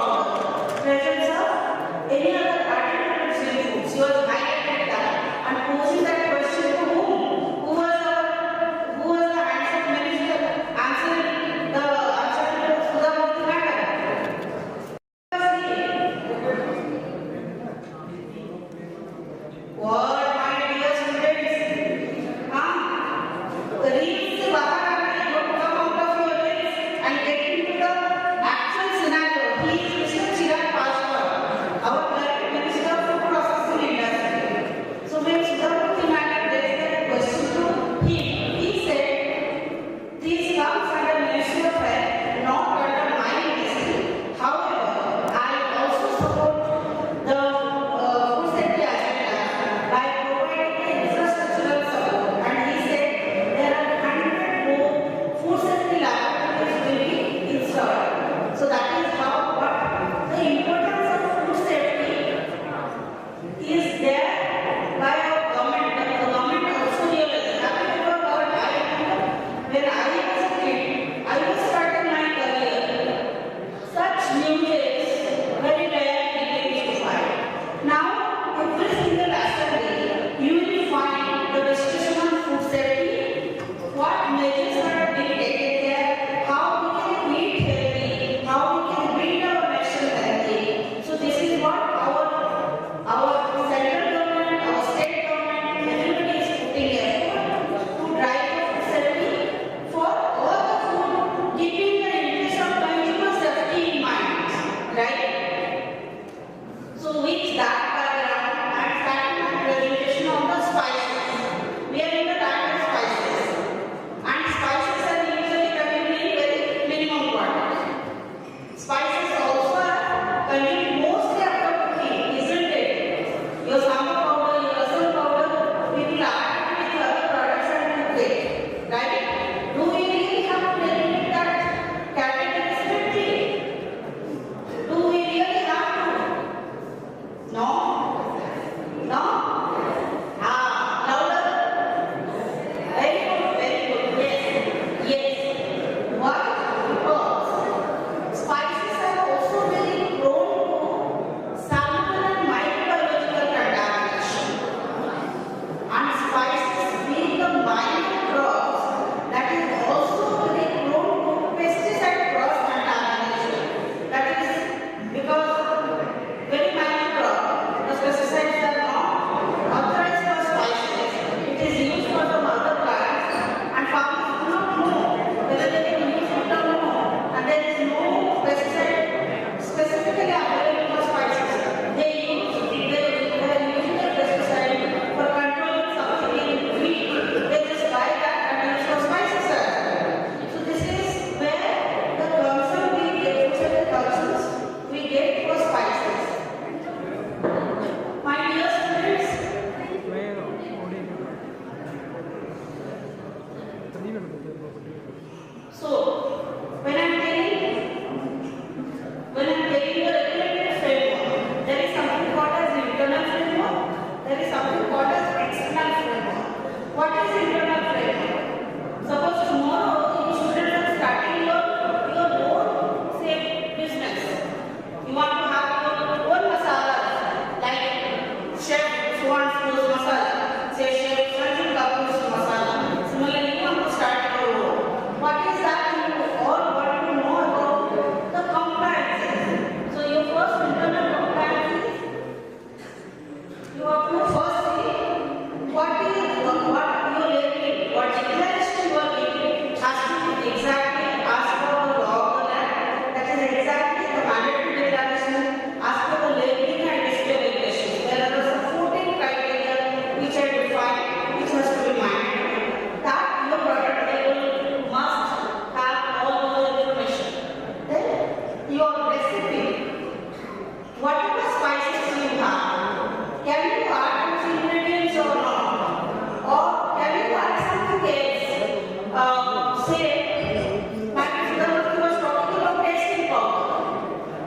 say, Madam Sudhamurthy was talking about tasting powder.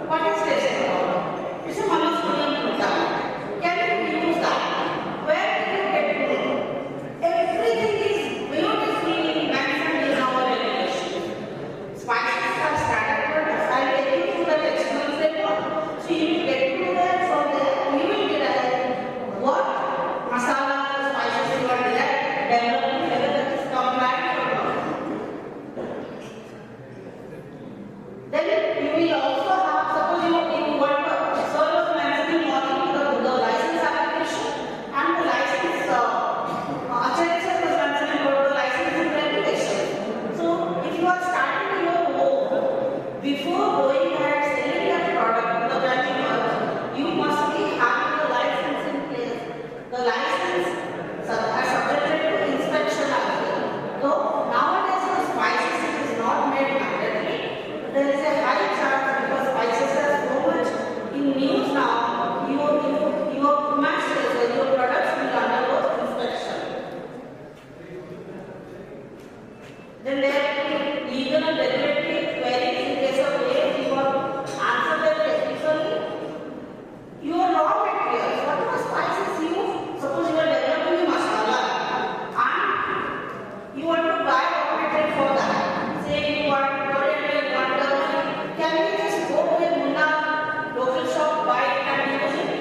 What is tasting powder? It's a monosodium glutamate. Can you use that? Where do you get to know? Everything is beautifully mentioned in our regulation. Spices are standard products. I'll take you through the textual framework. So you will get to that from there. You will derive what masala spices you are developing, whether that is compliant or not. Then you will also have, suppose you want to serve as mentioning morning the license application and the license, Acharya sir was mentioning about the licensing regulation. So if you are starting your home, before going ahead selling that product to the consumer, you must be having the license in place. The license are subjected to inspection as well. So nowadays the spices it is not made mandatory. There is a high chance because spices are so much in news now. Your masters or your products will undergo inspection. Then there are legal and regulatory queries in case of where you want to answer them technically. Your raw materials, whatever spices you, suppose you are developing a masala and you want to buy raw material for that. Say you want coriander, you want turmeric. Can you just go to a Munna local shop, buy it and use it?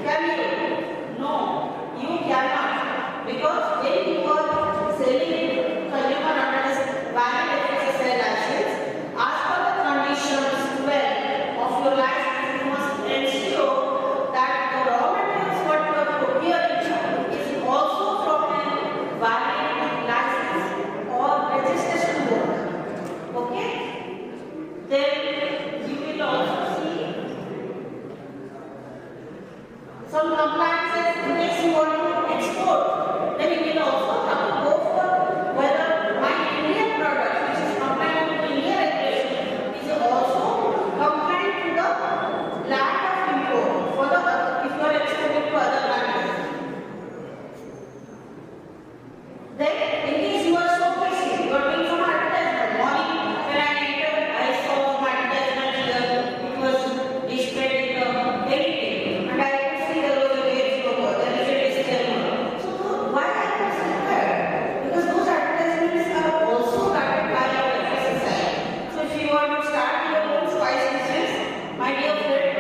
Can you? No, you cannot. Because when you are selling consumer under this valid FSSAI license, as per the conditions 12 of your license, you must ensure that the raw materials what you are procuring is also from a valid license or registration board. Okay? Then you will also see some compliances in case you want to export. Then you will also have to go for whether my Indian product which is compliant to Indian regulation is also compliant to the land of import for the if you are exporting to other countries. Then in case you are showcasing, you are doing some advertisement. Morning when I entered, I saw some advertisement here. It was displayed in the editing and I could see there was a wage logo, there is a disclaimer. So why I was prepared? Because those advertisements are also guided by our FSSAI. So if you want to start your own spice business, my dear friend,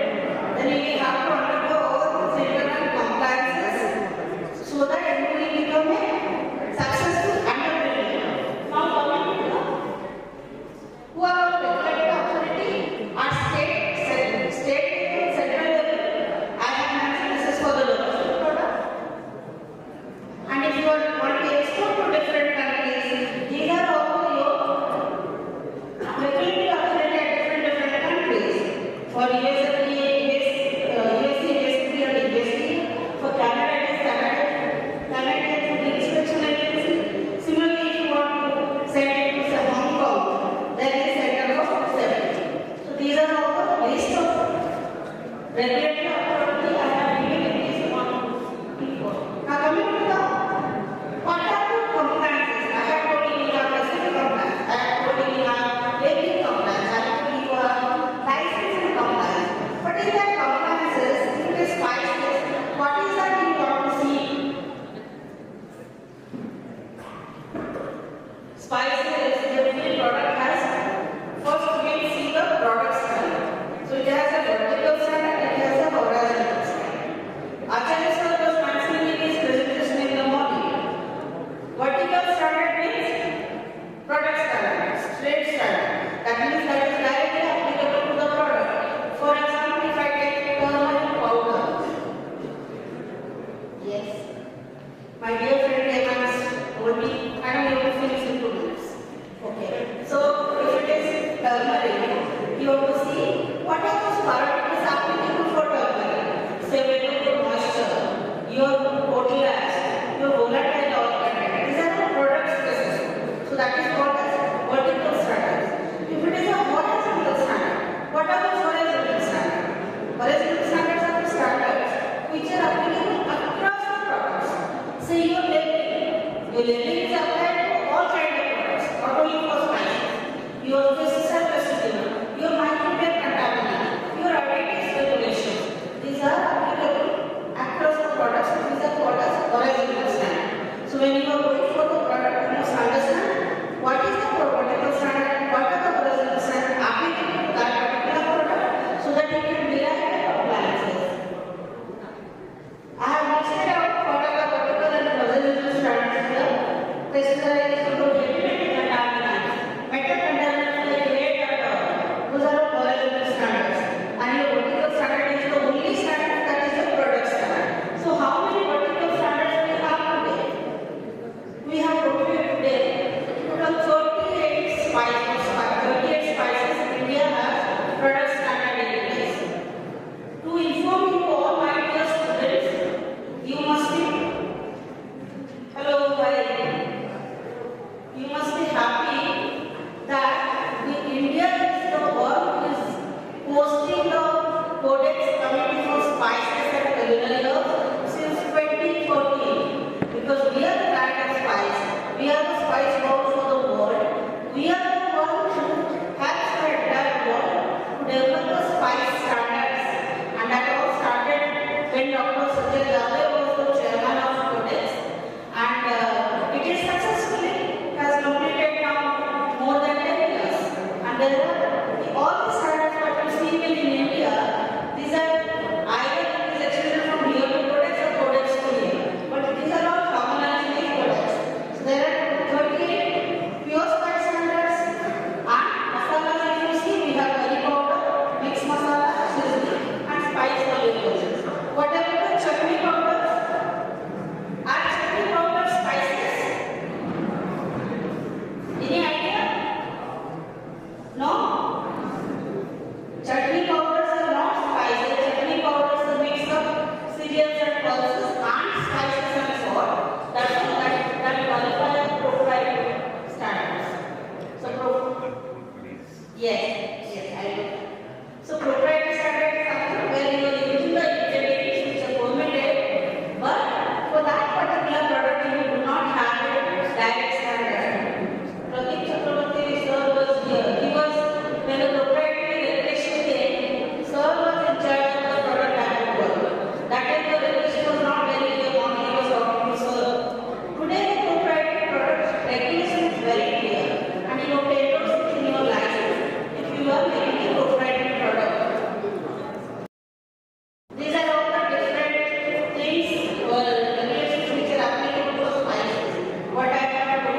then you will have to undergo all these internal compliances so that you will become a successful entrepreneur. Now coming to the who are our regulated authority at state and central level. I have mentioned this is for the local product. And if you want to export to different countries, these are all your regulatory authority at different countries. For USFDA, USC, and USD. For Canada, it is Canadian Food Inspection Agency. Similarly, if you want to send it to say Hong Kong, there is Center for Food Safety. So these are all the list of regulatory authority I have given in this one report. Now coming to the what are the compliances? I have told you you have recipe compliance. I have told you you have labeling compliance. I have told you you have licensing compliance. But in that compliances, if it is spices, what is that you want to see? Spices, every product has, first we will see the product standard. So it has a vertical standard, it has a horizontal standard. Acharya sir was mentioning in his presentation in the morning. Vertical standard means product standard, straight standard. That means that is directly applicable to the product. For example, if I take turmeric powder. Yes. My dear friend Hemant told me, Madam, you will finish in 2 minutes. pasteurized to eliminate contaminants, better contaminants like lead and all. Those are all moral standards. And your vertical standard is the only standard that is the product standard. So how many vertical standards we have today? We have today total 38 spices India has product standard in place. To inform you all my dear students, you must be you must be happy that India is the one who is hosting the Codex Committee for Spices and Culinary Herbs since 2014, because we are the land of spice, we are the spice bowl for the world, we are the one who helps the entire world to develop the spice standards, and that all started when Dr. Sajjad Yadav was the chairman of Codex, and it is successfully has completed now more than 10 years, and there are all the standards that you see in India. These are either it is extended from here to Codex or Codex to here, but these are all harmonized in Codex. So there are 38 pure spice standards, and masalas. If you see, we have curry powder, mixed masala, sizzling, and spice molecules. Whatever the chutney powder, add chutney powder spices. Any idea? No? Chutney powders are not spices. Chutney powders are a mix of cereals and pulses and spices and salt. That qualify as proprietary standards. So yes, I will. So proprietary standard is something where you are using the ingredients which are permitted, but for that particular product you do not have a direct standard. Pradeep Chakraborty sir was here. He was, when the proprietary regulation came, sir was in charge of the product approval. That time the regulation was not very clear on, he was talking to sir. Today the proprietary product regulation is very clear, and you know papers in your license if you are making a proprietary product. These are all the different things or regulations which are applicable for spices. What I have to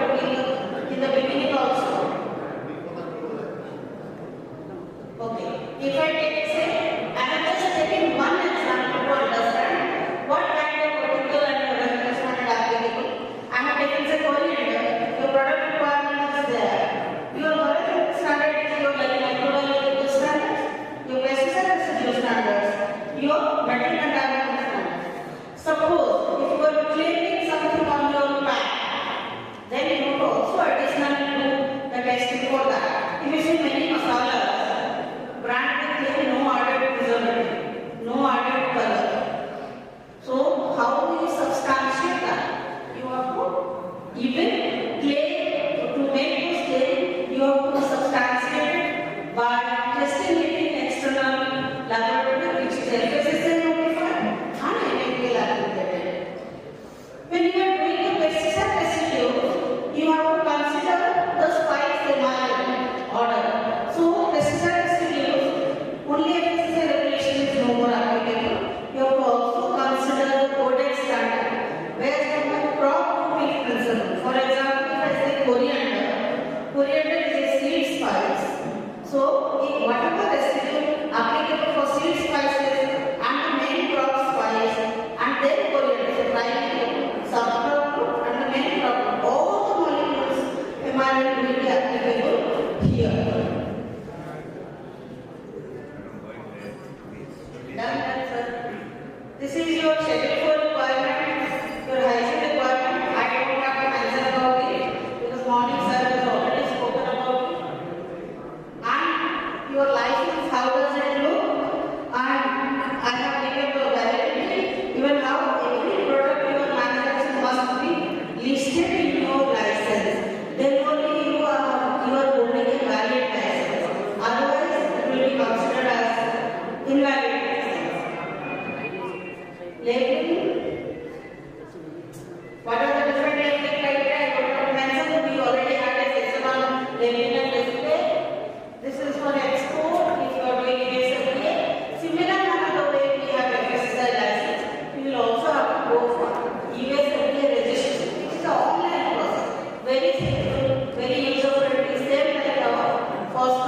very simple, very user-friendly, same like our first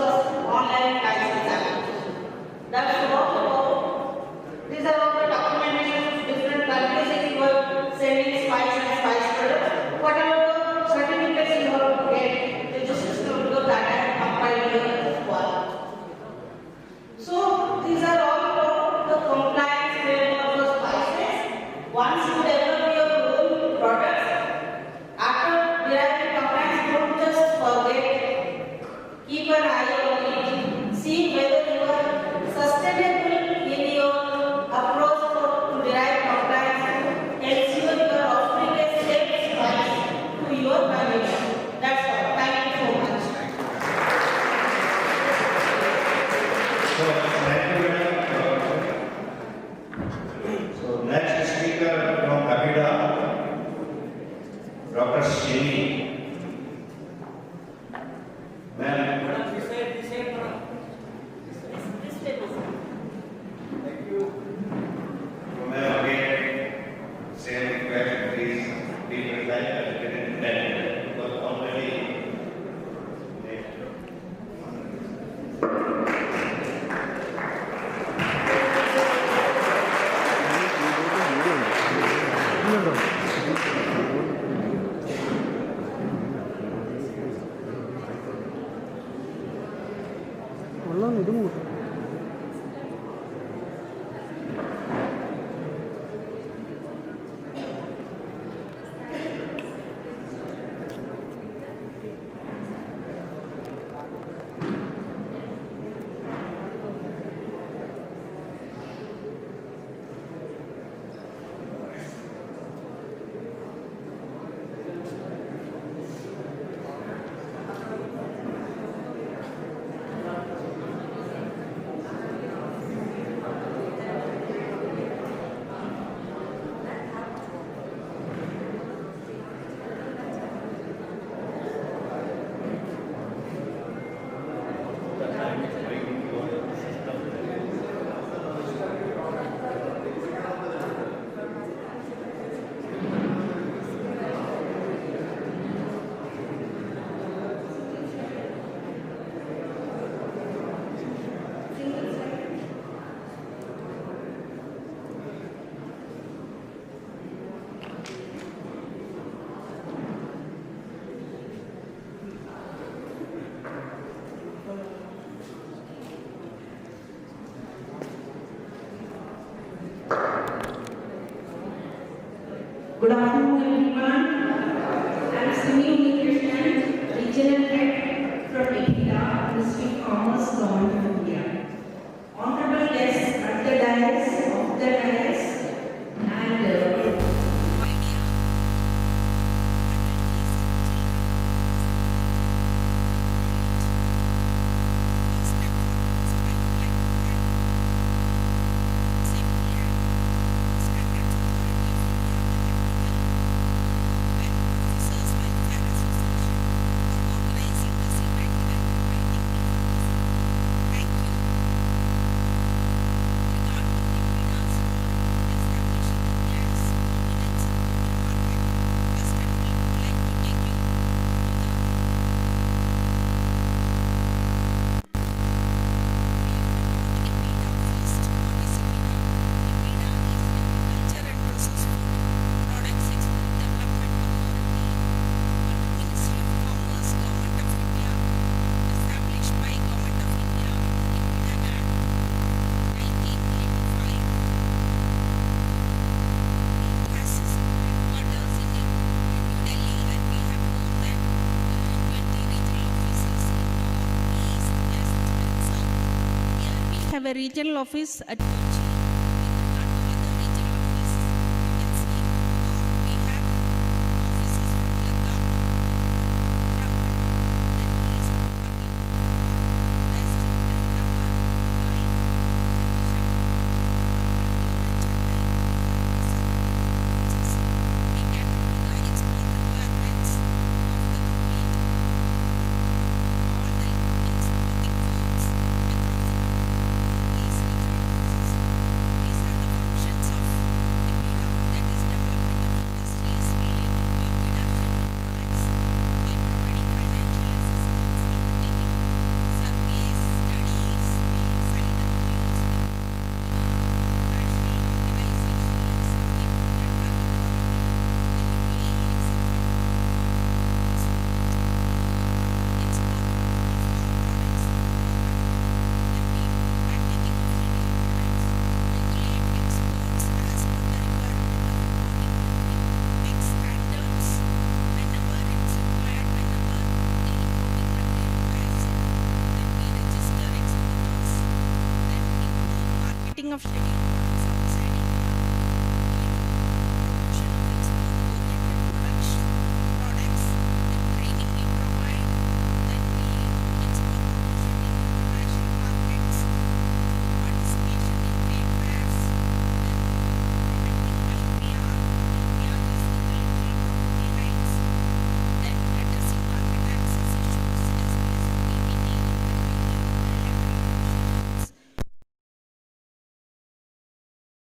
online license application. That's all about, these are all the documentation, different countries if you are sending spice and spice products, whatever the certificates you have to get, the system will go that and compile your work. So these are all about the compliance framework for spices. Once you develop your own products, after deriving compliance, don't just forget. Keep an eye on it. See whether you are sustainable in your approach to derive compliance. Ensure you are offering a safe spice to your community. That's all. Thank you so much. So, thank you, madam. So, next speaker from Avida, Dr. Shini. Ma'am. Thank you. So, ma'am, again, same request, please be precise and get it done. Because already Good afternoon, everyone. I'm Sumi Krishnan, Regional Head from Avida, Ministry of Commerce, Government of India. Honorable guests at the dais, and have a regional office at Kochi.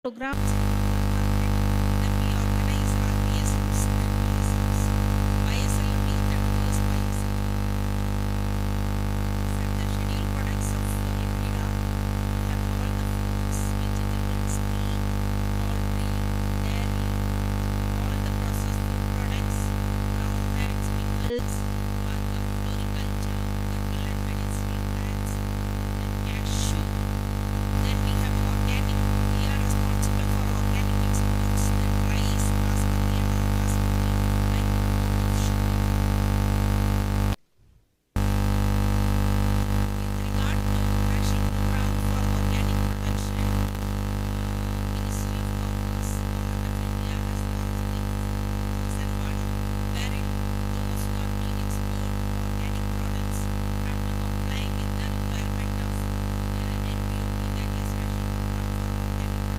programs. Then we organize our PSMs and PSMs. YSL meet and first YSL. From the scheduled products of EPIDA, we have all the fruits, vegetables, meat, poultry, dairy, all the processed food products, ground nuts, pickles, floriculture, herbal and medicinal plants, and cashew. Then we have organic. We are responsible for organic exports. Then rice, basmati and non-basmati, and import of sugar. With regard to National Program for Organic Production, Ministry of Commerce, Government of India has launched in 2001, wherein those who are doing export organic products have to comply with the requirement of NPOP, that is National Program for Organic Production.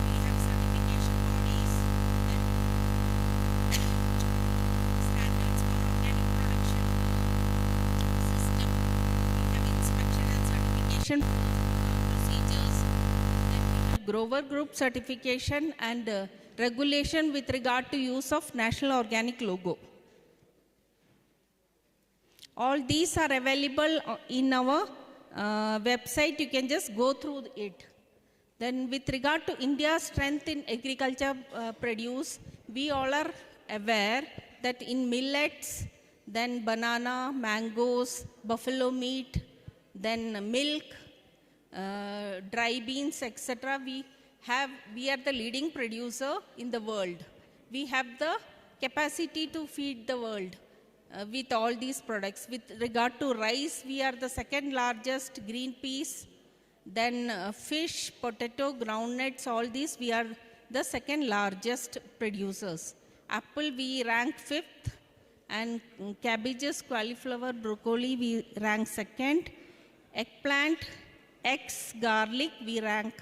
We have certification bodies, then standards for organic production system. We have inspection and certification procedures. Then we have Grover Group certification and regulation with regard to use of National Organic logo. All these are available in our website. You can just go through it. Then with regard to India's strength in agriculture produce, we all are aware that in millets, then banana, mangoes, buffalo meat, then milk, dry beans, etc. We are the leading producer in the world. We have the capacity to feed the world with all these products. With regard to rice, we are the second largest. Green peas, then fish, potato, groundnuts, all these we are the second largest producers. Apple we rank 5th, and cabbages, cauliflower, broccoli we rank 2nd. Eggplant, eggs, garlic we rank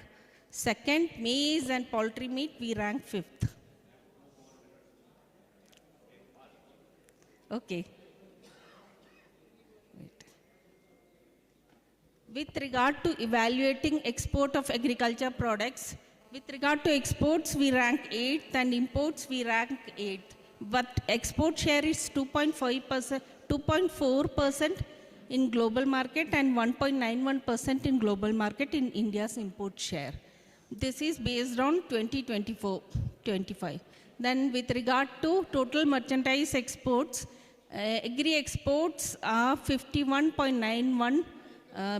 2nd. Maize and poultry meat we rank 5th. Okay. Wait. With regard to evaluating export of agriculture products, with regard to exports we rank 8th and imports we rank 8th. But export share is 2.5%, 2.4% in global market and 1.91% in global market in India's import share. This is based on 2024-25. Then with regard to total merchandise exports, agri exports are 51.91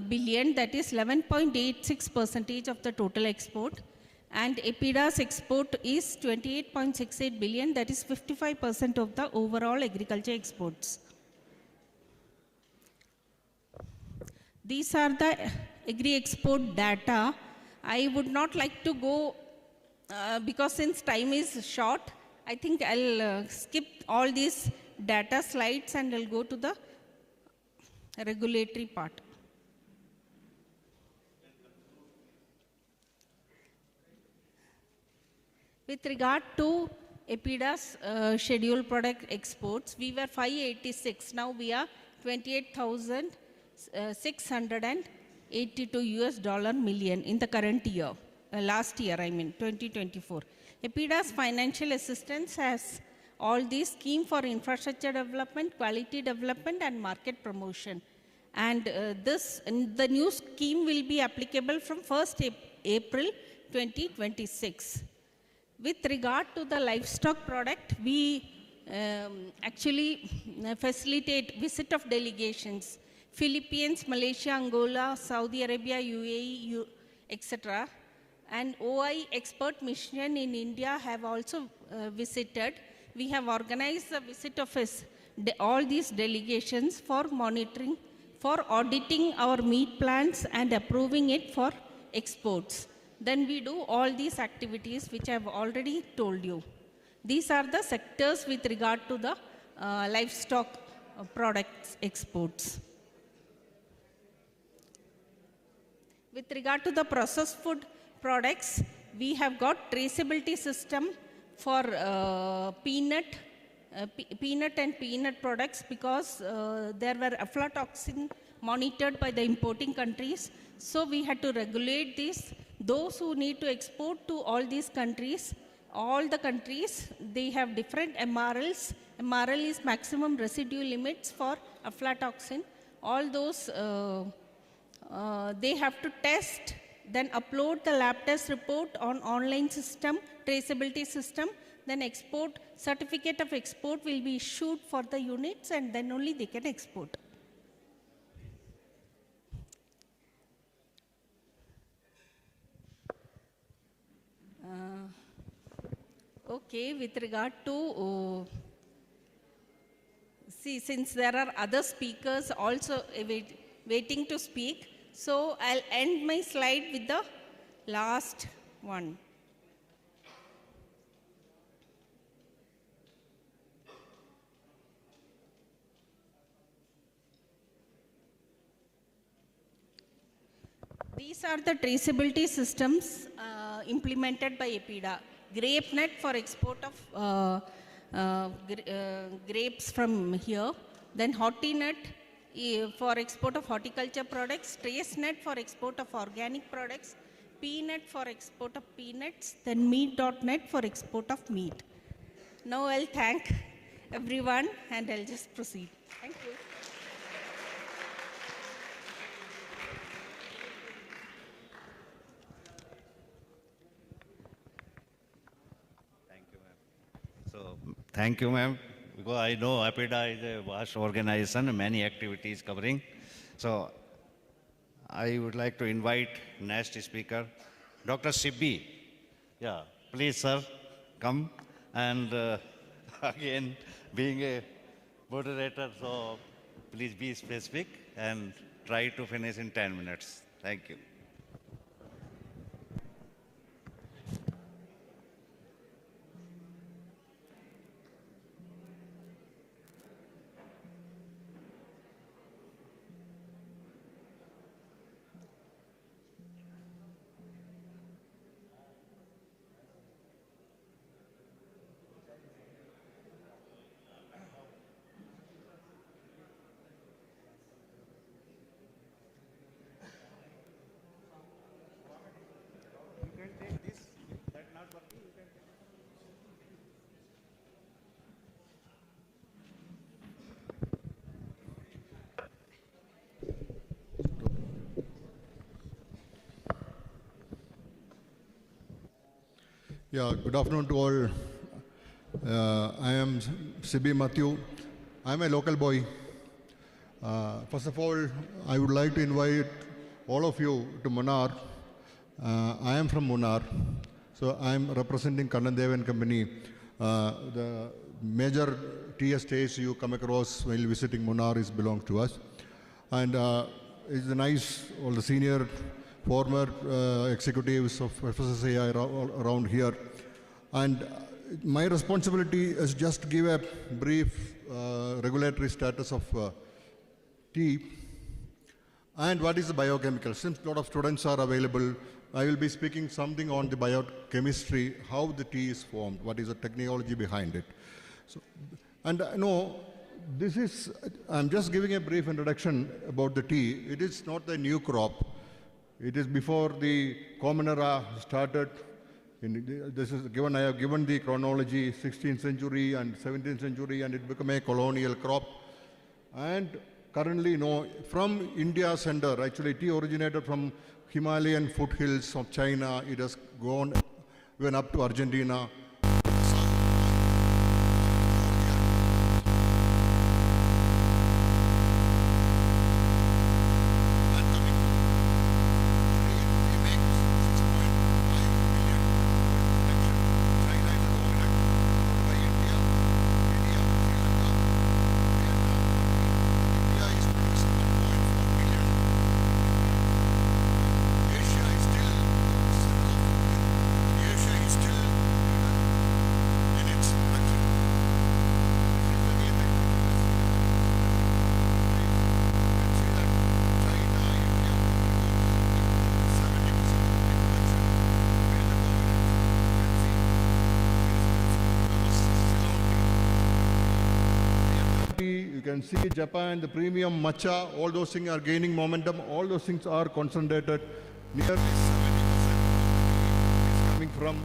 billion, that is 11.86% of the total export. And EPIDA's export is 28.68 billion, that is 55% of the overall agriculture exports. These are the agri-export data. I would not like to go, because since time is short, I think I'll skip all these data slides and I'll go to the regulatory part. With regard to EPIDA's scheduled product exports, we were 586, now we are 28,682 US million in the current year, last year I mean 2024. EPIDA's financial assistance has all these scheme for infrastructure development, quality development and market promotion. And the new scheme will be applicable from 1st April 2026. With regard to the livestock product, we actually facilitate visit of delegations, Philippines, Malaysia, Angola, Saudi Arabia, UAE, etc. And OI expert mission in India have also visited. We have organized the visit of all these delegations for monitoring, for auditing our meat plants and approving it for exports. Then we do all these activities which I have already told you. These are the sectors with regard to the livestock products exports. With regard to the processed food products, we have got traceability system for peanut and peanut products, because there were aflatoxin monitored by the importing countries. So we had to regulate this Those who need to export to all these countries, all the countries, they have different MRLs. MRL is maximum residue limits for aflatoxin. All those, they have to test, then upload the lab test report on online system, traceability system, then export, certificate of export will be issued for the units, and then only they can export. Okay, with regard to, see, since there are other speakers also waiting to speak, so I'll end my slide with the last one. These are the traceability systems implemented by EPIDA. GrapeNet for export of grapes from here, then HortiNet for export of horticulture products, TraceNet for export of organic products, PNet for export of peanuts, then Meat.net for export of meat. Now I'll thank everyone and I'll just proceed. Thank you. So, thank you, ma'am, because I know APIDA is a vast organization, many activities covering. So, I would like to invite next speaker, Dr. Sibbi. Yeah, please, sir, come. And again, being a moderator, so please be specific and try to finish in 10 minutes. Thank you. Yeah, good afternoon to all. I am Sibbi Matthew. I am a local boy. First of all, I would like to invite all of you to Munnar. I am from Munnar, so I am representing Kannan Devan Company. The major tea estates you come across while visiting Munnar belongs to us. And it's nice, all the senior former executives of FSSAI around here. And my responsibility is just to give a brief regulatory status of tea and what is the biochemical. Since a lot of students are available, I will be speaking something on the biochemistry, how the tea is formed, what is the technology behind it. So, and no, this is, I'm just giving a brief introduction about the tea. It is not the new crop. It is before the Common Era started. This is given, I have given the chronology, 16th century and 17th century, and it became a colonial crop. And currently, from India center, actually tea originated from Himalayan foothills of China. It has gone even up to Argentina. You can see Japan, the premium matcha, all those things are gaining momentum. All those things are concentrated nearly 70%. from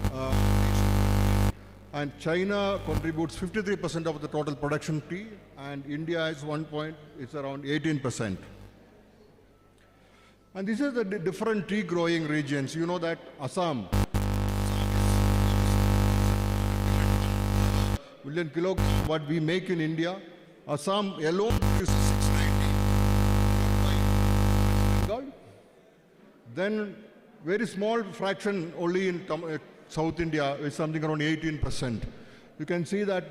and China contributes 53% of the total production tea, and India is it's around 18%. And this is the different tea growing regions. You know that Assam million kilograms what we make in India. Assam alone is 690. Then very small fraction only in South India is something around 18%. You can see that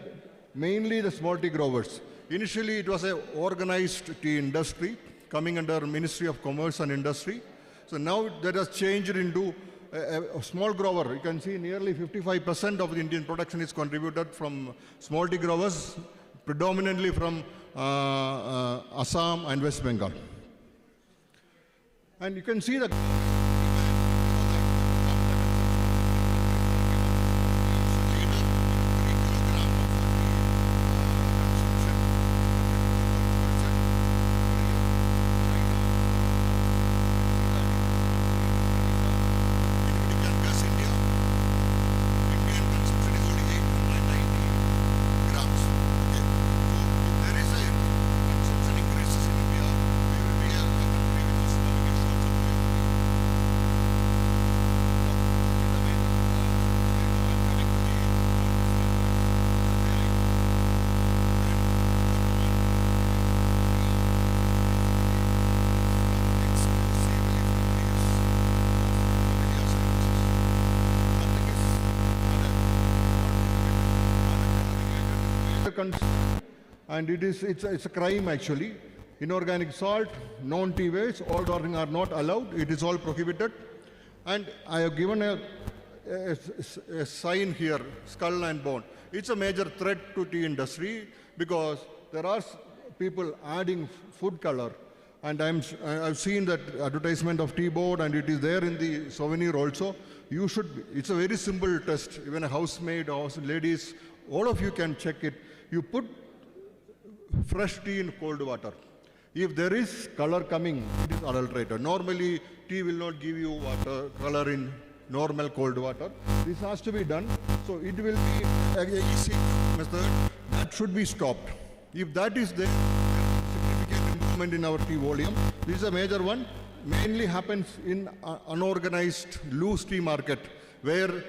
mainly the small tea growers. Initially it was an organized tea industry coming under Ministry of Commerce and Industry. So now that has changed into a small grower. You can see nearly 55% of the Indian production is contributed from small tea growers, predominantly from Assam and West Bengal. And you can see that and it's a crime actually. Inorganic salt, non-tea waste, all are not allowed. It is all prohibited. And I have given a sign here, skull and bone. It's a major threat to tea industry because there are people adding food color. And I've seen that advertisement of tea board, and it is there in the souvenir also. It's a very simple test. Even a housemaid, house ladies, all of you can check it. You put fresh tea in cold water. If there is color coming, it is adulterated. Normally, tea will not give you water color in normal cold water. This has to be done. So it will be an easy method that should be stopped. If that is there, significant improvement in our tea volume. This is a major one. Mainly happens in unorganized loose tea market, where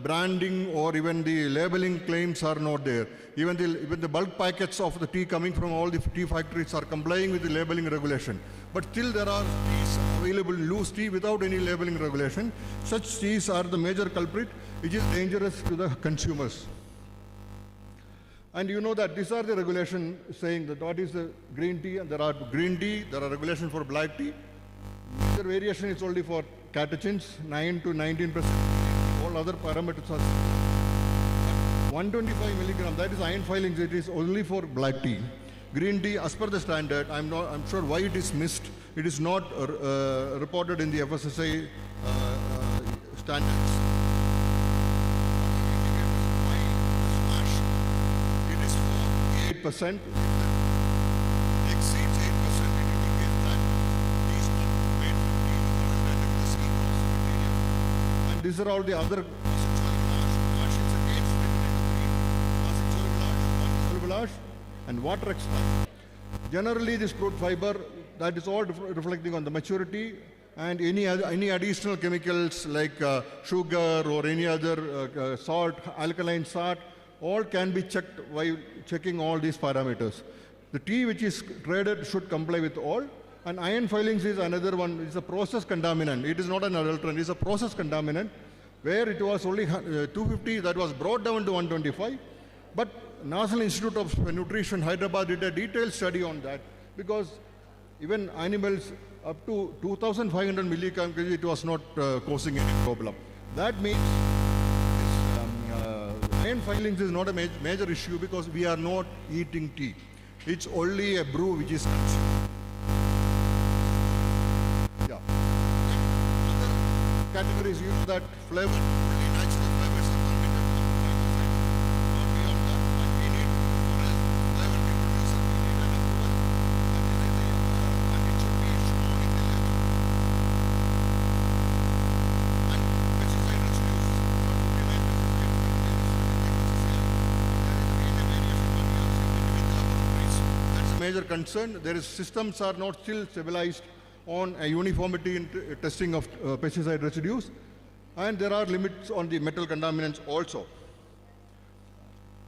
branding or even the labeling claims are not there. Even the bulk packets of the tea coming from all the tea factories are complying with the labeling regulation. But still there are teas available in loose tea without any labeling regulation. Such teas are the major culprit, which is dangerous to the consumers. And you know that these are the regulations saying that what is the green tea, and there are green tea, there are regulations for black tea. Major variation is only for catechins, 9 to 19%. All other parameters are 125 milligram, that is iron filings, it is only for black tea. Green tea, as per the standard, I'm sure why it is missed. It is not reported in the FSSAI standards. It is for 8%. Exceeds 8%, it indicates that these are made from tea that the sea grows material. And these are all the other and water extract. Generally, this crude fiber, that is all reflecting on the maturity, and any additional chemicals like sugar or any other salt, alkaline salt, all can be checked while checking all these parameters. The tea which is traded should comply with all. And iron filings is another one. It's a process contaminant. It is not an adulterant. It's a process contaminant, where it was only 250, that was brought down to 125. But National Institute of Nutrition, Hyderabad, did a detailed study on that, because even animals up to 2,500 milligrams, it was not causing any problem. That means iron filings is not a major issue, because we are not eating tea. It's only a brew which is consumed. Yeah. Other categories use that flavor, only natural flavors are permitted, up to 5%. Not beyond that. But we need, for a flavor tea producer, we need an approval. And it should be shown in the label. And pesticide residues. major concern. There is systems are not still stabilized on a uniformity in testing of pesticide residues, and there are limits on the metal contaminants also.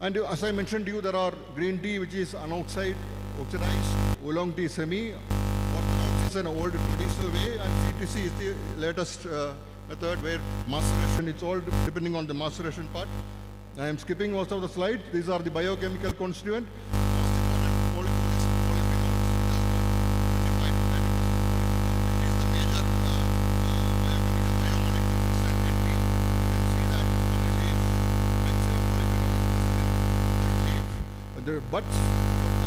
And as I mentioned to you, there are green tea which is unoxidized, oxidized, oolong tea semi, orthodox is an old traditional way, and CTC is the latest method where maceration, it's all depending on the maceration part. I am skipping most of the slides. These are the biochemical constituent. But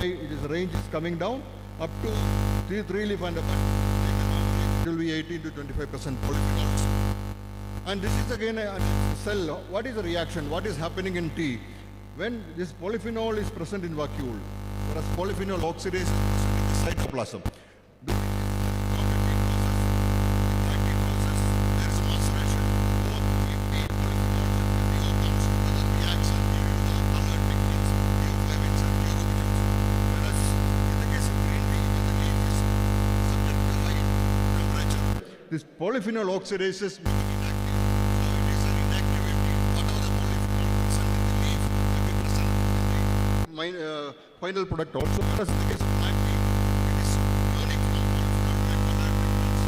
it is range is coming down up to 3 leaf and above. It will be 18 to 25% polyphenols. And this is again a cell. What is the reaction? What is happening in tea? When this polyphenol is present in vacuole, whereas polyphenol oxidase is present in the cytoplasm. This polyphenol oxidases make it inactive. So it is an inactivity. Whatever the polyphenol present in the leaf will be present in the final product also. Whereas in the case of black tea, it is learning from polyphenol to color pigments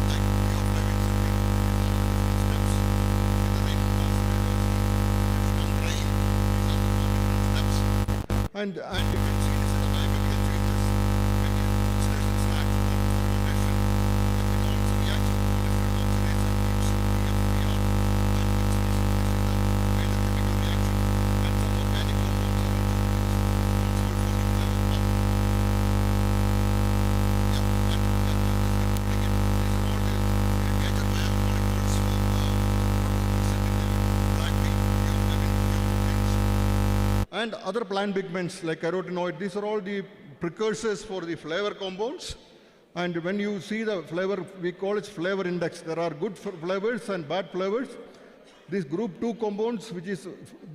like theoflavins and steps. In the range of from drying, these are the 4 different steps. And you can see this is the biochemical changes. When the oxidation starts, fermentation, and other plant pigments like carotenoid. These are all the precursors for the flavor compounds. And when you see the flavor, we call it flavor index. There are good flavors and bad flavors. This group 2 compounds, which is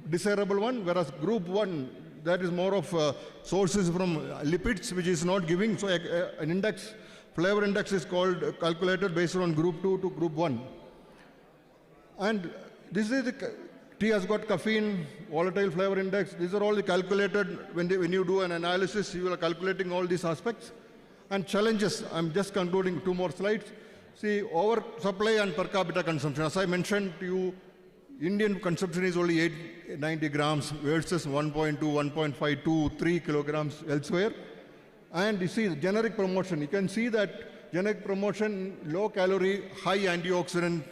desirable one, whereas group 1, that is more of sources from lipids, which is not giving. So an index, flavor index is called, calculated based on group 2 to group 1. And this is the tea has got caffeine, volatile flavor index. These are all the calculated. When you do an analysis, you are calculating all these aspects. And challenges, I'm just concluding 2 more slides. See, oversupply and per capita consumption. As I mentioned to you, Indian consumption is only 890 grams versus 1.2, 1.5, 3 kilograms elsewhere. And you see the generic promotion. You can see that generic promotion, low calorie, high antioxidant,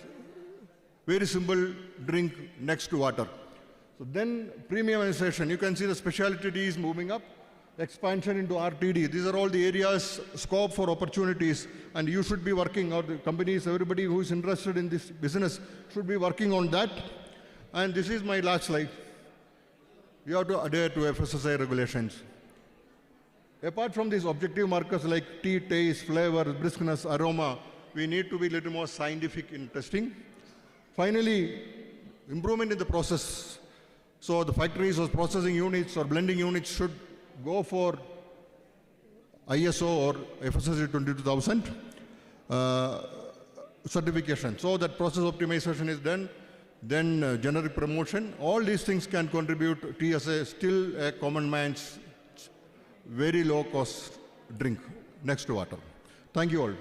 very simple drink next to water. So then premiumization, you can see the specialty tea is moving up, expansion into RTD. These are all the areas, scope for opportunities, and you should be working, or the companies, everybody who is interested in this business should be working on that. And this is my last slide. We have to adhere to FSSAI regulations. Apart from these objective markers like tea, taste, flavor, briskness, aroma, we need to be a little more scientific in testing. Finally, improvement in the process. So the factories or processing units or blending units should go for ISO or FSSAI 22000 certification. So that process optimization is done, then generic promotion. All these things can contribute to TSA, still a common man's very low cost drink next to water. Thank you all.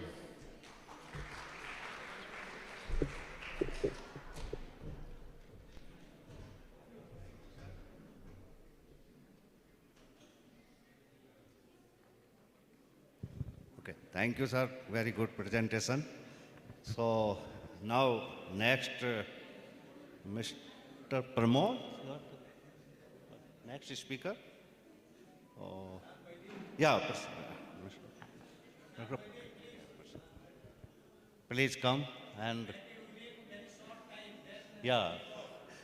Okay, thank you, sir. Very good presentation. So now next, Mr. Pramod, next speaker. Oh, yeah, please come and yeah,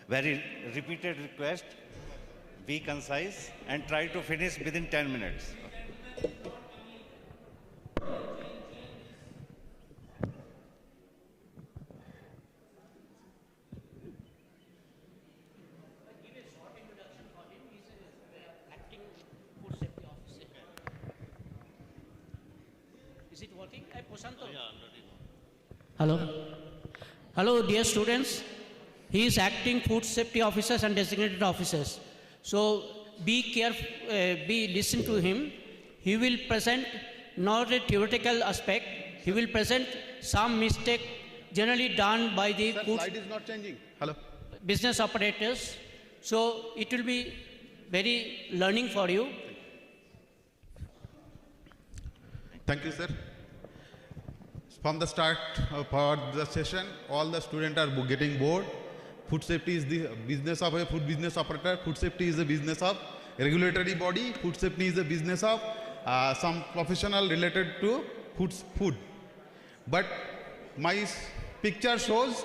very repeated request. Be concise and try to finish within 10 minutes. Hello. Hello, dear students. He is acting food safety officers and designated officers. So be careful, listen to him. He will present not a theoretical aspect. He will present some mistake generally done by the food slide is not changing. Hello. business operators. So it will be very learning for you. Thank you, sir. From the start for the session, all the students are getting bored. Food safety is the business of a food business operator. Food safety is the business of a regulatory body. Food safety is the business of some professional related to food. But my picture shows,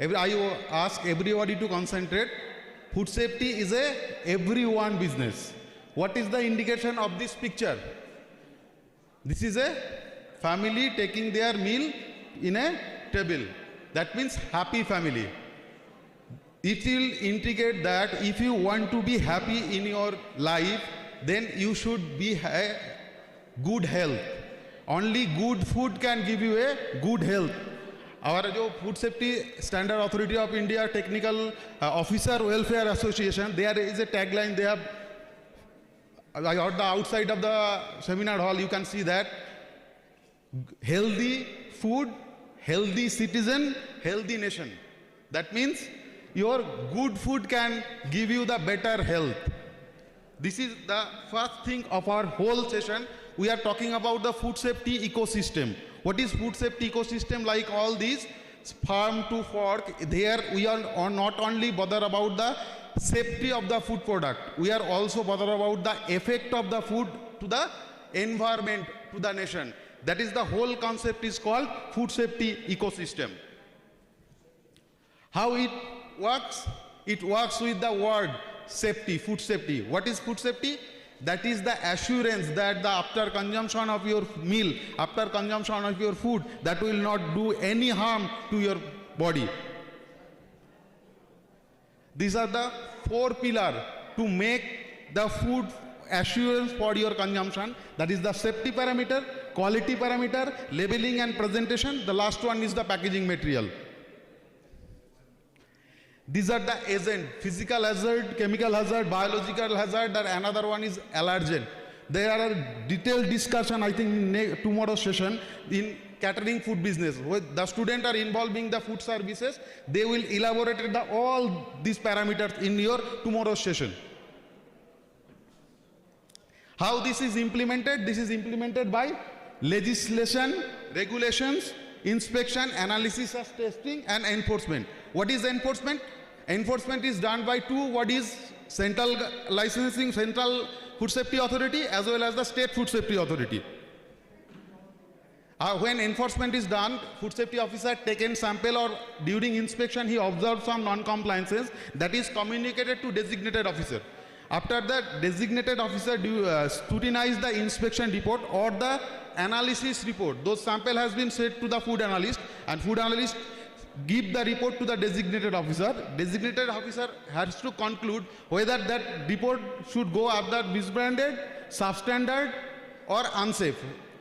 I ask everybody to concentrate. Food safety is a everyone business. What is the indication of this picture? This is a family taking their meal in a table. That means happy family. It will indicate that if you want to be happy in your life, then you should be good health. Only good food can give you a good health. Our Food Safety Standard Authority of India Technical Officer Welfare Association, there is a tagline they have. On the outside of the seminar hall, you can see that healthy food, healthy citizen, healthy nation. That means your good food can give you the better health. This is the first thing of our whole session. We are talking about the food safety ecosystem. What is food safety ecosystem? Like all these farm to fork, there we are not only bother about the safety of the food product, we are also bother about the effect of the food to the environment, to the nation. That is the whole concept is called food safety ecosystem. How it works? It works with the word safety, food safety. What is food safety? That is the assurance that the after consumption of your meal, after consumption of your food, that will not do any harm to your body. These are the 4 pillars to make the food assurance for your consumption. That is the safety parameter, quality parameter, labeling and presentation. The last one is the packaging material. These are the agent, physical hazard, chemical hazard, biological hazard, and another one is allergen. There are a detailed discussion, I think, in tomorrow's session in catering food business. Where the students are involving the food services, they will elaborate all these parameters in your tomorrow's session. How this is implemented? This is implemented by legislation, regulations, inspection, analysis of testing, and enforcement. What is enforcement? Enforcement is done by 2 bodies: Central Licensing, Central Food Safety Authority, as well as the State Food Safety Authority. When enforcement is done, food safety officer taken sample or during inspection he observed some non-compliances, that is communicated to designated officer. After that, designated officer scrutinize the inspection report or the analysis report. Those sample has been sent to the food analyst, and food analyst give the report to the designated officer. Designated officer has to conclude whether that report should go under misbranded, substandard, or unsafe.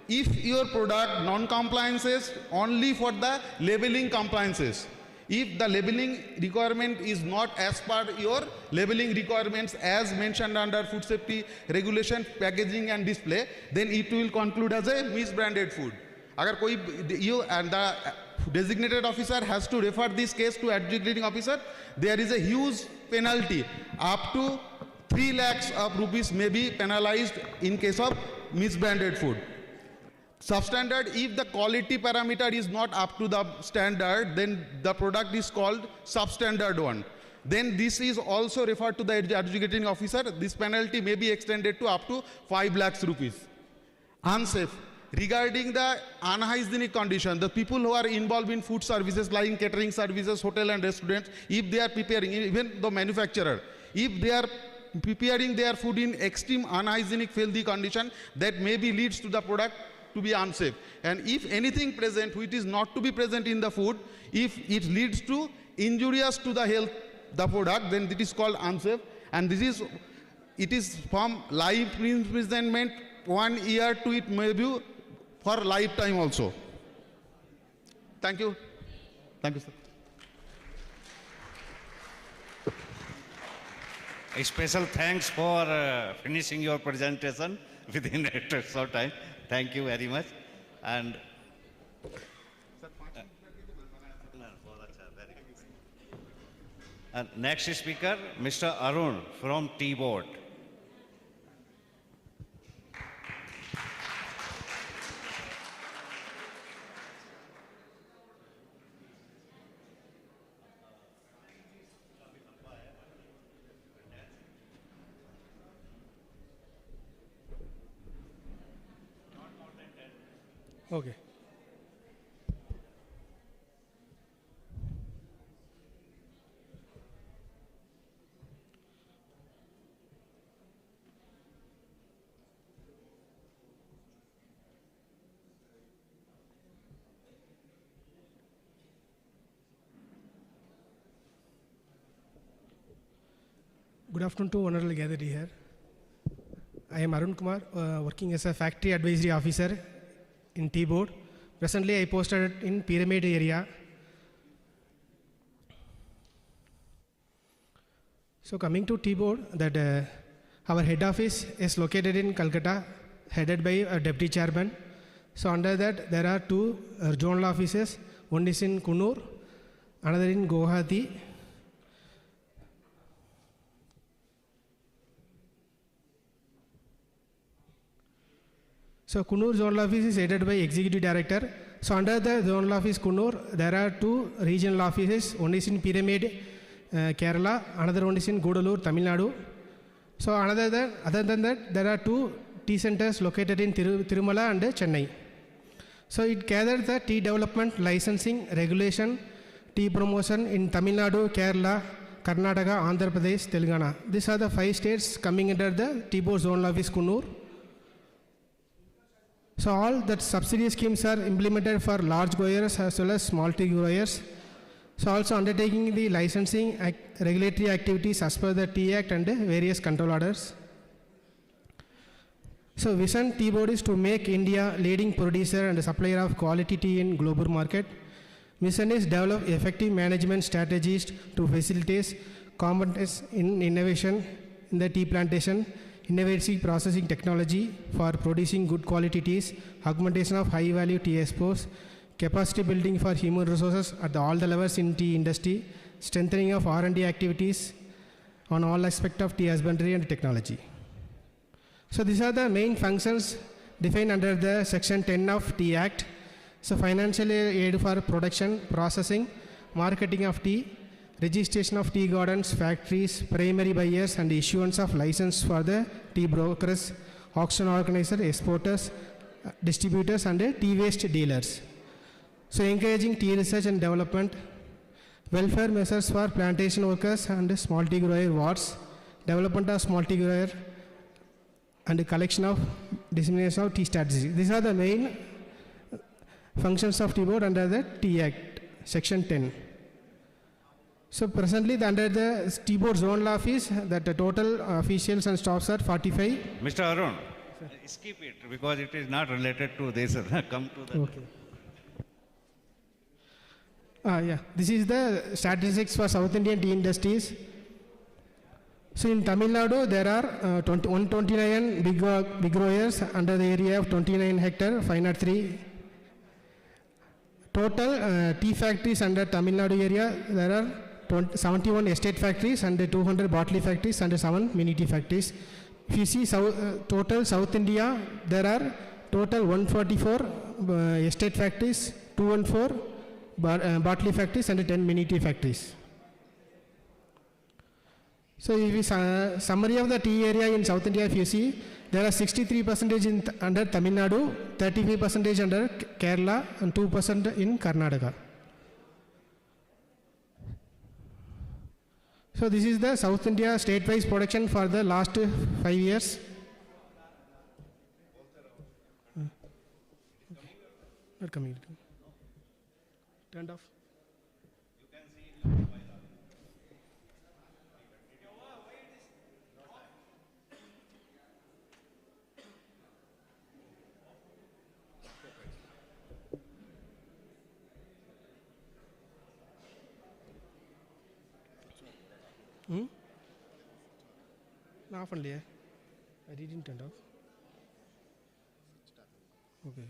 If your product non-compliances only for the labeling compliances, if the labeling requirement is not as per your labeling requirements as mentioned under food safety regulation, packaging and display, then it will conclude as a misbranded food. Agar koi you and the designated officer has to refer this case to adjudicating officer, there is a huge penalty. Up to 3 lakhs of rupees may be penalized in case of misbranded food. Substandard, if the quality parameter is not up to the standard, then the product is called substandard one. Then this is also referred to the adjudicating officer. This penalty may be extended to up to 5 lakhs rupees. Unsafe. Regarding the unhygienic condition, the people who are involved in food services like catering services, hotel and restaurants, if they are preparing, even the manufacturer, if they are preparing their food in extreme unhygienic, filthy condition, that maybe leads to the product to be unsafe. And if anything present which is not to be present in the food, if it leads to injurious to the health, the product, then it is called unsafe. And it is from life imprisonment 1 year to it may be for lifetime also. Thank you. Thank you, sir. A special thanks for finishing your presentation within a short time. Thank you very much. And next speaker, Mr. Arun from T-Board. Okay. Good afternoon to honorable gathered here. I am Arun Kumar, working as a factory advisory officer in T-Board. Presently, I posted in Pyramid area. So coming to T-Board, that our head office is located in Calcutta, headed by a deputy chairman. So under that, there are two zonal offices. One is in Kunur, another in Guwahati. So Kunur zonal office is headed by executive director. So under the zonal office Kunur, there are two regional offices. One is in Pyramid, Kerala. Another one is in Gudalur, Tamil Nadu. So other than that, there are two tea centers located in Tirumala and Chennai. So it gathers the tea development, licensing, regulation, tea promotion in Tamil Nadu, Kerala, Karnataka, Andhra Pradesh, Telangana. These are the 5 states coming under the T-Board zonal office Kunur. So all that subsidy schemes are implemented for large growers as well as small tea growers. So also undertaking the licensing regulatory activities as per the Tea Act and various control orders. So vision T-Board is to make India leading producer and supplier of quality tea in global market. Mission is develop effective management strategies to facilitate competence in innovation in the tea plantation, innovative processing technology for producing good quality teas, augmentation of high value tea exports, capacity building for human resources at all the levels in tea industry, strengthening of R&D activities on all aspects of tea husbandry and technology. So these are the main functions defined under the Section 10 of Tea Act. So financial aid for production, processing, marketing of tea, registration of tea gardens, factories, primary buyers and issuance of license for the tea brokers, auction organizers, exporters, distributors and tea waste dealers. So encouraging tea research and development, welfare measures for plantation workers and small tea grower wards, development of small tea grower and collection of dissemination of tea strategy. These are the main functions of T-Board under the Tea Act, Section 10. So presently under the T-Board zonal office, that the total officials and staffs are 45. Mr. Arun, skip it because it is not related to this. Come to the... Okay. Yeah, this is the statistics for South Indian tea industries. So in Tamil Nadu, there are 129 big growers under the area of 29 hectare, 503. Total tea factories under Tamil Nadu area, there are 71 estate factories and 200 bottling factories and 7 mini tea factories. If you see total South India, there are total 144 estate factories, 214 bottling factories and 10 mini tea factories. So if you summary of the tea area in South India, if you see, there are 63% under Tamil Nadu, 35% under Kerala and 2% in Karnataka. So this is the South India state-wise production for the last 5 years. Not coming. Turned off. off only. I didn't turn off. Okay.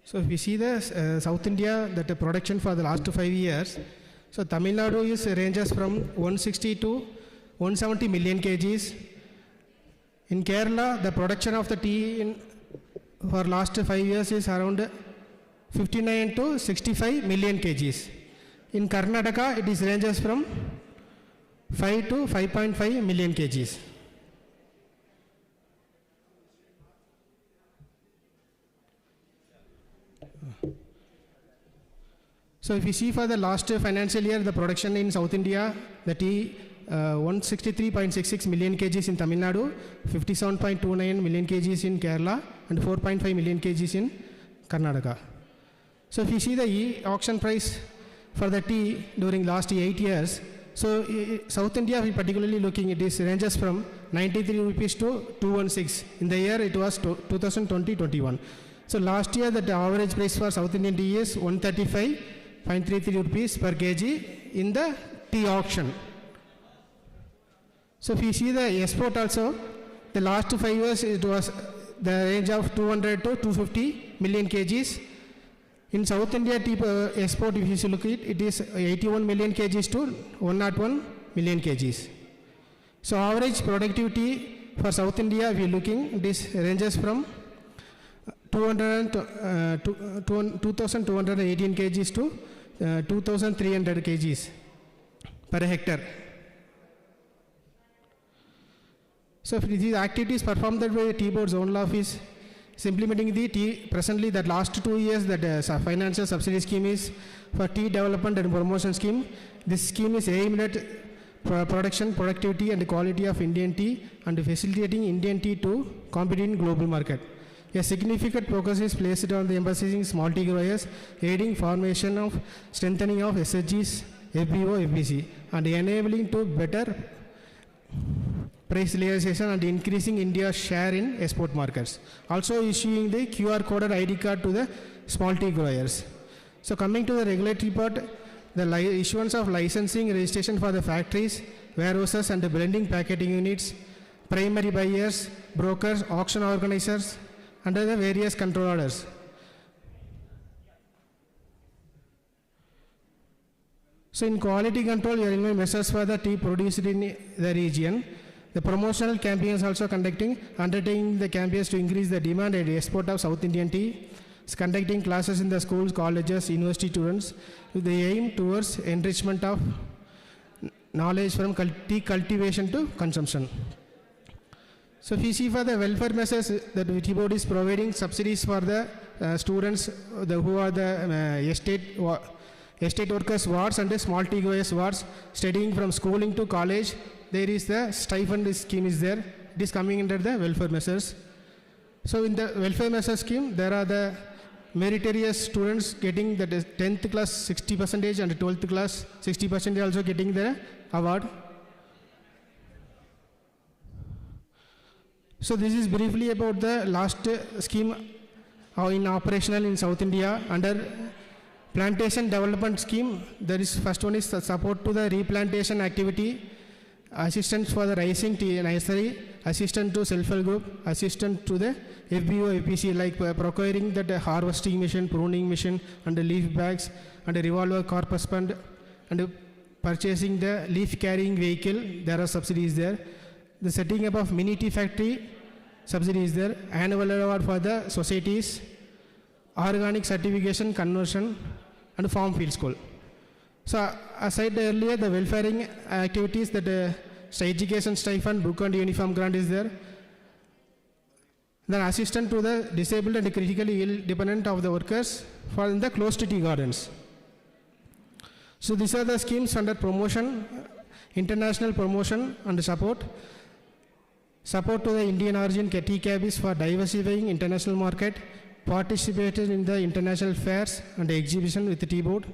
So if we see the South India, that the production for the last 5 years, so Tamil Nadu ranges from 160 to 170 million kgs. In Kerala, the production of the tea for last 5 years is around 59 to 65 million kgs. In Karnataka, it is ranges from 5 to 5.5 million kgs. So if you see for the last financial year, the production in South India, the tea 163.66 million kgs in Tamil Nadu, 57.29 million kgs in Kerala, and 4.5 million kgs in Karnataka. So if you see the auction price for the tea during last 8 years, so South India, we particularly looking, it is ranges from 93 rupees to 216. In the year it was 2020-21. So last year the average price for South Indian tea is 135.33 rupees per kg in the tea auction. So if you see the export also, the last 5 years it was the range of 200 to 250 million kgs. In South India tea export, if you look at it, it is 81 million kgs to 101 million kgs. So average productivity for South India, we are looking, this ranges from 2,218 kgs to 2,300 kgs per hectare. So these activities performed by the Tea Board Zonal Office is implementing the tea. Presently, that last 2 years, that financial subsidy scheme is for tea development and promotion scheme. This scheme is aimed at production, productivity and quality of Indian tea and facilitating Indian tea to compete in global market. A significant focus is placed on the emphasizing small tea growers, aiding formation of strengthening of SHGs, FBO, FBC, and enabling to better price realization and increasing India's share in export markets. Also issuing the QR coded ID card to the small tea growers. So coming to the regulatory part, the issuance of licensing registration for the factories, warehouses and the blending packaging units, primary buyers, brokers, auction organizers, under the various control orders. So in quality control, you are measures for the tea produced in the region. The promotional campaigns also undertaking the campaigns to increase the demand and export of South Indian tea. It's conducting classes in the schools, colleges, university students with the aim towards enrichment of knowledge from tea cultivation to consumption. So if you see for the welfare measures, that Tea Board is providing subsidies for the students who are the estate workers wards and the small tea growers wards studying from schooling to college. There is the stipend scheme is there. It is coming under the welfare measures. So in the welfare measures scheme, there are the meritorious students getting the 10th class 60% and 12th class 60% also getting the award. So this is briefly about the last scheme in operational in South India. Under plantation development scheme, there is first one is support to the replantation activity, assistance for the rising tea nursery, assistance to self-help group, assistance to the FBO, FPC, like procuring that harvesting machine, pruning machine, and the leaf bags, and a revolver corpus fund, and purchasing the leaf carrying vehicle. There are subsidies there. The setting up of mini tea factory, subsidy is there. Annual award for the societies, organic certification conversion, and farm field school. So as I said earlier, the welfaring activities, that education stipend, book and uniform grant is there. Then assistance to the disabled and critically ill dependent of the workers for the closed tea gardens. So these are the schemes under promotion, international promotion and support. Support to the Indian origin tea cabbies for diversifying international market, participated in the international fairs and exhibition with the Tea Board,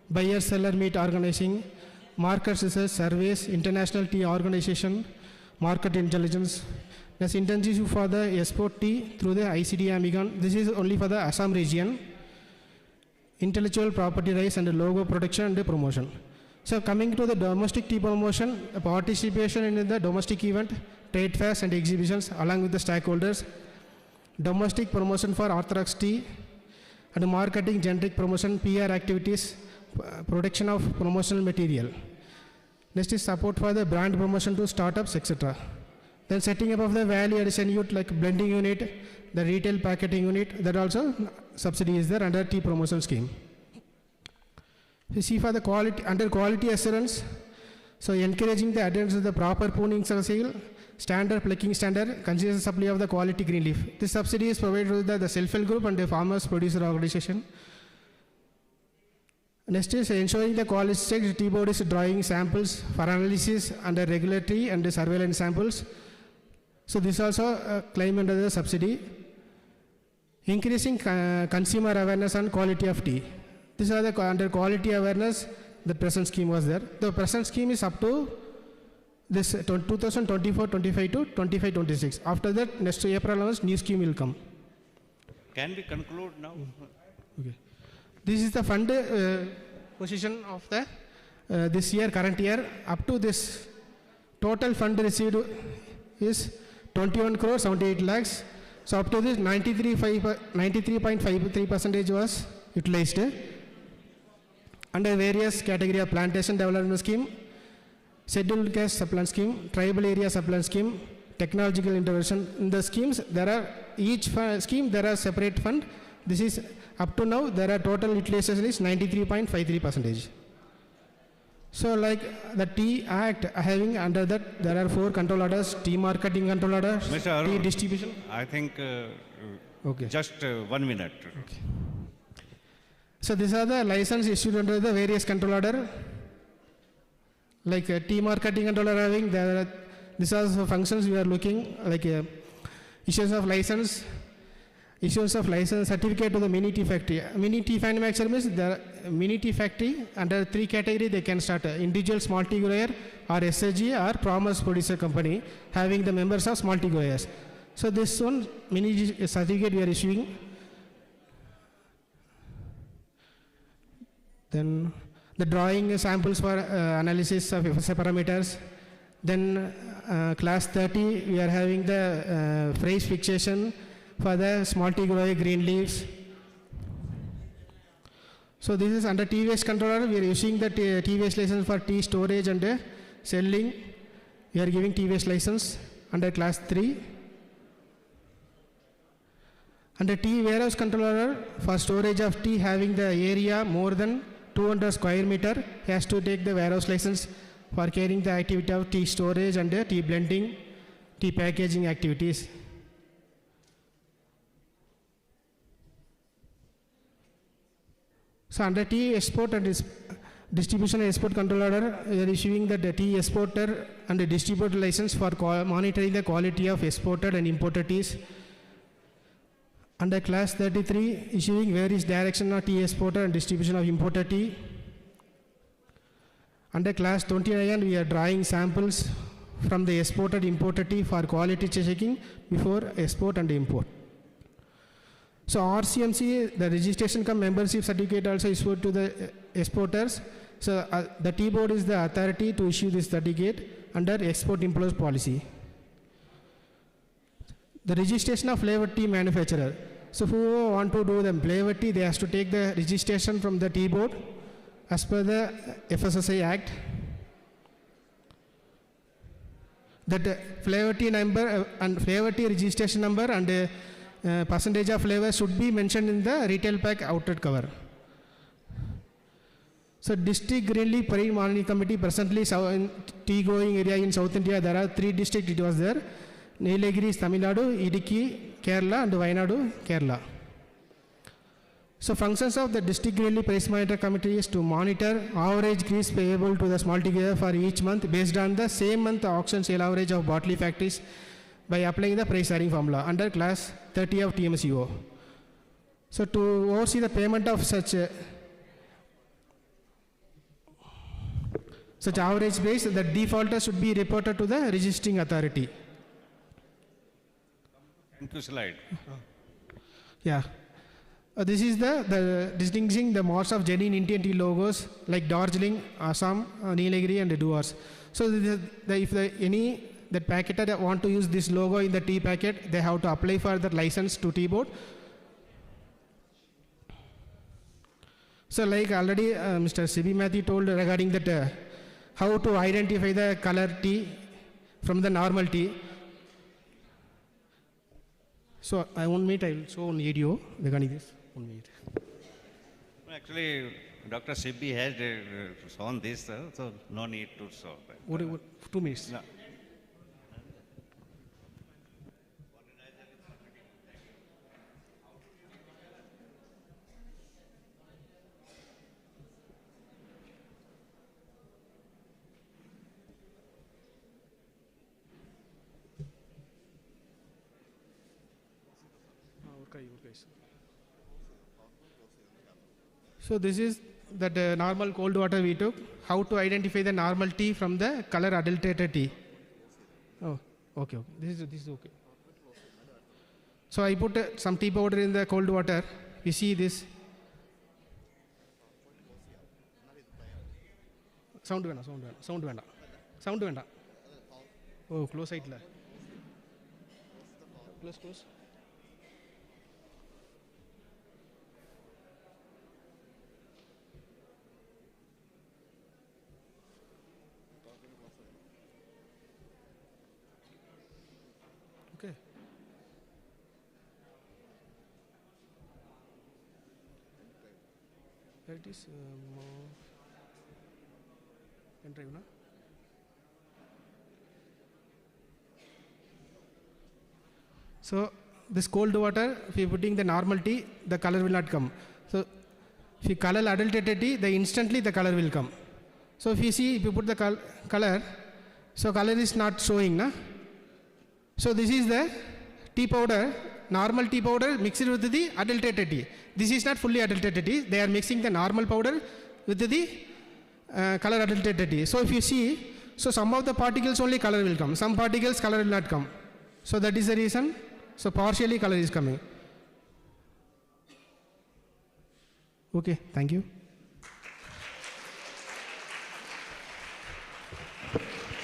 buyer-seller meet organizing, market research, surveys, international tea organization, market intelligence. Next, internship for the export tea through the ICD Amigon. This is only for the Assam region. Intellectual property rights and logo protection and promotion. So coming to the domestic tea promotion, participation in the domestic event, trade fairs and exhibitions along with the stakeholders, domestic promotion for orthodox tea, and marketing, generic promotion, PR activities, production of promotional material. Next is support for the brand promotion to startups, etc. Then setting up of the value addition unit like blending unit, the retail packaging unit, that also subsidy is there under tea promotion scheme. You see for the quality, under quality assurance, so encouraging the adherence to the proper pruning cycle, standard plucking standard, consistent supply of the quality green leaf. This subsidy is provided to the self-help group and the farmers producer organization. Next is ensuring the quality check. Tea board is drawing samples for analysis under regulatory and surveillance samples. So this also claim under the subsidy. Increasing consumer awareness and quality of tea. These are the under quality awareness. The present scheme was there. The present scheme is up to this 2024-25 to 25-26. After that, next April onwards, new scheme will come. Can we conclude now? Okay. This is the fund position of the this year, current year. Up to this, total fund received is 21 crore 78 lakhs. So up to this, 93.53% was utilized. Under various category of plantation development scheme, scheduled caste supplant scheme, tribal area supplant scheme, technological intervention. In the schemes, there are each scheme there are separate fund. This is up to now there are total utilization is 93.53%. So like the Tea Act having under that there are 4 control orders: tea marketing control orders, Mr. tea Arun, distribution. I think Okay. just 1 minute. Okay. So these are the license issued under the various control order. Like tea marketing control order having there are, these are the functions we are looking like issuance of license, certificate to the mini tea factory. Mini tea manufacturer means the mini tea factory under 3 category they can start: individual small tea grower or SAG or farmers producer company having the members of small tea growers. So this one mini certificate we are issuing. Then the drawing samples for analysis of FSI parameters. Then class 30 we are having the phrase fixation for the small tea grower green leaves. So this is under tea waste controller. We are using the tea waste license for tea storage and selling. We are giving tea waste license under class 3. Under tea warehouse controller for storage of tea having the area more than 200 square meter has to take the warehouse license for carrying the activity of tea storage and tea blending, tea packaging activities. So under tea export and distribution and export control order, we are issuing the tea exporter and the distributor license for monitoring the quality of exported and imported teas. Under class 33, issuing various direction of tea exporter and distribution of imported tea. Under class 29, we are drawing samples from the exported imported tea for quality checking before export and import. So RCMC, the registration cum membership certificate also issued to the exporters. So the tea board is the authority to issue this certificate under export import policy. The registration of flavored tea manufacturer. So who want to do the flavored tea, they have to take the registration from the tea board as per the FSSAI Act. That flavored tea number and flavored tea registration number and percentage of flavor should be mentioned in the retail pack outlet cover. So district green leaf parade monitoring committee presently in tea growing area in South India there are 3 districts it was there: Nilagiri, Tamil Nadu, Idukki, Kerala and Wayanadu, Kerala. So functions of the district green leaf price monitor committee is to monitor average grease payable to the small tea grower for each month based on the same month auction sale average of barley factories by applying the price sharing formula under class 30 of TMCO. So to oversee the payment of such Such average base, the defaulter should be reported to the registering authority. Thank you, slide. Yeah. This is the distinguishing the marks of genuine Indian tea logos like Darjeeling, Assam, Nilgiri and Duars. So if any packeter that want to use this logo in the tea packet, they have to apply for the license to Tea Board. So like already Mr. C.B. Matthew told regarding that how to identify the color tea from the normal tea. So I will show on video regarding this. 1 minute. Actually, Dr. Sibbi has shown this, so no need to show. What 2 minutes? No. So this is that normal cold water we took. How to identify the normal tea from the color adulterated tea? Oh, okay. This is okay. So I put some tea powder in the cold water. You see this. Sound venda. Oh, close side la. Close. Okay. That is pen drive, na? So this cold water, if you are putting the normal tea, the color will not come. So if you color adulterated tea, instantly the color will come. So if you put the color, so color is not showing, na? So this is the tea powder, normal tea powder mixed with the adulterated tea. This is not fully adulterated tea. They are mixing the normal powder with the color adulterated tea. So if you see, so some of the particles only color will come. Some particles color will not come. So that is the reason. So partially color is coming. Okay, thank you.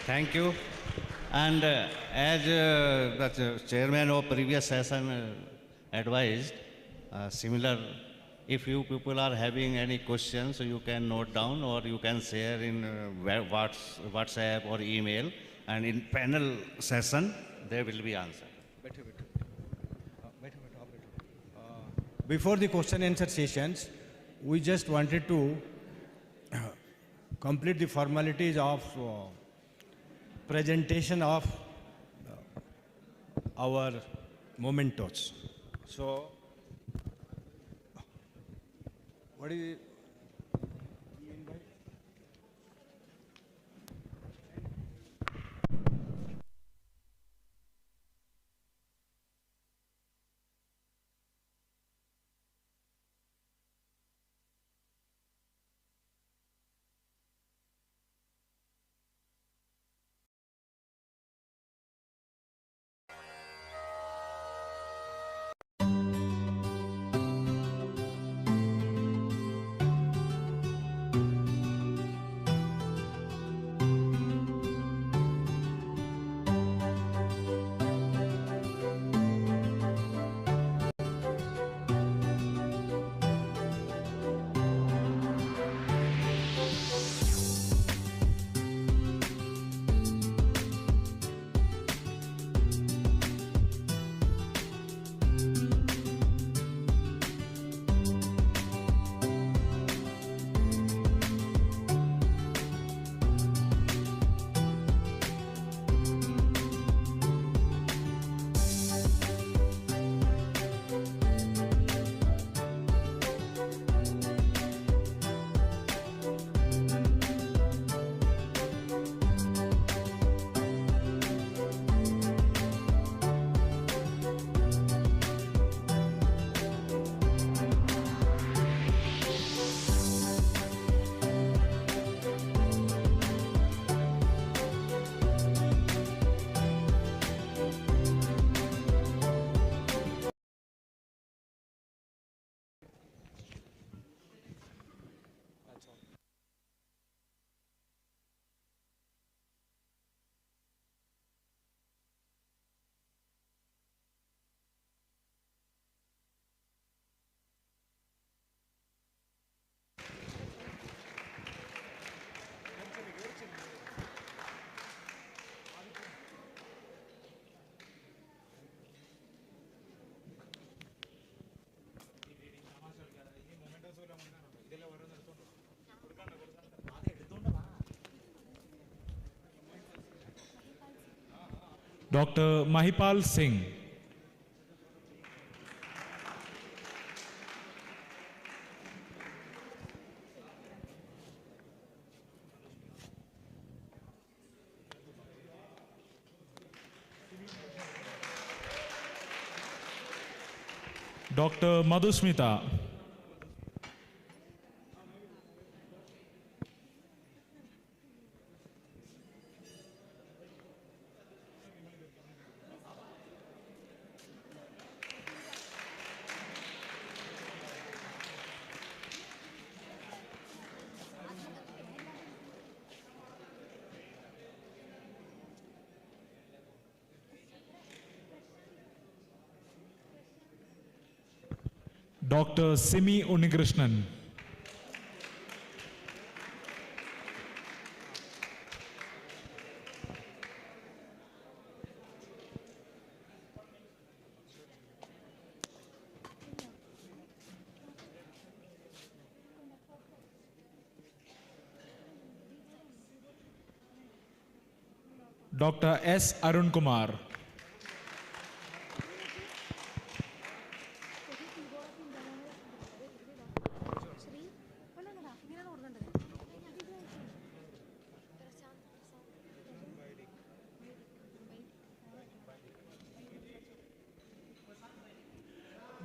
Thank you. And as the chairman of previous session advised, similar, if you people are having any questions, you can note down or you can share in WhatsApp or email, and in panel session, they will be answered. Before the question and answer sessions, we just wanted to complete the formalities of presentation of our mementos. So, what is it? Dr. Mahipal Singh. Dr. Madhusmita. Dr. Simi Unikrishnan. Dr. S. Arun Kumar.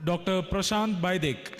Dr. Prashant Baidik.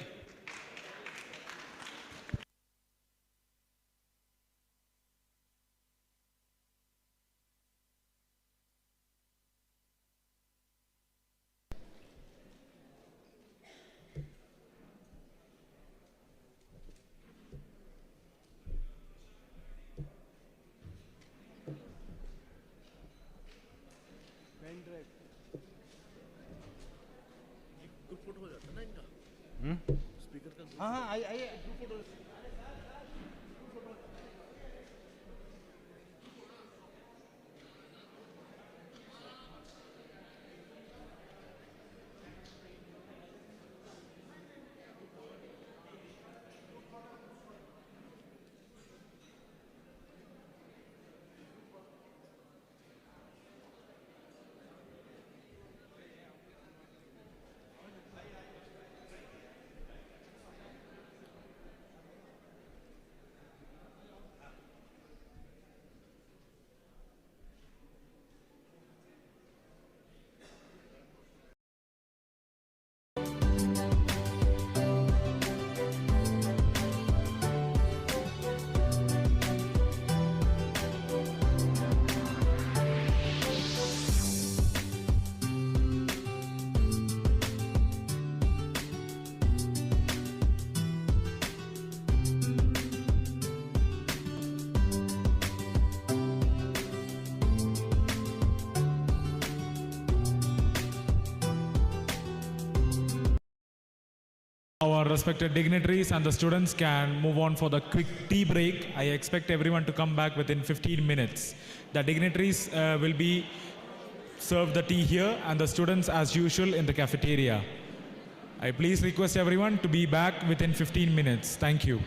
Our respected dignitaries and the students can move on for the quick tea break. I expect everyone to come back within 15 minutes. The dignitaries will be served the tea here and the students as usual in the cafeteria. I please request everyone to be back within 15 minutes. Thank you.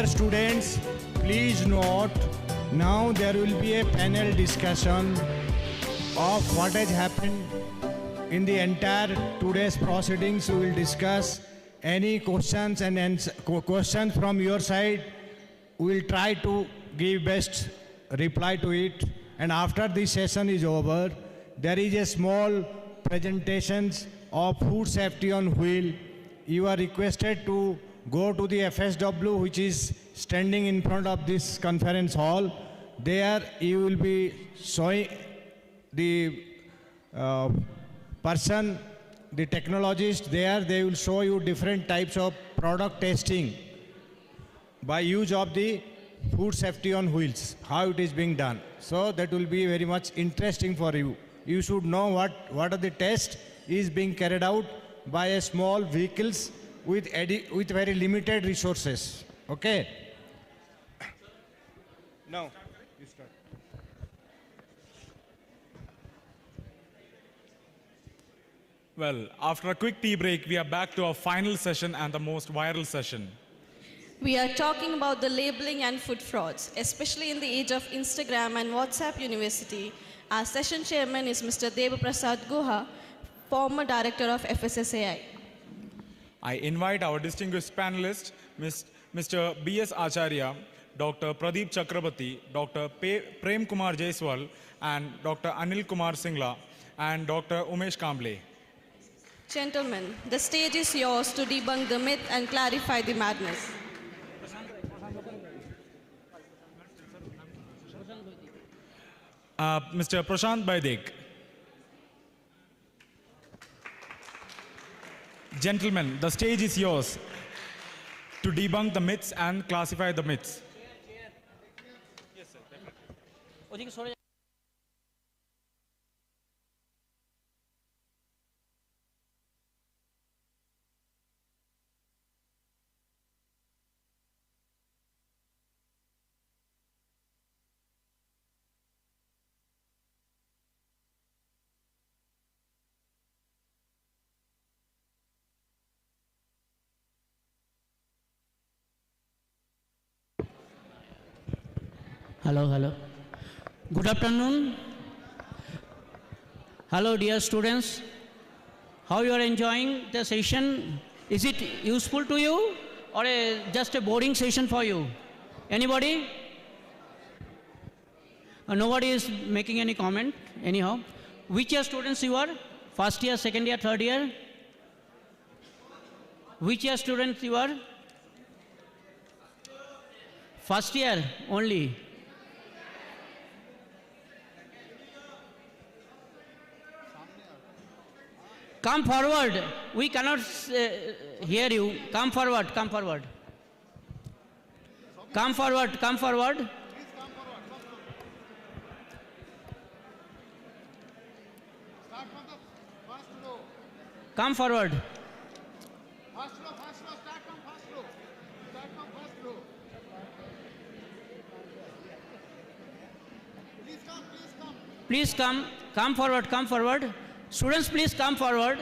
Dear students, please note, now there will be a panel discussion of what has happened in the entire today's proceedings. We will discuss any questions and questions from your side. We will try to give best reply to it. And after this session is over, there is a small presentations of food safety on wheel. You are requested to go to the FSW, which is standing in front of this conference hall. There you will be showing the person, the technologist there. They will show you different types of product testing by use of the food safety on wheels, how it is being done. So that will be very much interesting for you. You should know what are the tests is being carried out by a small vehicles with very limited resources. Okay? Now, you start. Well, after a quick tea break, we are back to our final session and the most viral session. We are talking about the labeling and food frauds, especially in the age of Instagram and WhatsApp University. Our session chairman is Mr. Deva Prasad Guha, former director of FSSAI. I invite our distinguished panelists, Mr. B.S. Acharya, Dr. Pradeep Chakrabarti, Dr. Prem Kumar Jaiswal, and Dr. Anil Kumar Singla, and Dr. Umesh Kamble. Gentlemen, the stage is yours to debunk the myth and clarify the madness. Mr. Prashant Baidik. Gentlemen, the stage is yours to debunk the myths and classify the myths. Hello, hello. Good afternoon. Hello, dear students. How you are enjoying the session? Is it useful to you or just a boring session for you? Anybody? Nobody is making any comment anyhow. Which year students you are? First year, second year, third year? Which year students you are? First year only. Come forward. We cannot hear you. Come forward, come forward. Come forward, come forward. Come forward. Please come. Come forward, come forward. Students, please come forward.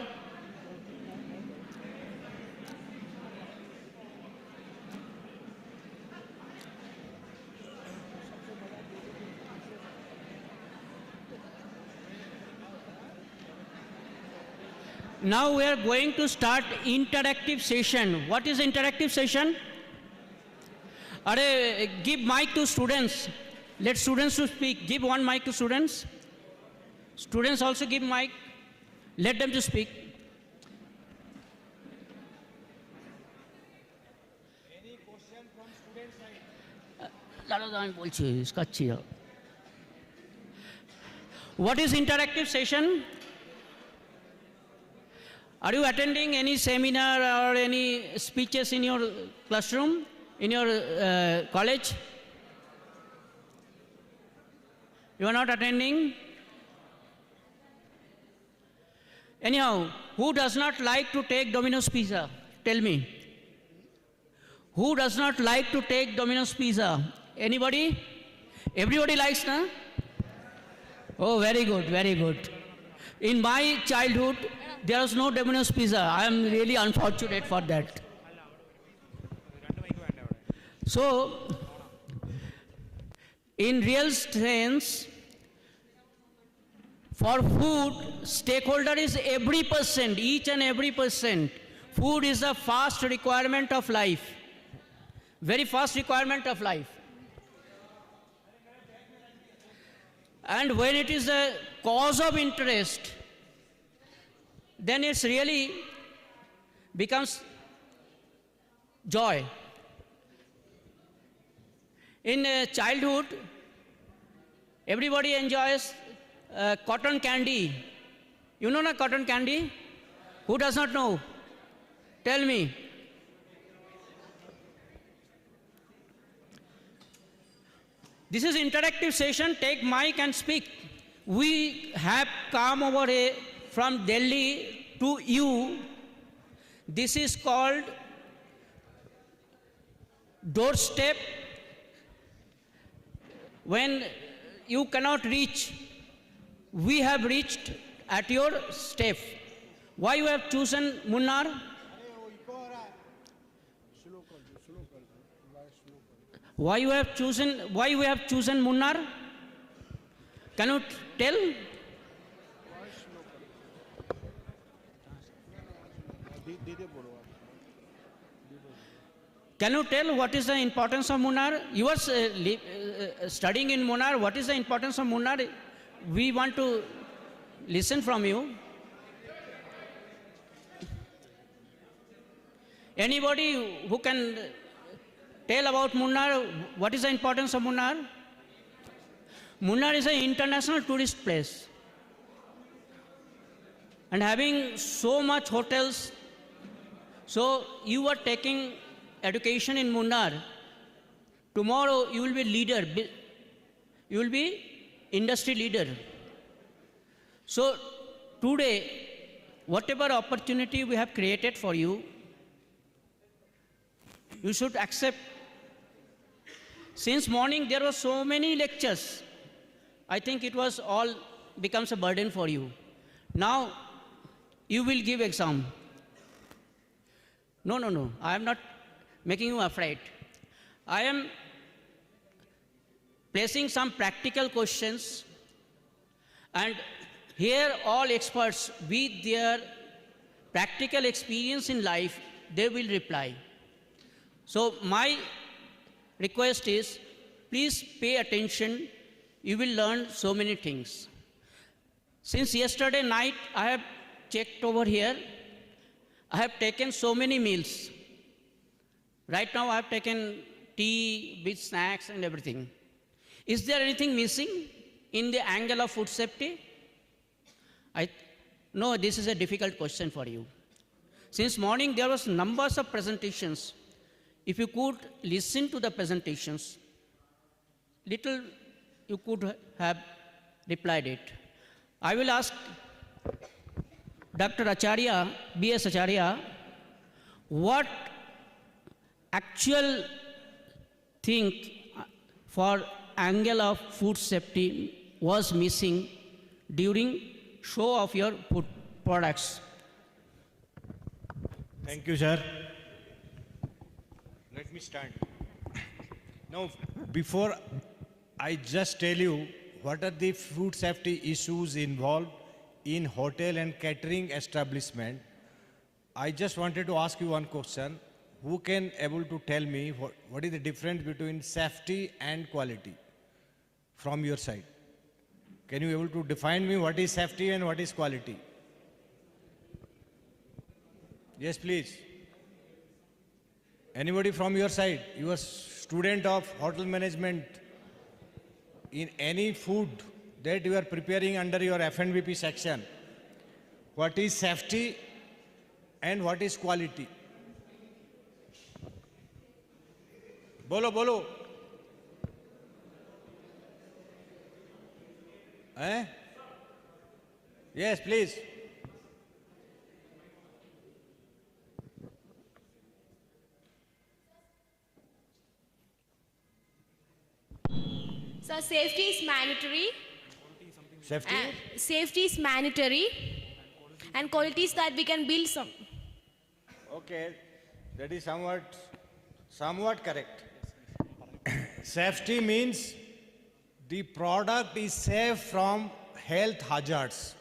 Now we are going to start interactive session. What is interactive session? Give mic to students. Let students to speak. Give one mic to students. Students also give mic. Let them to speak. Any question from student side? What is interactive session? Are you attending any seminar or any speeches in your classroom, in your college? You are not attending? Anyhow, who does not like to take Domino's pizza? Tell me. Who does not like to take Domino's pizza? Anybody? Everybody likes, na? Oh, very good, very good. In my childhood, there was no Domino's pizza. I am really unfortunate for that. So, in real sense, for food, stakeholder is every person, each and every person. Food is a fast requirement of life, very fast requirement of life. And when it is a cause of interest, then it's really becomes joy. In childhood, everybody enjoys cotton candy. You know na cotton candy? Who does not know? Tell me. This is interactive session. Take mic and speak. We have come over from Delhi to you. This is called doorstep. When you cannot reach, we have reached at your step. Why you have chosen Munnar? Why you have chosen Munnar? Can you tell? Can you tell what is the importance of Munnar? You are studying in Munnar. What is the importance of Munnar? We want to listen from you. Anybody who can tell about Munnar, what is the importance of Munnar? Munnar is an international tourist place. And having so much hotels, so you are taking education in Munnar. Tomorrow you will be leader, you will be industry leader. So today, whatever opportunity we have created for you, you should accept. Since morning there were so many lectures. I think it was all becomes a burden for you. Now you will give exam. No, I am not making you afraid. I am placing some practical questions, and here all experts with their practical experience in life, they will reply. So my request is, please pay attention. You will learn so many things. Since yesterday night, I have checked over here. I have taken so many meals. Right now I have taken tea with snacks and everything. Is there anything missing in the angle of food safety? No, this is a difficult question for you. Since morning there was numbers of presentations. If you could listen to the presentations, little you could have replied it. I will ask Dr. Acharya, B.S. Acharya, what actual thing for angle of food safety was missing during show of your food products? Thank you, sir. Let me start. Now, before I just tell you what are the food safety issues involved in hotel and catering establishment, I just wanted to ask you one question. Who can able to tell me what is the difference between safety and quality from your side? Can you able to define me what is safety and what is quality? Yes, please. Anybody from your side? You are student of hotel management. In any food that you are preparing under your F&BP section, what is safety and what is quality? Bolo, bolo. Yes, please. So safety is mandatory. Safety? Safety is mandatory. And quality is that we can build some. Okay, that is somewhat correct. Safety means the product is safe from health hazards.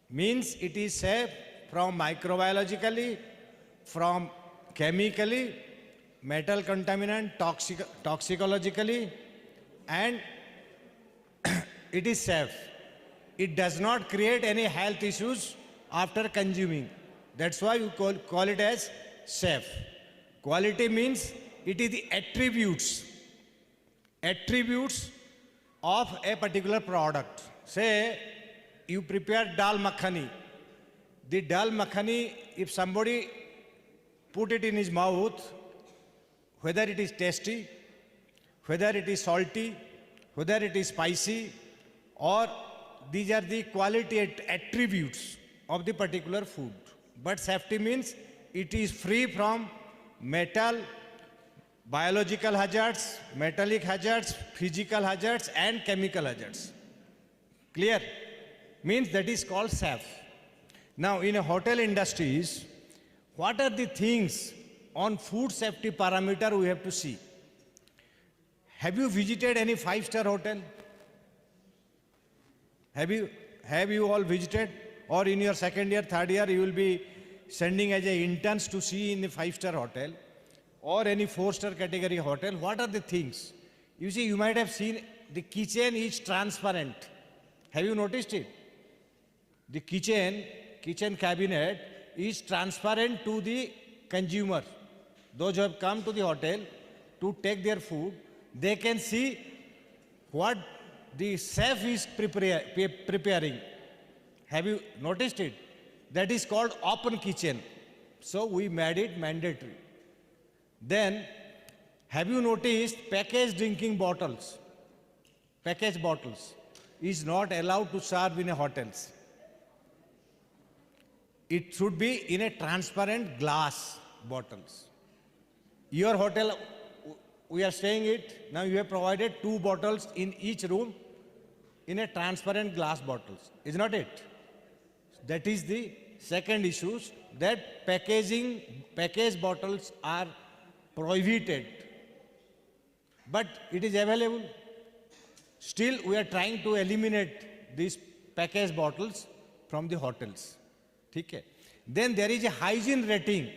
Means it is safe from microbiologically, from chemically, metal contaminant, toxicologically, and it is safe. It does not create any health issues after consuming. That's why we call it as safe. Quality means it is the attributes of a particular product. Say you prepare dal makhani. The dal makhani, if somebody put it in his mouth, whether it is tasty, whether it is salty, whether it is spicy, or these are the quality attributes of the particular food. But safety means it is free from metal, biological hazards, metallic hazards, physical hazards, and chemical hazards. Clear? Means that is called safe. Now, in a hotel industries, what are the things on food safety parameter we have to see? Have you visited any 5-star hotel? Have you all visited? Or in your second year, third year, you will be sending as a interns to see in a 5-star hotel or any 4-star category hotel. What are the things? You see, you might have seen the kitchen is transparent. Have you noticed it? The kitchen cabinet is transparent to the consumer. Those who have come to the hotel to take their food, they can see what the chef is preparing. Have you noticed it? That is called open kitchen. So we made it mandatory. Then, have you noticed packaged drinking bottles? Packaged bottles is not allowed to serve in a hotels. It should be in a transparent glass bottles. Your hotel, we are saying it, now you have provided 2 bottles in each room in a transparent glass bottles. Is not it? That is the second issue, that packaged bottles are prohibited. But it is available. Still, we are trying to eliminate these packaged bottles from the hotels. Okay. Then there is a hygiene rating.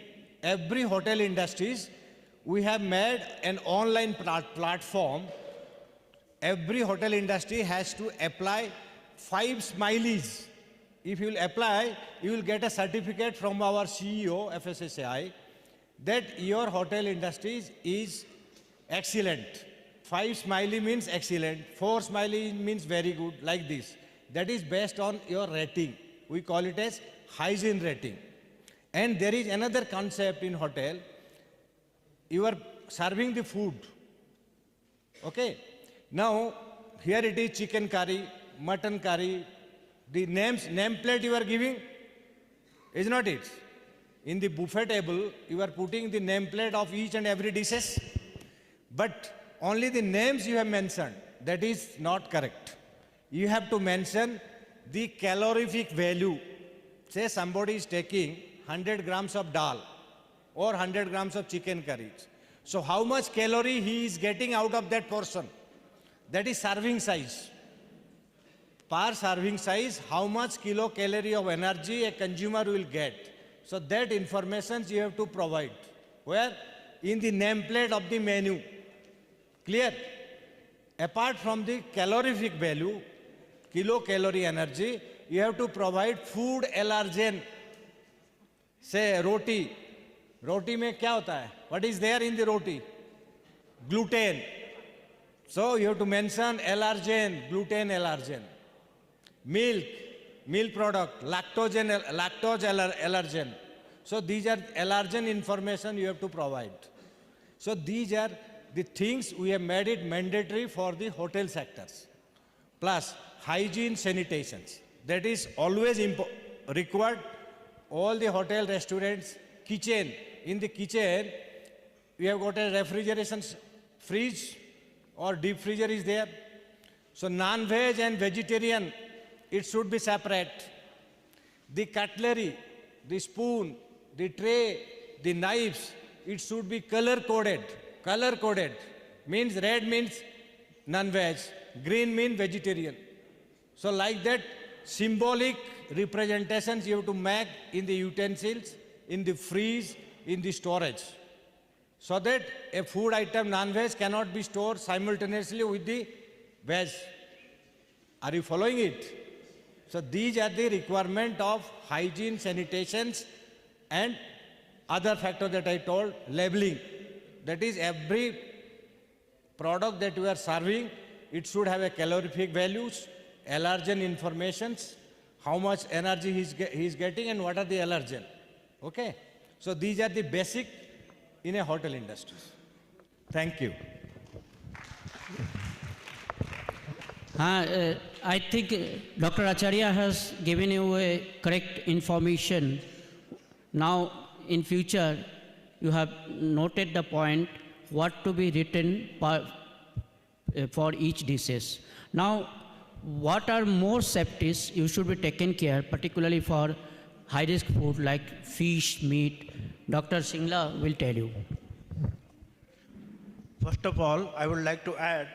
Every hotel industries, we have made an online platform. Every hotel industry has to apply 5 smileys. If you will apply, you will get a certificate from our CEO, FSSAI, that your hotel industries is excellent. 5 smiley means excellent, 4 smiley means very good, like this. That is based on your rating. We call it as hygiene rating. And there is another concept in hotel. You are serving the food. Okay. Now, here it is chicken curry, mutton curry. The nameplate you are giving, is not it? In the buffet table, you are putting the nameplate of each and every dishes, but only the names you have mentioned. That is not correct. You have to mention the calorific value. Say somebody is taking 100 grams of dal or 100 grams of chicken curry. So how much calorie he is getting out of that portion? That is serving size. Per serving size, how much kilocalorie of energy a consumer will get. So that information you have to provide. Where? In the nameplate of the menu. Clear? Apart from the calorific value, kilocalorie energy, you have to provide food allergen. Say roti. Roti mein kya hota hai? What is there in the roti? Gluten. So you have to mention allergen, gluten allergen. Milk product, lactose allergen. So these are allergen information you have to provide. So these are the things we have made it mandatory for the hotel sectors. Plus hygiene sanitations. That is always required. All the hotel restaurants, kitchen. In the kitchen, we have got a refrigeration fridge or deep freezer is there. So non-veg and vegetarian, it should be separate. The cutlery, the spoon, the tray, the knives, it should be color coded. means red means non-veg, green means vegetarian. So like that, symbolic representations you have to make in the utensils, in the freeze, in the storage. So that a food item non-veg cannot be stored simultaneously with the veg. Are you following it? So these are the requirement of hygiene, sanitations and other factors that I told, labeling. That is every product that we are serving, it should have a calorific values, allergen informations, how much energy he is getting and what are the allergen. Okay? So these are the basic in a hotel industry. Thank you. I think Dr. Acharya has given you a correct information. Now, in future, you have noted the point what to be written for each dishes. Now, what are more safeties you should be taken care, particularly for high-risk food like fish, meat? Dr. Singla will tell you. First of all, I would like to add,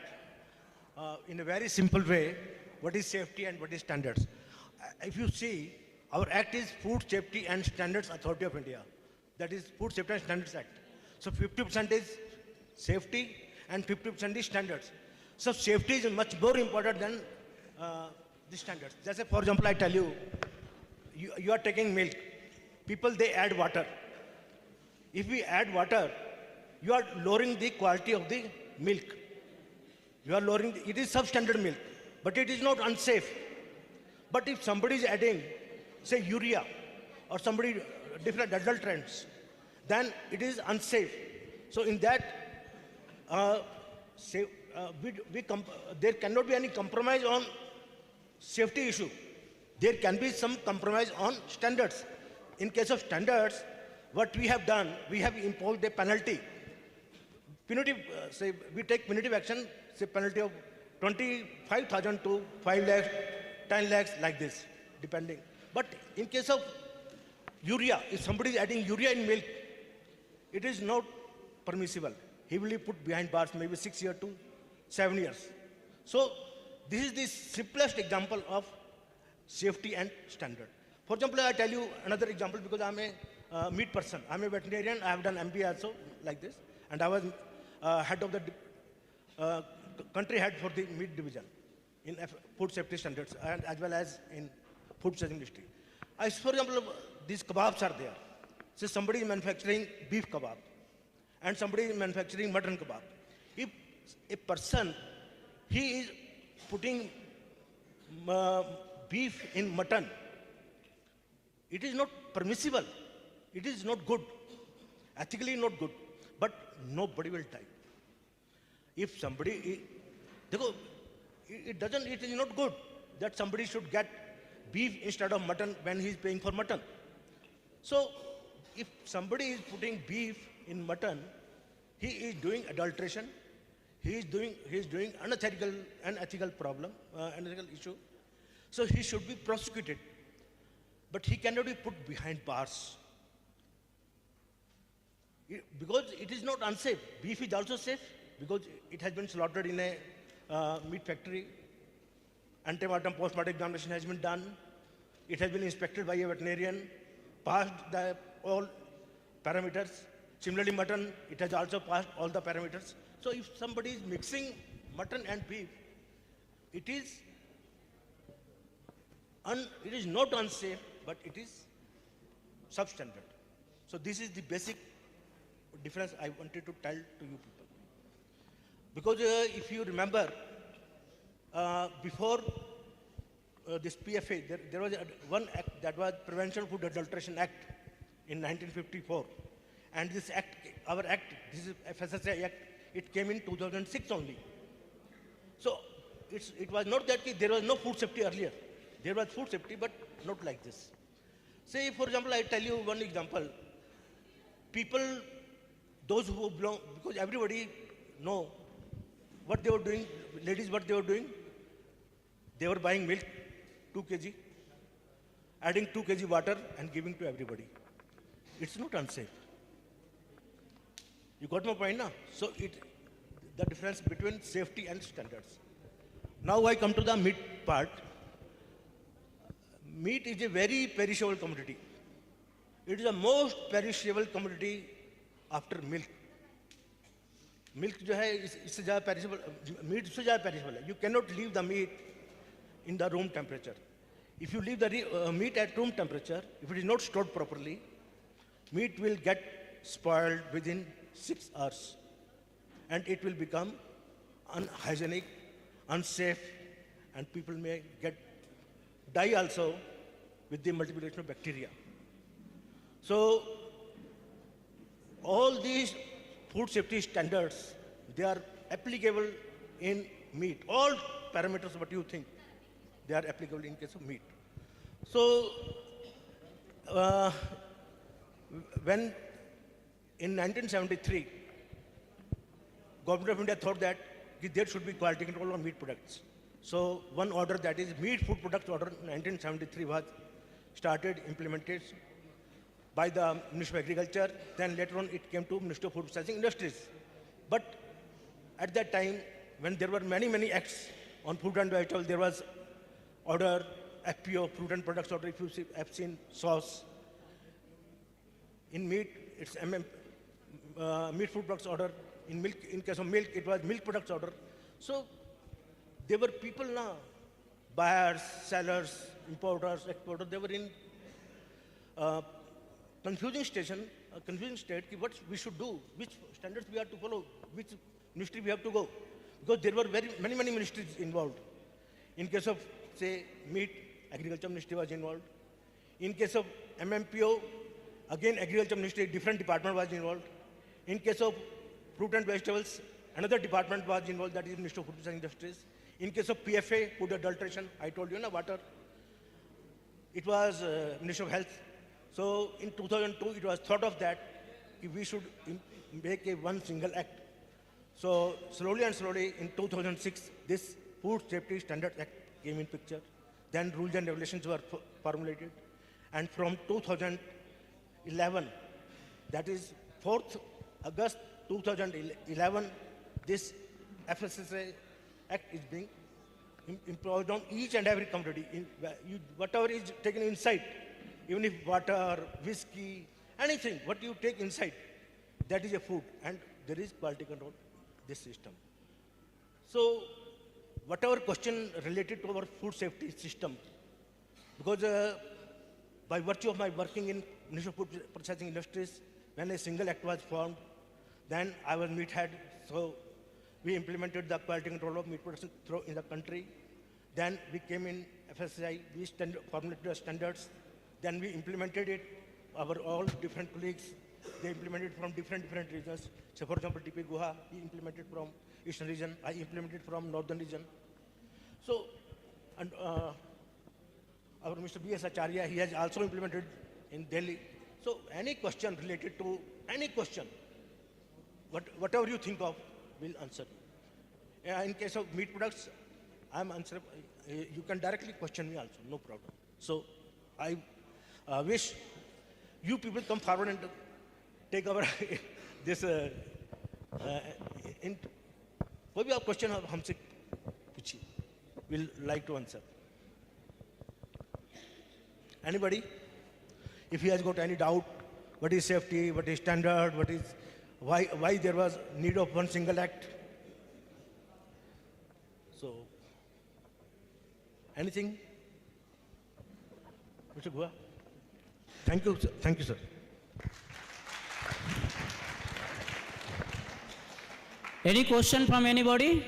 in a very simple way, what is safety and what is standards. If you see, our act is Food Safety and Standards Authority of India. That is Food Safety and Standards Act. So 50% is safety and 50% is standards. So safety is much more important than the standards. Just for example, I tell you, you are taking milk. People, they add water. If we add water, you are lowering the quality of the milk. You are lowering, it is substandard milk, but it is not unsafe. But if somebody is adding, say, urea or somebody different adulterants, then it is unsafe. So in that, there cannot be any compromise on safety issue. There can be some compromise on standards. In case of standards, what we have done, we have imposed a penalty. Punitive, say, we take punitive action, say penalty of 25,000 to 5 lakhs, 10 lakhs, like this, depending. But in case of urea, if somebody is adding urea in milk, it is not permissible. He will be put behind bars maybe 6 years to 7 years. So this is the simplest example of safety and standard. For example, I tell you another example because I'm a meat person. I'm a veterinarian. I have done MBA also like this. And I was head of the country head for the meat division in food safety standards and as well as in food safety industry. For example, these kebabs are there. So somebody is manufacturing beef kebab and somebody is manufacturing mutton kebab. If a person, he is putting beef in mutton, it is not permissible. It is not good. Ethically not good. But nobody will die. If somebody, it is not good that somebody should get beef instead of mutton when he is paying for mutton. So if somebody is putting beef in mutton, he is doing adulteration. He is doing unethical problem, unethical issue. So he should be prosecuted. But he cannot be put behind bars. Because it is not unsafe. Beef is also safe because it has been slaughtered in a meat factory. Antemortem, post-mortem examination has been done. It has been inspected by a veterinarian, passed all parameters. Similarly, mutton, it has also passed all the parameters. So if somebody is mixing mutton and beef, it is not unsafe, but it is substandard. So this is the basic difference I wanted to tell to you people. Because if you remember, before this PFA, there was one act that was Prevention of Food Adulteration Act in 1954. And this act, our act, this is FSSAI Act, it came in 2006 only. So it was not that there was no food safety earlier. There was food safety, but not like this. Say, for example, I tell you one example. People, those who belong, because everybody know what they were doing, ladies, what they were doing. They were buying milk, 2 kg, adding 2 kg water and giving to everybody. It's not unsafe. You got my point now? So the difference between safety and standards. Now I come to the meat part. Meat is a very perishable commodity. It is the most perishable commodity after milk. Milk जो है इससे ज़्यादा perishable, meat से ज़्यादा perishable है. You cannot leave the meat in the room temperature. If you leave the meat at room temperature, if it is not stored properly, meat will get spoiled within 6 hours, and it will become unhygienic, unsafe, and people may die also with the multiplication of bacteria. So all these food safety standards, they are applicable in meat. All parameters what you think, they are applicable in case of meat. So when in 1973, Government of India thought that there should be quality control on meat products. So one order, that is Meat Food Products Order 1973, was started, implemented by the Ministry of Agriculture. Then later on it came to Ministry of Food Processing Industries. But at that time, when there were many acts on food and vegetable, there was order, FPO, Food and Products Order, if you have seen sauce. In meat, it's Meat Food Products Order. In milk, in case of milk, it was Milk Products Order. So there were people now, buyers, sellers, importers, exporters, they were in confusing state, what we should do, which standards we have to follow, which ministry we have to go. Because there were many ministries involved. In case of, say, meat, Agriculture Ministry was involved. In case of MMPO, again, Agriculture Ministry, different department was involved. In case of fruit and vegetables, another department was involved, that is Ministry of Food and Industries. In case of PFA, food adulteration, I told you, water, it was Ministry of Health. So in 2002, it was thought of that we should make one single act. So slowly and slowly, in 2006, this Food Safety Standards Act came in picture. Then rules and regulations were formulated. And from 2011, that is 4th August 2011, this FSSAI Act is being imposed on each and every commodity. Whatever is taken inside, even if water, whiskey, anything, what you take inside, that is a food, and there is quality control, this system. So whatever question related to our food safety system, because by virtue of my working in Ministry of Food Processing Industries, when a single act was formed, then I was meat head, so we implemented the quality control of meat production in the country. Then we came in FSSAI, we formulated the standards. Then we implemented it. Our all different colleagues, they implemented from different regions. So for example, TP Guha, he implemented from Eastern region, I implemented from Northern region. So, and our Mr. B.S. Acharya, he has also implemented in Delhi. So any question related to, any question, whatever you think of, we'll answer. In case of meat products, I'm answering, you can directly question me also, no problem. So I wish you people come forward and take over this, कोई भी आप question हमसे पूछिए, we'll like to answer. Anybody? If he has got any doubt, what is safety, what is standard, what is, why there was need of one single act? So, anything? Mr. Guha? Thank you, sir. Any question from anybody?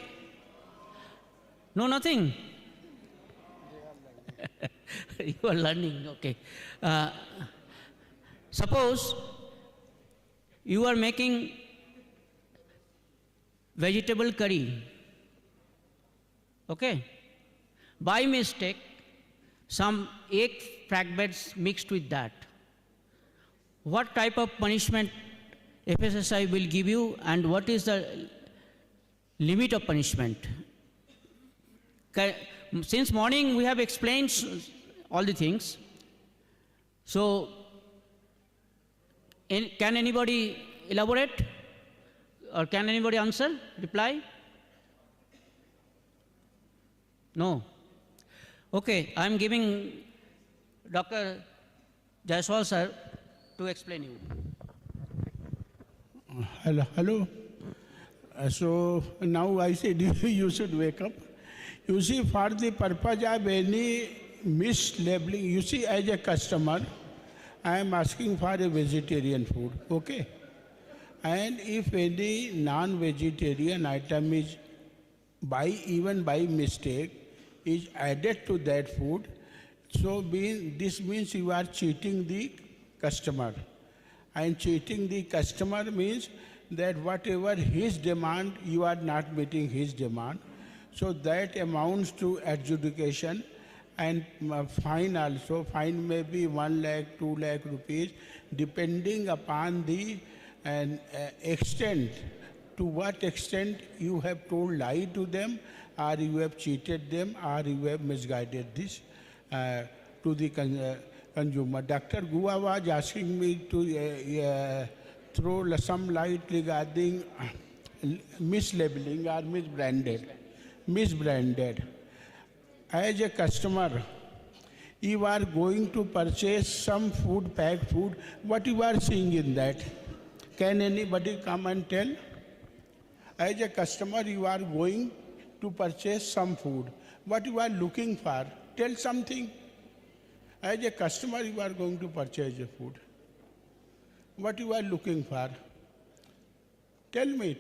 No, nothing? You are learning, okay. Suppose you are making vegetable curry, okay? By mistake, some egg fragments mixed with that. What type of punishment FSSAI will give you, and what is the limit of punishment? Since morning we have explained all the things. So, can anybody elaborate? or can anybody answer, reply? No. Okay, I am giving Dr. Jaiswal sir to explain you. Hello. So now I said you should wake up. You see, for the purpose of any mislabeling, you see, as a customer, I am asking for a vegetarian food, okay? And if any non-vegetarian item is even by mistake is added to that food, so this means you are cheating the customer. And cheating the customer means that whatever his demand, you are not meeting his demand. So that amounts to adjudication and fine also. Fine may be 1 lakh, 2 lakh rupees, depending upon the extent, to what extent you have told lie to them, or you have cheated them, or you have misguided this to the consumer. Dr. Gua was asking me to throw some light regarding mislabeling or misbranded. As a customer, you are going to purchase some food, packed food, what you are seeing in that? Can anybody come and tell? As a customer, you are going to purchase some food. What you are looking for? Tell something. As a customer, you are going to purchase a food. What you are looking for? Tell me.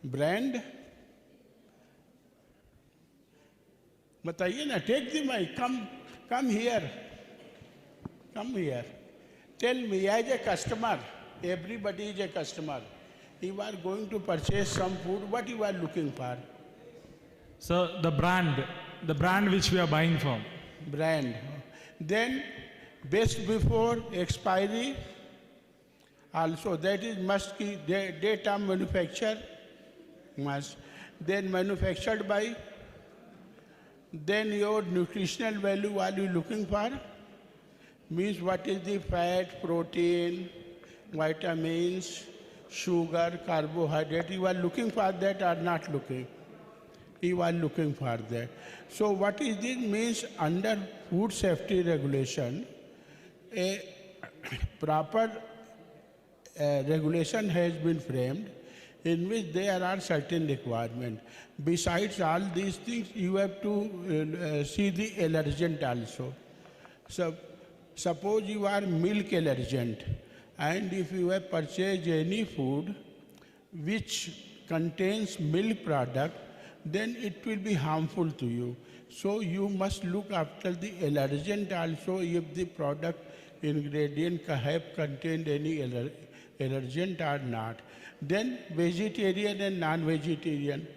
Brand? बताइए ना, take the mic, come here. Tell me, as a customer, everybody is a customer. You are going to purchase some food, what you are looking for? So the brand which we are buying from. Brand. Then best before expiry, also that is must be date of manufacture, must. Then manufactured by. Then your nutritional value are you looking for? Means what is the fat, protein, vitamins, sugar, carbohydrate. You are looking for that or not looking? You are looking for that. So what is this? Means under food safety regulation, a proper regulation has been framed in which there are certain requirements. Besides all these things, you have to see the allergen also. So suppose you are milk allergent, and if you have purchased any food which contains milk product, then it will be harmful to you. So you must look after the allergen also if the product ingredient have contained any allergen or not. Then vegetarian and non-vegetarian.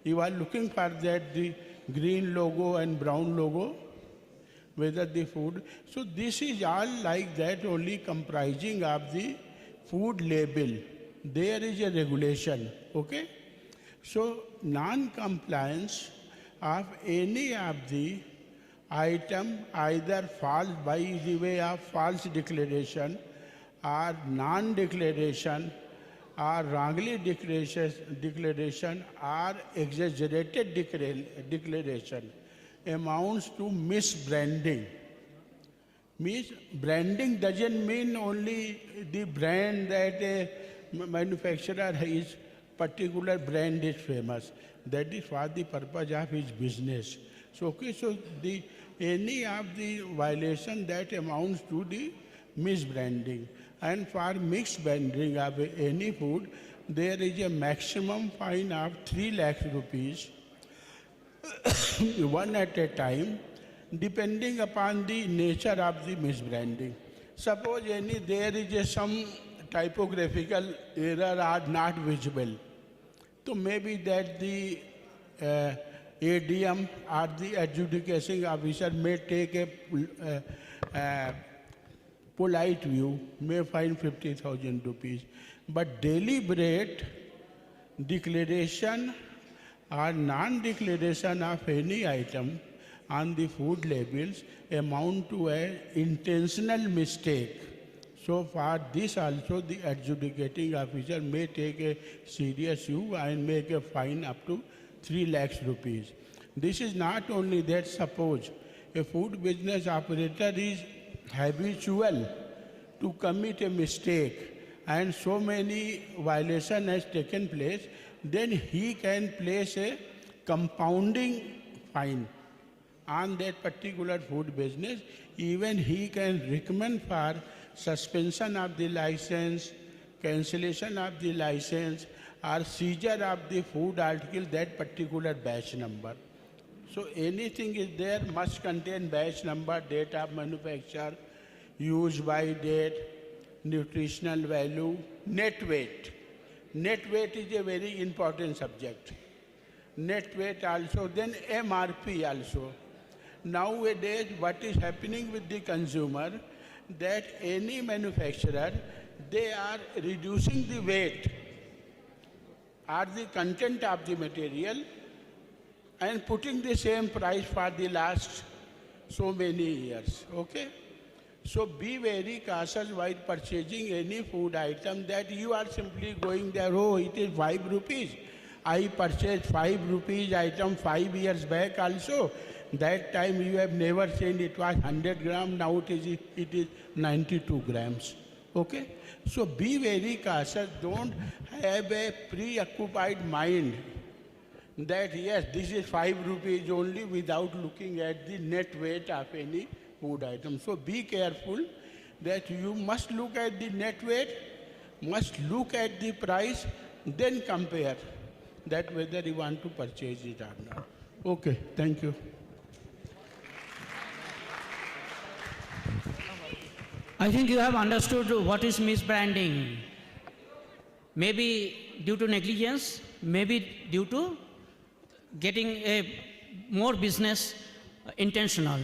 You are looking for that the green logo and brown logo, whether the food. So this is all like that, only comprising of the food label. There is a regulation, okay? So non-compliance of any of the item either falls by the way of false declaration or non-declaration or wrongly declaration or exaggerated declaration amounts to misbranding. Branding doesn't mean only the brand that a manufacturer is, particular brand is famous. That is for the purpose of his business. So, okay, so any of the violation that amounts to the misbranding. And for mixed branding of any food, there is a maximum fine of 3 lakh rupees, one at a time, depending upon the nature of the misbranding. Suppose there is some typographical error are not visible, so maybe that the ADM or the adjudicating officer may take a polite view, may fine 50,000 rupees. But deliberate declaration or non-declaration of any item on the food labels amount to an intentional mistake. So for this also the adjudicating officer may take a serious view and make a fine up to 3 lakhs rupees. This is not only that, suppose a food business operator is habitual to commit a mistake and so many violation has taken place, then he can place a compounding fine on that particular food business. Even he can recommend for suspension of the license, cancellation of the license, or seizure of the food article, that particular batch number. So anything is there must contain batch number, date of manufacture, use by date, nutritional value, net weight. Net weight is a very important subject. Net weight also, then MRP also. Nowadays, what is happening with the consumer, that any manufacturer, they are reducing the weight or the content of the material and putting the same price for the last so many years, okay? So be very cautious while purchasing any food item, that you are simply going there, oh, it is 5 rupees. I purchased 5 rupees item 5 years back also. That time you have never seen it was 100 grams, now it is 92 grams. Okay? So be very cautious, don't have a preoccupied mind that yes, this is 5 rupees only without looking at the net weight of any food item. So be careful that you must look at the net weight, must look at the price, then compare that whether you want to purchase it or not. Okay, thank you. I think you have understood what is misbranding. Maybe due to negligence, maybe due to getting a more business intentional.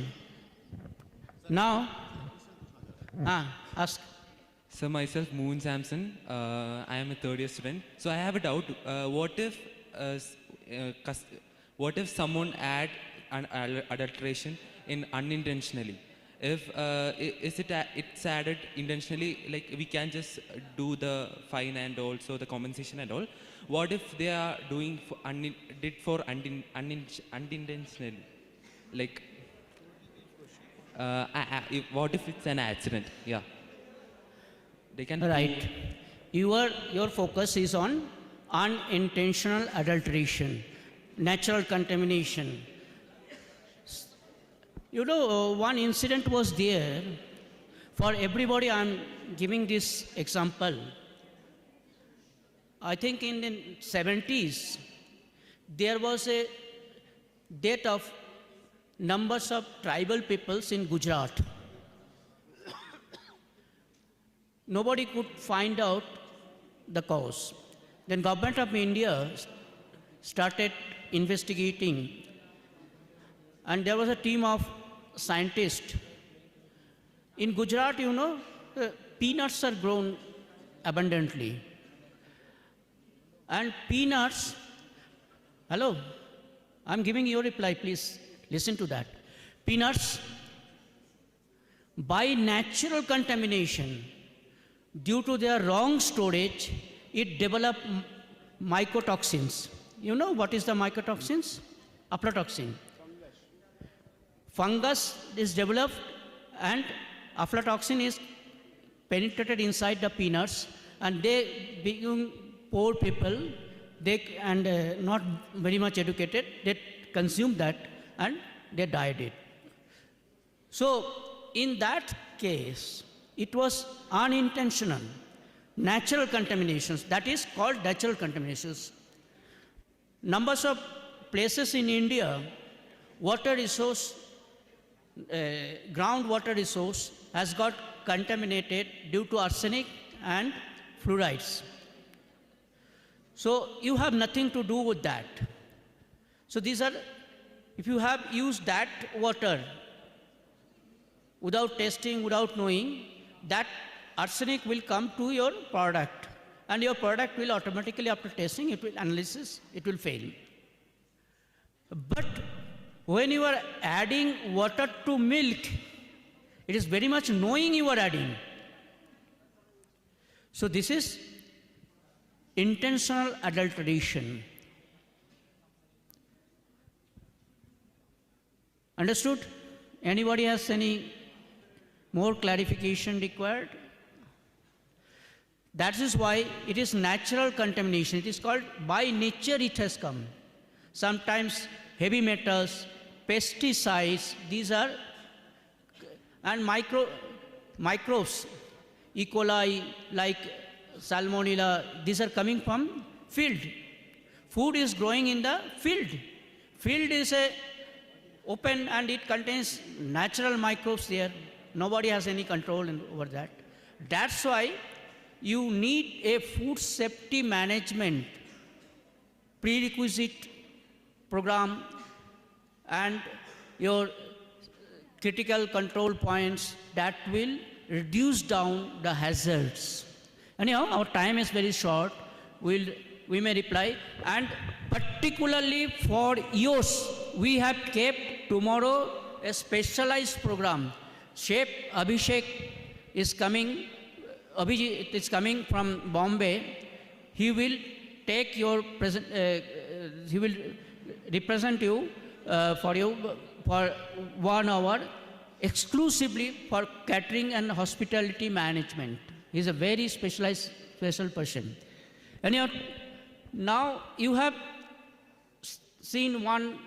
Now, ask. So myself, Moon Samson. I am a third-year student. So I have a doubt. What if someone add an adulteration in unintentionally? If it's added intentionally, like we can just do the fine and also the compensation and all. What if they are doing unintentionally? Like, what if it's an accident? Yeah. They can. Right. Your focus is on unintentional adulteration, natural contamination. You know, one incident was there. For everybody, I'm giving this example. I think in the 70s, there was a death of numbers of tribal peoples in Gujarat. Nobody could find out the cause. Then Government of India started investigating, and there was a team of scientists. In Gujarat, you know, peanuts are grown abundantly. And peanuts, hello, I'm giving you a reply, please listen to that. Peanuts, by natural contamination, due to their wrong storage, it developed mycotoxins. You know what is the mycotoxins? Aflatoxin. Fungus is developed and aflatoxin is penetrated inside the peanuts, and they being poor people, and not very much educated, they consume that and they died it. So in that case, it was unintentional, natural contaminations. That is called natural contaminations. Numbers of places in India, water resource, groundwater resource has got contaminated due to arsenic and fluorides. So you have nothing to do with that. So these are, if you have used that water without testing, without knowing, that arsenic will come to your product, and your product will automatically, after testing, it will analysis, it will fail. But when you are adding water to milk, it is very much knowing you are adding. So this is intentional adulteration. Understood? Anybody has any more clarification required? That is why it is natural contamination. It is called, by nature it has come. Sometimes heavy metals, pesticides, these are, and microbes, E. coli, like Salmonella, these are coming from field. Food is growing in the field. Field is a open and it contains natural microbes there. Nobody has any control over that. That's why you need a food safety management prerequisite program and your critical control points that will reduce down the hazards. Anyhow, our time is very short. We may reply. And particularly for EOS, we have kept tomorrow a specialized program. Chef Abhishek is coming. Abhijit is coming from Bombay. He will take your he will represent you for 1 hour exclusively for catering and hospitality management. He is a very special person. Anyhow, now you have seen one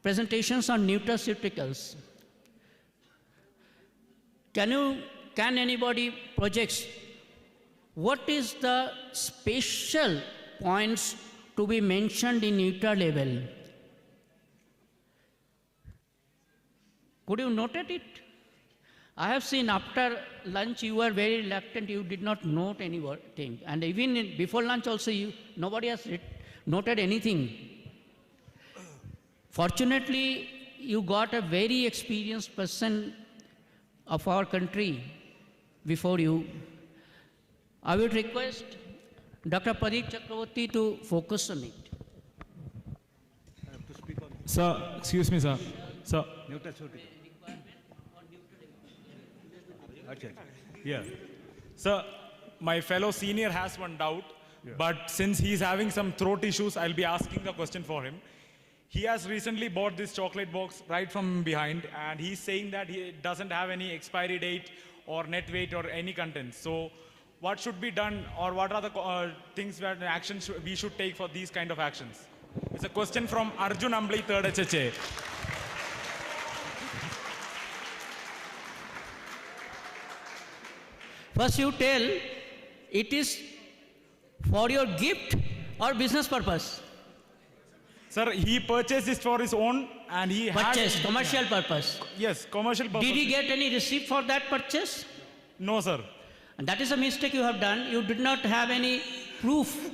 presentations on nutraceuticals. Can anybody project what is the special points to be mentioned in Nutra-Level? Could you note it? I have seen after lunch you were very reluctant, you did not note anything. And even before lunch also, nobody has noted anything. Fortunately, you got a very experienced person of our country before you. I would request Dr. Pradeep Chakraborty to focus on it. Sir, excuse me, sir. Sir. Yeah. Sir, my fellow senior has one doubt, but since he's having some throat issues, I'll be asking the question for him. He has recently bought this chocolate box right from behind, and he's saying that he doesn't have any expiry date or net weight or any content. So what should be done, or what are the things that actions we should take for these kind of actions? It's a question from Arjun Ambli, 3rd HHA. First you tell, it is for your gift or business purpose? Sir, he purchased this for his own and he purchased, commercial purpose? Yes, commercial purpose. Did he get any receipt for that purchase? No, sir. And that is a mistake you have done. You did not have any proof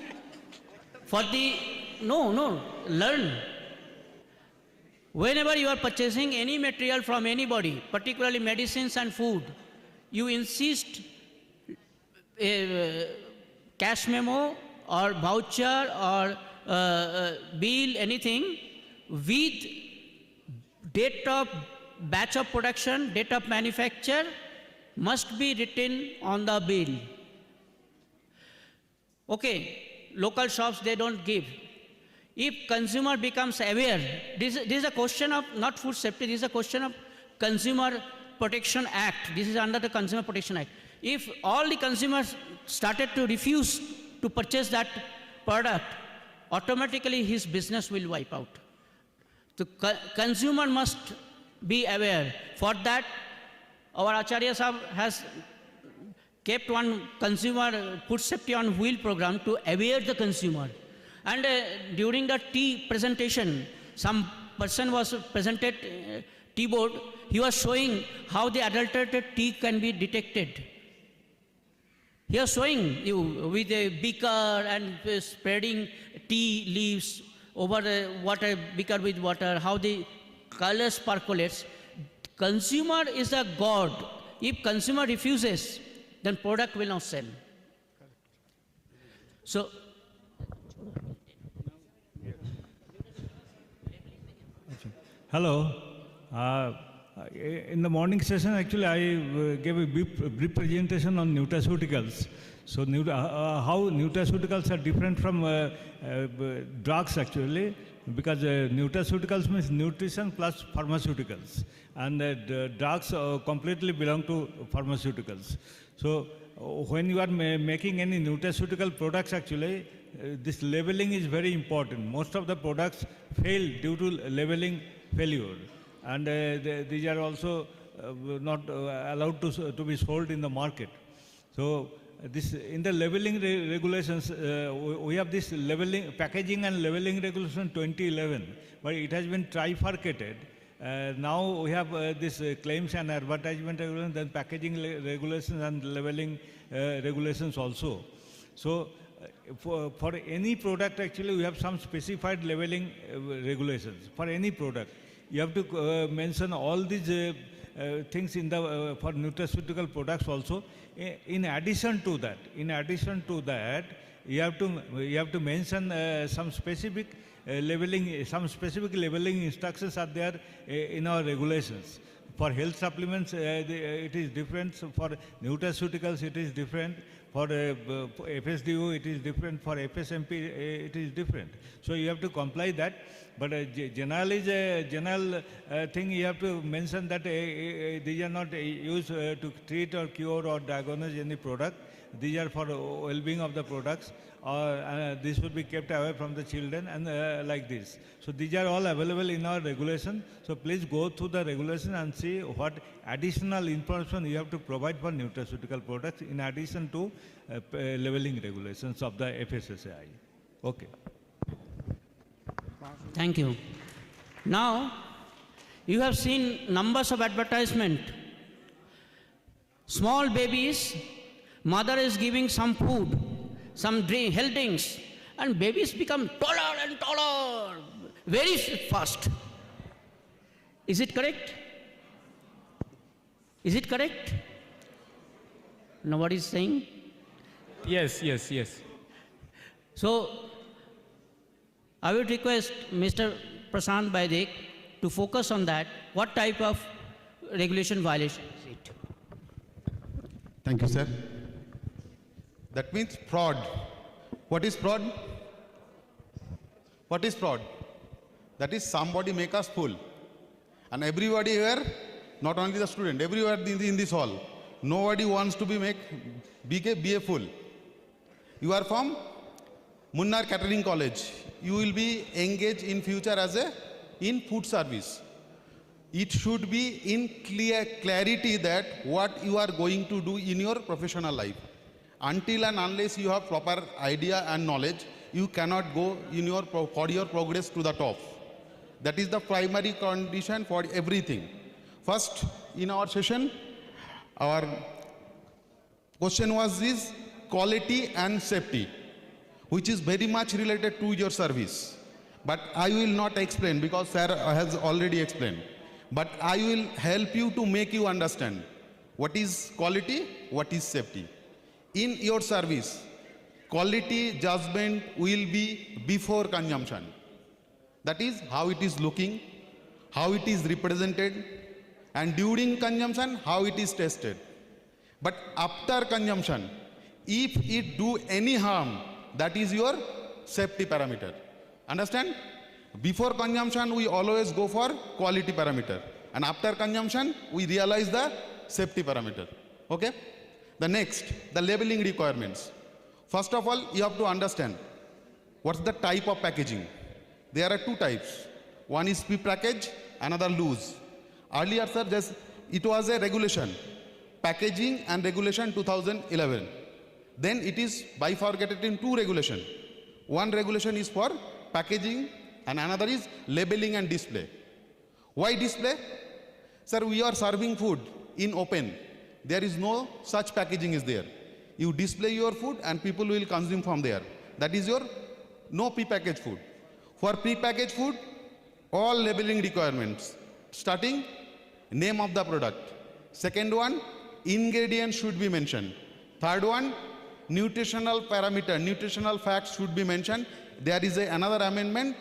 for the, learn. Whenever you are purchasing any material from anybody, particularly medicines and food, you insist a cash memo or voucher or bill, anything with date of batch of production, date of manufacture must be written on the bill. Okay, local shops, they don't give. If consumer becomes aware, this is a question of not food safety, this is a question of Consumer Protection Act. This is under the Consumer Protection Act. If all the consumers started to refuse to purchase that product, automatically his business will wipe out. The consumer must be aware. For that, our Acharya Sahab has kept one consumer food safety on wheel program to aware the consumer. And during the tea presentation, some person was presented tea board. He was showing how the adulterated tea can be detected. He was showing you with a beaker and spreading tea leaves over the water, beaker with water, how the color percolates. Consumer is a god. If consumer refuses, then product will not sell. So, hello. In the morning session, actually, I gave a brief presentation on nutraceuticals. So how nutraceuticals are different from drugs actually, because nutraceuticals means nutrition plus pharmaceuticals, and the drugs completely belong to pharmaceuticals. So when you are making any nutraceutical products actually, this labeling is very important. Most of the products fail due to labeling failure, and these are also not allowed to be sold in the market. So this in the labeling regulations, we have this labeling, packaging and labeling regulation 2011, but it has been trifurcated. Now we have this claims and advertisement regulation, then packaging regulations and labeling regulations also. So for any product actually we have some specified labeling regulations. For any product you have to mention all these things in the for nutraceutical products also. In addition to that, you have to mention some specific labeling, some specific labeling instructions are there in our regulations. For health supplements, it is different. For nutraceuticals, it is different. For FSDO, it is different. For FSMP, it is different. So you have to comply that. But general is a general thing. You have to mention that these are not used to treat or cure or diagnose any product. These are for well-being of the products, or this would be kept away from the children, and like this. So these are all available in our regulation. So please go through the regulation and see what additional information you have to provide for nutraceutical products in addition to labeling regulations of the FSSAI. Okay. Thank you. Now, you have seen numbers of advertisement. Small babies, mother is giving some food, some drink, health drinks, and babies become taller and taller very fast. Is it correct? Is it correct? Nobody is saying? Yes, yes, yes. So, I would request Mr. Prashant Baidik to focus on that. What type of regulation violation is it? Thank you, sir. That means fraud. What is fraud? What is fraud? That is somebody make us fool. And everybody here, not only the student, everywhere in this hall, nobody wants to be a fool. You are from Munnar Catering College. You will be engaged in future as in food service. It should be in clarity that what you are going to do in your professional life. Until and unless you have proper idea and knowledge, you cannot go for your progress to the top. That is the primary condition for everything. First, in our session, our question was this: quality and safety, which is very much related to your service. But I will not explain because sir has already explained. But I will help you to make you understand what is quality, what is safety. In your service, quality judgment will be before consumption. That is how it is looking, how it is represented, and during consumption, how it is tested. But after consumption, if it do any harm, that is your safety parameter. Understand? Before consumption, we always go for quality parameter. And after consumption, we realize the safety parameter. Okay? The next, the labeling requirements. First of all, you have to understand what's the type of packaging. There are two types. One is pre-packaged, another loose. Earlier, sir, it was a regulation. Packaging and regulation 2011. Then it is bifurcated in two regulations. One regulation is for packaging and another is labeling and display. Why display? Sir, we are serving food in open. There is no such packaging is there. You display your food and people will consume from there. That is your no pre-packaged food. For pre-packaged food, all labeling requirements, starting name of the product. Second one, ingredients should be mentioned. Third one, nutritional parameter, nutritional facts should be mentioned. There is another amendment,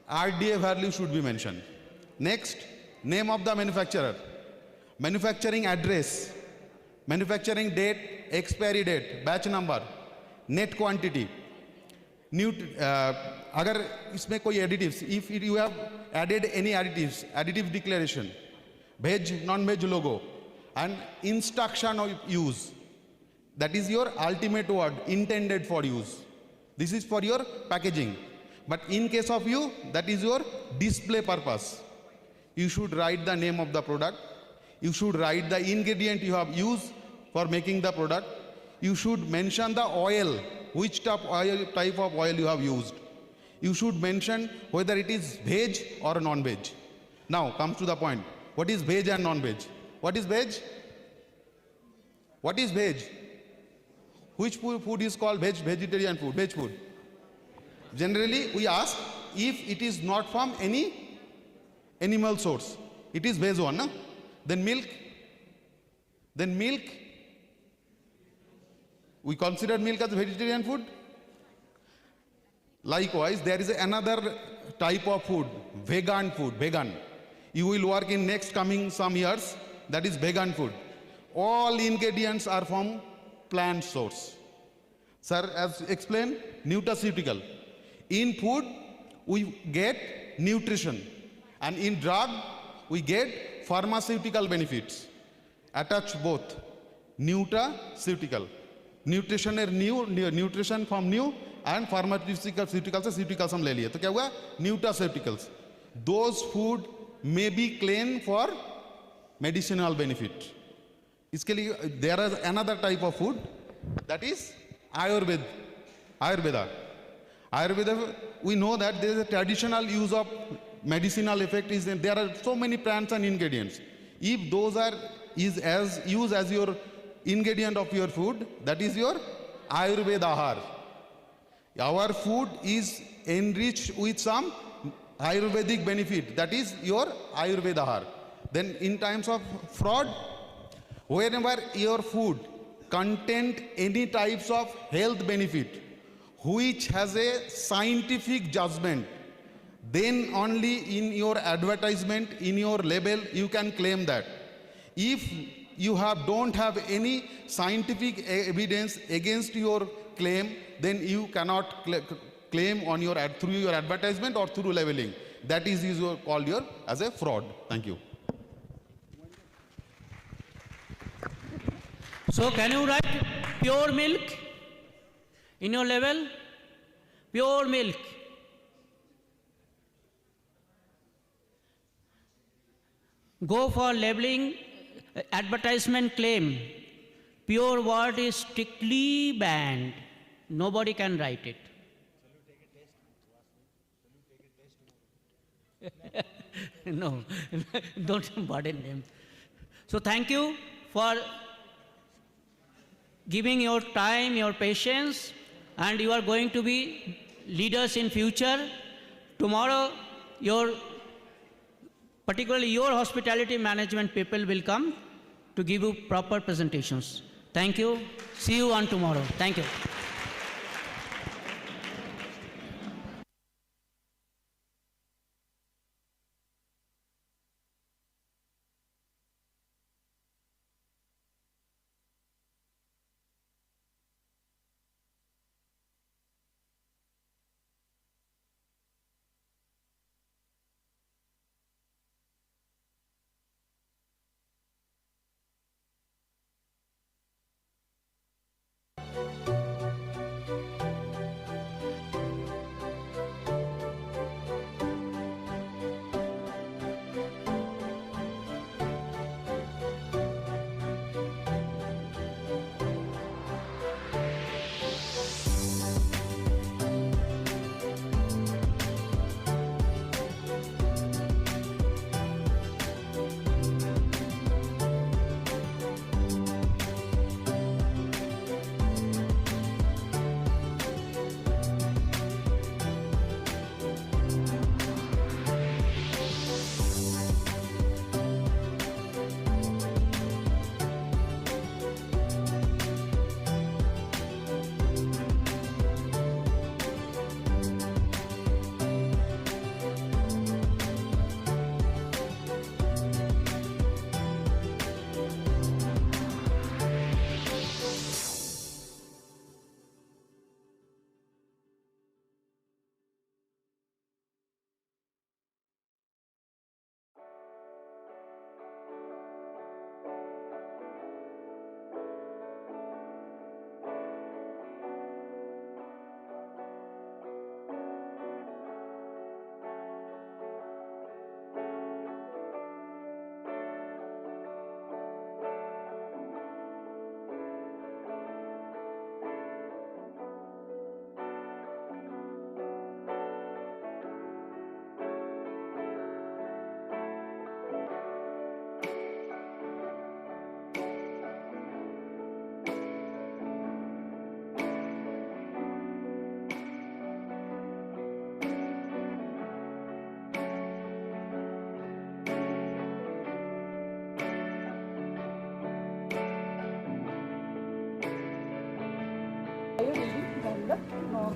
RDA value should be mentioned. Next, name of the manufacturer, manufacturing address, manufacturing date, expiry date, batch number, net quantity, अगर इसमें कोई additives, if you have added any additives, additive declaration, veg, non-veg logo, and instruction of use, that is your ultimate word, intended for use. This is for your packaging. But in case of you, that is your display purpose. You should write the name of the product. You should write the ingredient you have used for making the product. You should mention the oil, which type of oil you have used. You should mention whether it is veg or non-veg. Now comes to the point. What is veg and non-veg? What is veg? What is veg? Which food is called veg? Vegetarian food, veg food. Generally, we ask if it is not from any animal source. It is veg one, no? Then milk. Then milk. We consider milk as vegetarian food. Likewise, there is another type of food, vegan food, vegan. You will work in next coming some years, that is vegan food. All ingredients are from plant source. Sir, as explained, nutraceutical. In food, we get nutrition. And in drug, we get pharmaceutical benefits. Attach both. Nutraceutical. Nutrition is new, nutrition from new, and pharmaceuticals हम ले लिए तो क्या हुआ nutraceuticals. Those food may be claimed for medicinal benefit. इसके लिए there is another type of food, that is Ayurveda. We know that there is a traditional use of medicinal effect is there are so many plants and ingredients. If those are used as your ingredient of your food, that is your Ayurveda Ahar. Our food is enriched with some Ayurvedic benefit, that is your Ayurveda Ahar. Then in times of fraud, whenever your food contains any types of health benefit which has a scientific judgment, then only in your advertisement, in your label, you can claim that. If you don't have any scientific evidence against your claim, then you cannot claim on your through your advertisement or through labeling. That is called as a fraud. Thank you. So can you write pure milk in your label? Pure milk. Go for labeling, advertisement claim. Pure word is strictly banned. Nobody can write it. No, don't burden them. So thank you for giving your time, your patience, and you are going to be leaders in future. Tomorrow, particularly your hospitality management people will come to give you proper presentations. Thank you. See you on tomorrow. Thank you.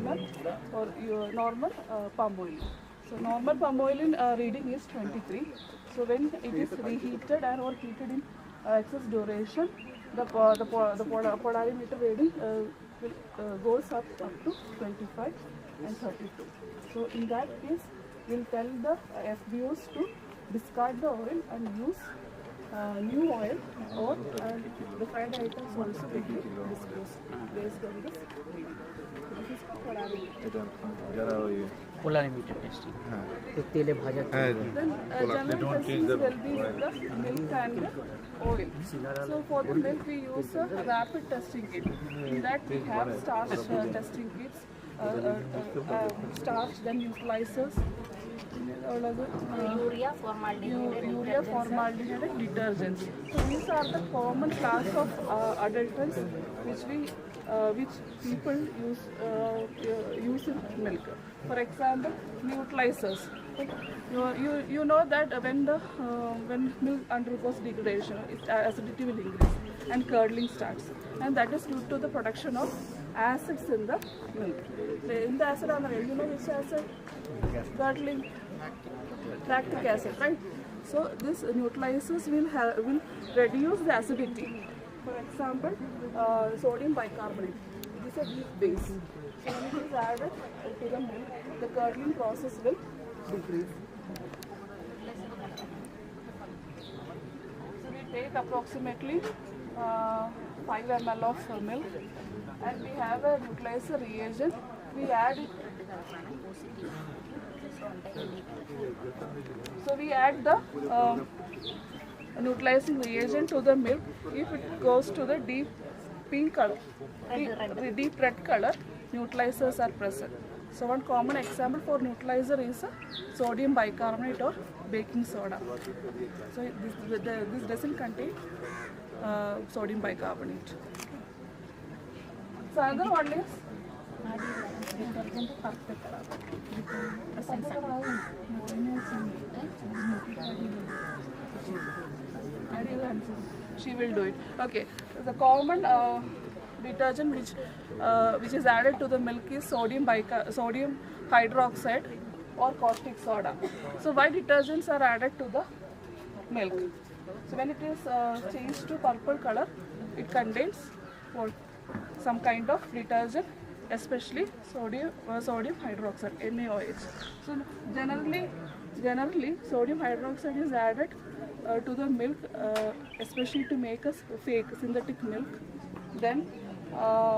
normal or your normal palm oil. So normal palm oil reading is 23. So when it is reheated and or heated in excess duration, the polarimeter reading goes up to 25 and 32. So in that case, we'll tell the FBOs to discard the oil and use new oil, or the fried items also will be disposed based on this. This is polarimeter. polarimeter testing. तो तेले भाजा Then general testings will be with the milk and oil. So for the milk we use a rapid testing kit. In that we have starch testing kits, starch, then neutralizers, urea, formaldehyde, and detergents. So these are the common class of adulterants which people use in milk. For example, neutralizers. You know that when milk undergoes degradation, its acidity will increase and curdling starts, and that is due to the production of acids in the milk. In the acid, you know which acid? Curdling, lactic acid, right? So this neutralizers will reduce the acidity. For example, sodium bicarbonate. It is a weak base. So when it is added to the milk, the curdling process will decrease. So we take approximately 5 ml of milk, and we have a neutralizer reagent. We add it. So we add the neutralizing reagent to the milk. If it goes to the deep pink color, deep red color, neutralizers are present. So one common example for neutralizer is sodium bicarbonate or baking soda. So this doesn't contain sodium bicarbonate. So another one is she will do it. Okay, the common detergent which is added to the milk is sodium hydroxide or caustic soda. So why detergents are added to the milk? So when it is changed to purple color, it contains some kind of detergent, especially sodium hydroxide, NaOH. So generally sodium hydroxide is added to the milk, especially to make a fake synthetic milk. Then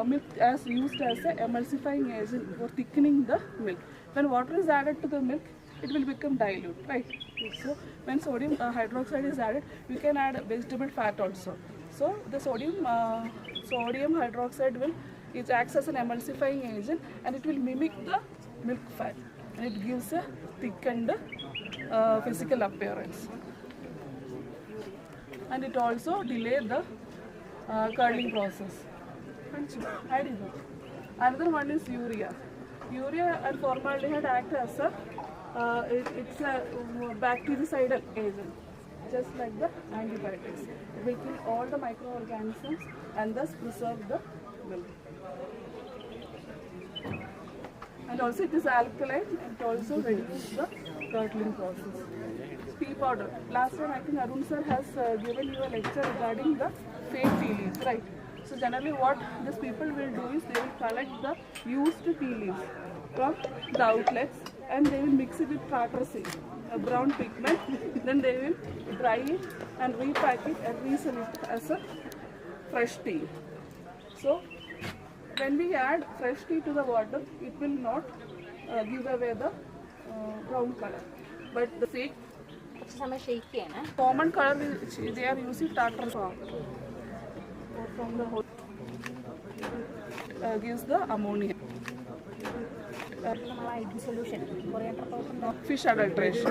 milk as used as an emulsifying agent for thickening the milk. When water is added to the milk, it will become dilute, right? So when sodium hydroxide is added, we can add vegetable fat also. So the sodium hydroxide it acts as an emulsifying agent, and it will mimic the milk fat, and it gives a thickened physical appearance. And it also delays the curdling process. Another one is urea. Urea and formaldehyde act as it's a bactericidal agent, just like the antibiotics. It will kill all the microorganisms and thus preserve the milk. And also it is alkaline, and it also reduces the curdling process. Pea powder. Last time I think Arun sir has given you a lecture regarding the fake tea leaves, right? So generally what these people will do is they will collect the used tea leaves from the outlets, and they will mix it with tartrazine, a brown pigment. Then they will dry it and repack it and resell it as a fresh tea. So when we add fresh tea to the water, it will not give away the brown color. But the fake common color they are using tartrazine from the whole gives the ammonia. Fish adulteration.